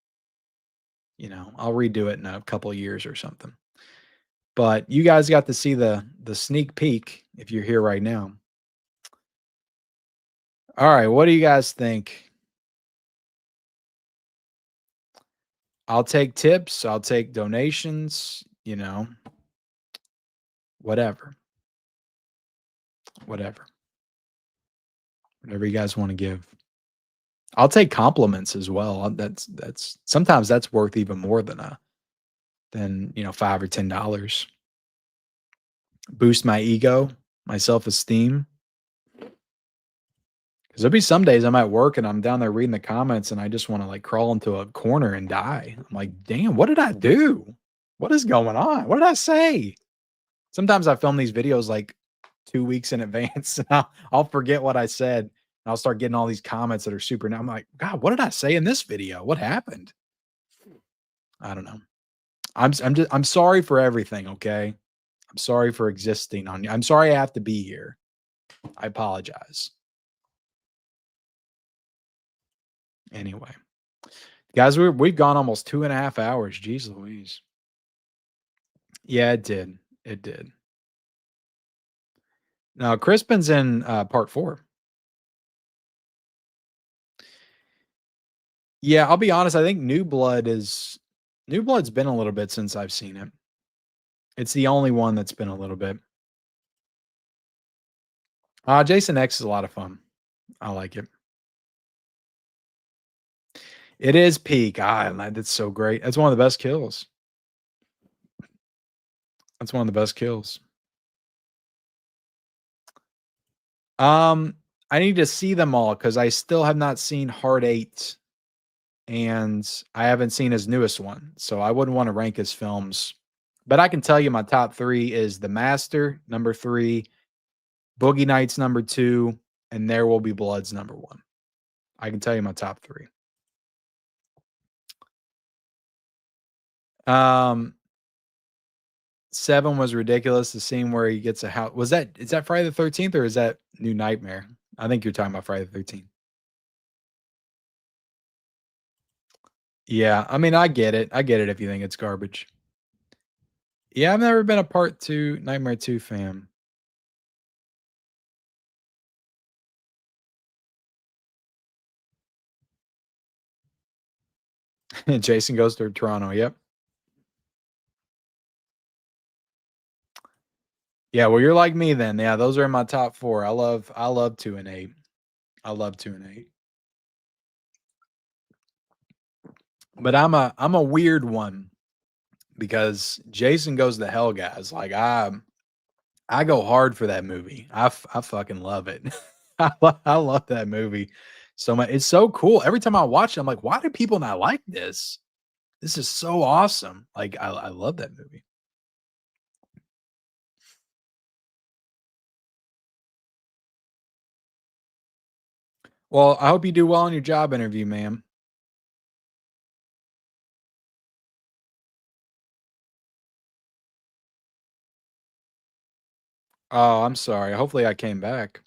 You know, I'll redo it in a couple of years or something. But you guys got to see the sneak peek if you're here right now. All right, what do you guys think? I'll take tips, I'll take donations, you know, whatever. Whatever you guys want to give. I'll take compliments as well. That's sometimes that's worth even more than $5 or $10. Boost my ego, my self-esteem. Because there'll be some days I'm at work and I'm down there reading the comments and I just want to like crawl into a corner and die. I'm like, damn, what did I do? What is going on? What did I say? Sometimes I film these videos like 2 weeks in advance. And I'll forget what I said. And I'll start getting all these comments that are super. Now I'm like, God, what did I say in this video? What happened? I don't know. I'm sorry for everything. Okay. I'm sorry for existing on you. I'm sorry I have to be here. I apologize. Anyway, guys, we've gone almost 2.5 hours. Jeez Louise. Yeah, it did. It did. Now, Crispin's in part 4. Yeah, I'll be honest. I think New Blood's been a little bit since I've seen it. It's the only one that's been a little bit. Jason X is a lot of fun. I like it. It is peak. That's so great. That's one of the best kills. That's one of the best kills. I need to see them all because I still have not seen Hard 8. and I haven't seen his newest one, so I wouldn't want to rank his films. But I can tell you my top 3 is The Master, number 3, Boogie Nights, number 2, and There Will Be Blood's number 1. I can tell you my top 3. 7 was ridiculous. The scene where he gets a house. Is that Friday the 13th or is that New Nightmare? I think you're talking about Friday the 13th. Yeah, I mean, I get it. I get it if you think it's garbage. Yeah, I've never been a Part 2 Nightmare 2 fan. Jason Goes to Toronto. Yep. Yeah, well, you're like me then. Yeah, those are in my top 4. I love 2 and 8. I love 2 and 8. But I'm a weird one because Jason Goes to Hell, guys. Like I go hard for that movie. I fucking love it. I love that movie so much. It's so cool. Every time I watch it, I'm like, why do people not like this? This is so awesome. Like I love that movie. Well, I hope you do well on your job interview, ma'am. Oh, I'm sorry. Hopefully I came back.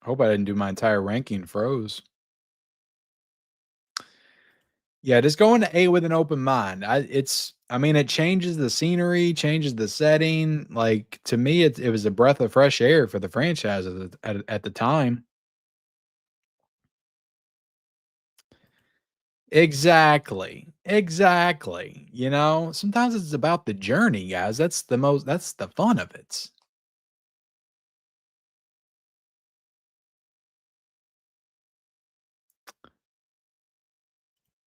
I hope I didn't do my entire ranking froze. Yeah, just go into 8 with an open mind. I mean, it changes the scenery, changes the setting. Like to me, it was a breath of fresh air for the franchise at the time. Exactly. Exactly. You know, sometimes it's about the journey, guys. That's the fun of it.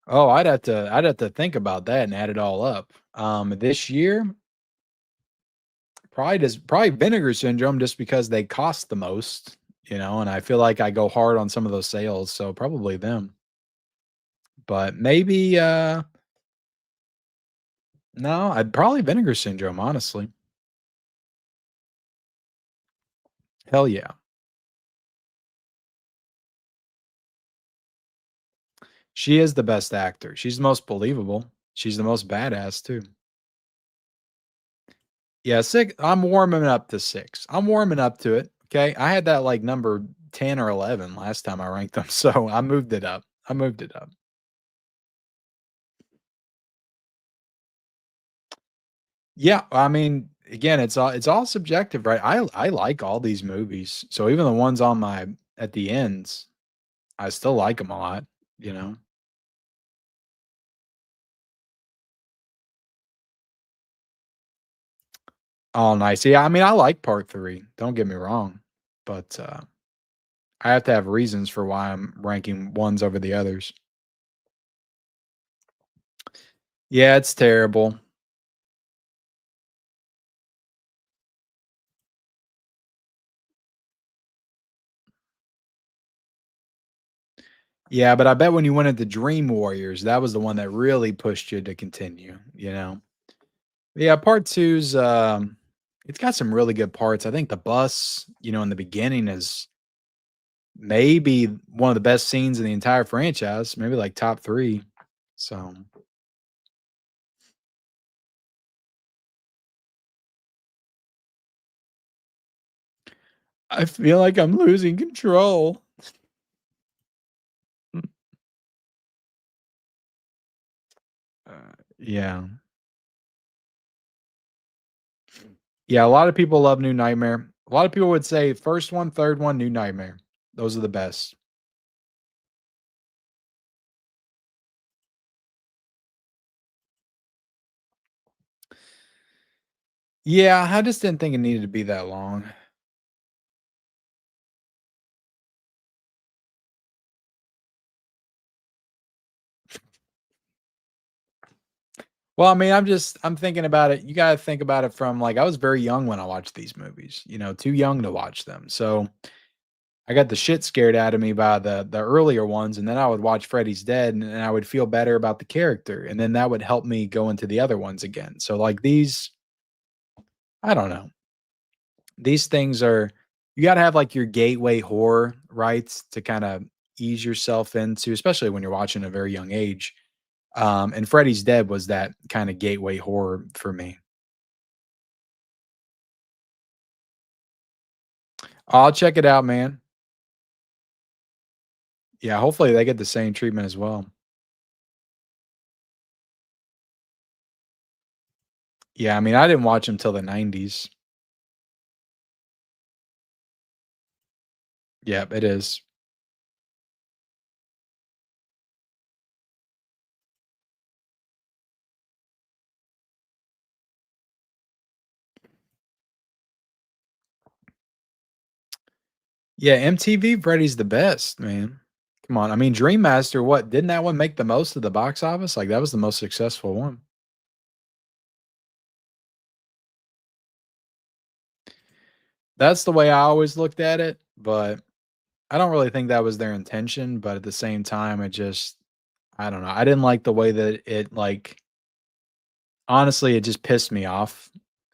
Oh, I'd have to think about that and add it all up. This year, probably Vinegar Syndrome just because they cost the most, you know, and I feel like I go hard on some of those sales, so probably them. But maybe no, I'd probably Vinegar Syndrome, honestly. Hell yeah. She is the best actor. She's the most believable. She's the most badass too. Yeah, 6. I'm warming up to 6. I'm warming up to it. Okay. I had that like number 10 or 11 last time I ranked them. So I moved it up. I moved it up. Yeah. I mean, again, it's all subjective, right? I like all these movies. So even the ones on my at the ends, I still like them a lot, you know. Oh, nice. Yeah, I mean, I like part 3. Don't get me wrong. But I have to have reasons for why I'm ranking ones over the others. Yeah, it's terrible. Yeah, but I bet when you went into Dream Warriors, that was the one that really pushed you to continue, you know? Yeah, part 2's, it's got some really good parts. I think the bus, you know, in the beginning is maybe one of the best scenes in the entire franchise, maybe like top 3. So, I feel like I'm losing control. Yeah. Yeah, a lot of people love New Nightmare. A lot of people would say first one, third one, New Nightmare. Those are the best. Yeah, I just didn't think it needed to be that long. Well, I mean, I'm thinking about it. You gotta think about it from like I was very young when I watched these movies, you know, too young to watch them. So I got the shit scared out of me by the earlier ones, and then I would watch Freddy's Dead, and I would feel better about the character, and then that would help me go into the other ones again. So, like, these I don't know. These things are you gotta have, like, your gateway horror, right, to kinda ease yourself into, especially when you're watching at a very young age. And Freddy's Dead was that kinda gateway horror for me. I'll check it out, man. Yeah, hopefully they get the same treatment as well. Yeah, I mean, I didn't watch them till the '90s. Yep, it is. Yeah, MTV Freddy's the best, man. Come on, I mean, Dream Master, what didn't that one make the most of the box office? Like, that was the most successful one. That's the way I always looked at it, but I don't really think that was their intention, but at the same time, it just I don't know. I didn't like the way that it, like honestly, it just pissed me off.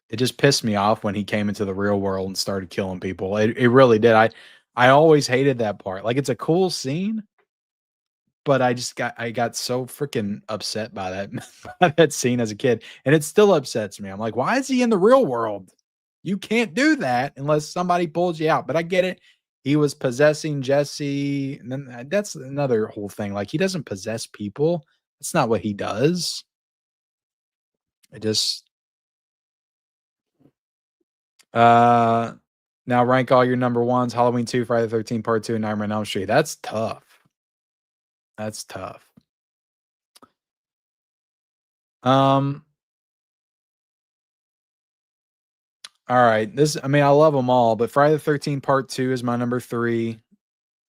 It just pissed me off when he came into the real world and started killing people. It really did. I always hated that part. Like, it's a cool scene, but I got so freaking upset by that by that scene as a kid, and it still upsets me. I'm like, "Why is he in the real world? You can't do that unless somebody pulls you out." But I get it. He was possessing Jesse, and then that's another whole thing. Like, he doesn't possess people. That's not what he does. It just uh now rank all your number ones: Halloween 2, Friday the 13th Part 2, and Nightmare on Elm Street. That's tough. That's tough. Um, all right. This I mean, I love them all, but Friday the 13th Part 2 is my number 3.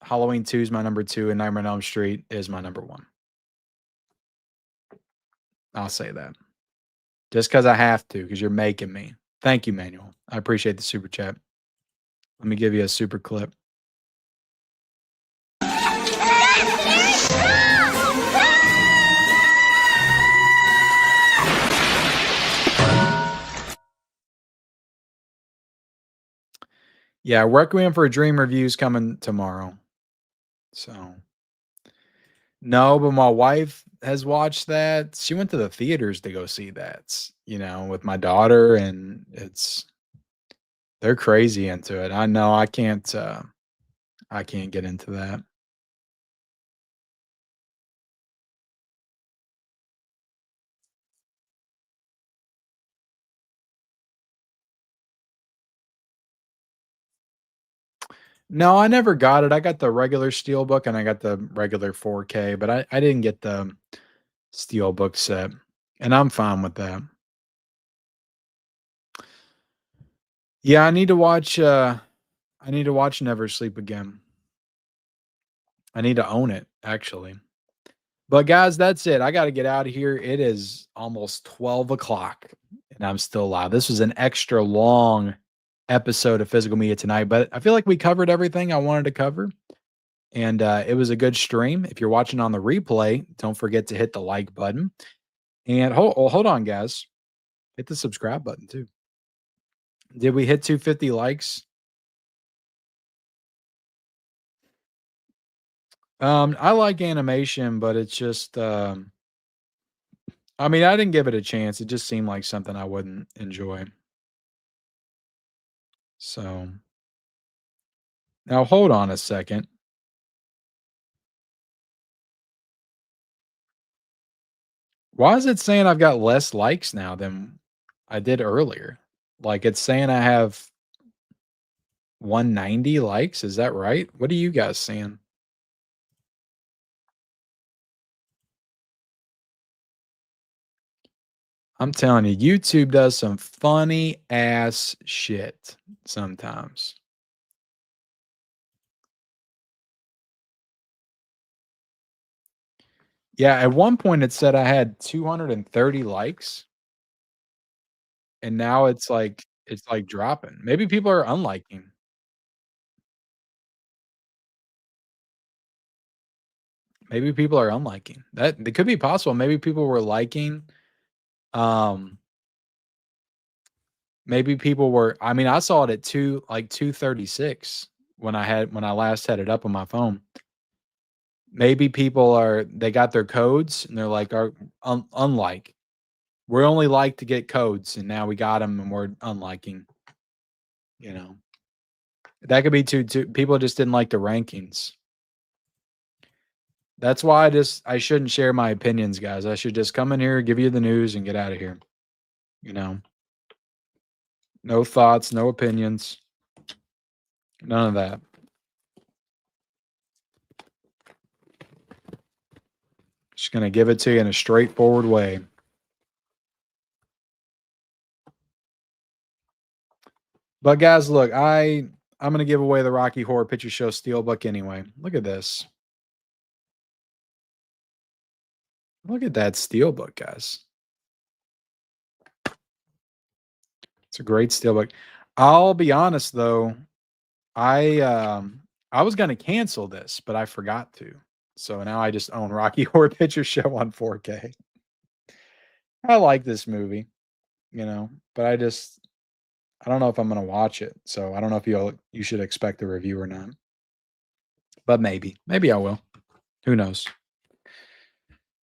Halloween 2 is my number 2, and Nightmare on Elm Street is my number 1. I'll say that. Just because I have to, because 'cause you're making me. Thank you, Manuel. I appreciate the super chat. Let me give you a super clip. Yeah, Requiem for a Dream review's coming tomorrow. So no, but my wife has watched that. She went to the theaters to go see that, with my daughter, and they're crazy into it. I know I can't get into that. No, I never got it. I got the regular Steelbook and I got the regular 4K, but I didn't get the Steelbook set, and I'm fine with that. Yeah, I need to watch Never Sleep Again. I need to own it, actually. But guys, that's it. I gotta get out of here. It is almost 12 o'clock, and I'm still alive. This was an extra long episode of Physical Media tonight, but I feel like we covered everything I wanted to cover, and it was a good stream. If you're watching on the replay, don't forget to hit the like button. And hold on, guys. Hit the subscribe button too. Did we hit 250 likes? I like animation, but it's just I mean, I didn't give it a chance. It just seemed like something I wouldn't enjoy. So now hold on a second. Why is it saying I've got less likes now than I did earlier? Like, it's saying I have 190 likes. Is that right? What are you guys seeing? I'm telling you, YouTube does some funny ass shit sometimes. Yeah, at one point it said I had 230 likes, and now it's like dropping. Maybe people are unliking. Maybe people are unliking. That it could be possible. Maybe people were liking. Maybe people were. I mean, I saw it at 236 when I last had it up on my phone. Maybe people they got their codes and they're like, unlike. We're only like to get codes, and now we got them and we're unliking. You know, that could be too. People just didn't like the rankings. That's why I shouldn't share my opinions, guys. I should just come in here, give you the news, and get out of here. You know, no thoughts, no opinions, none of that. Just gonna give it to you in a straightforward way. But guys, look, I'm gonna give away the Rocky Horror Picture Show Steelbook anyway. Look at this. Look at that Steelbook, guys. It's a great Steelbook. I'll be honest though, I was gonna cancel this, but I forgot to. So now I just own Rocky Horror Picture Show on 4K. I like this movie, you know, but I don't know if I'm gonna watch it. So I don't know if you should expect a review or not. But maybe I will. Who knows?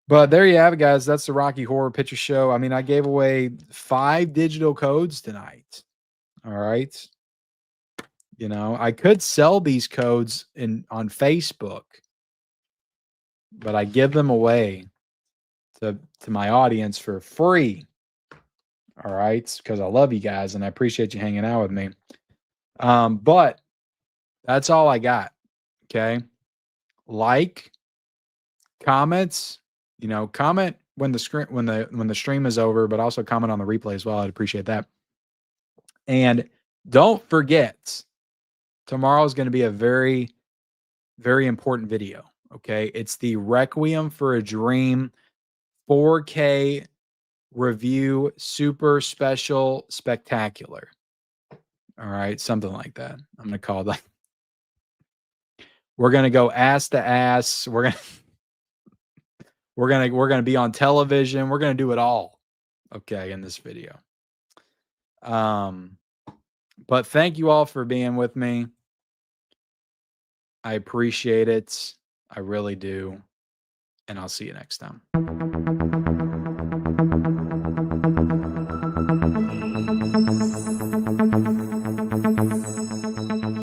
But there you have it, guys. That's the Rocky Horror Picture Show. I mean, I gave away 5 digital codes tonight. All right. You know, I could sell these codes on Facebook, but I give them away to my audience for free. All right, because I love you guys and I appreciate you hanging out with me. But that's all I got. Okay. Like, comments, you know, comment when the stream is over, but also comment on the replay as well. I'd appreciate that. And don't forget, tomorrow is going to be a very, very important video. Okay. It's the Requiem for a Dream 4K review, super special, spectacular. All right. Something like that. I'm going to call that. We're going to go ass to ass. We're going to be on television. We're going to do it all. Okay. In this video. But thank you all for being with me. I appreciate it. I really do. And I'll see you next time.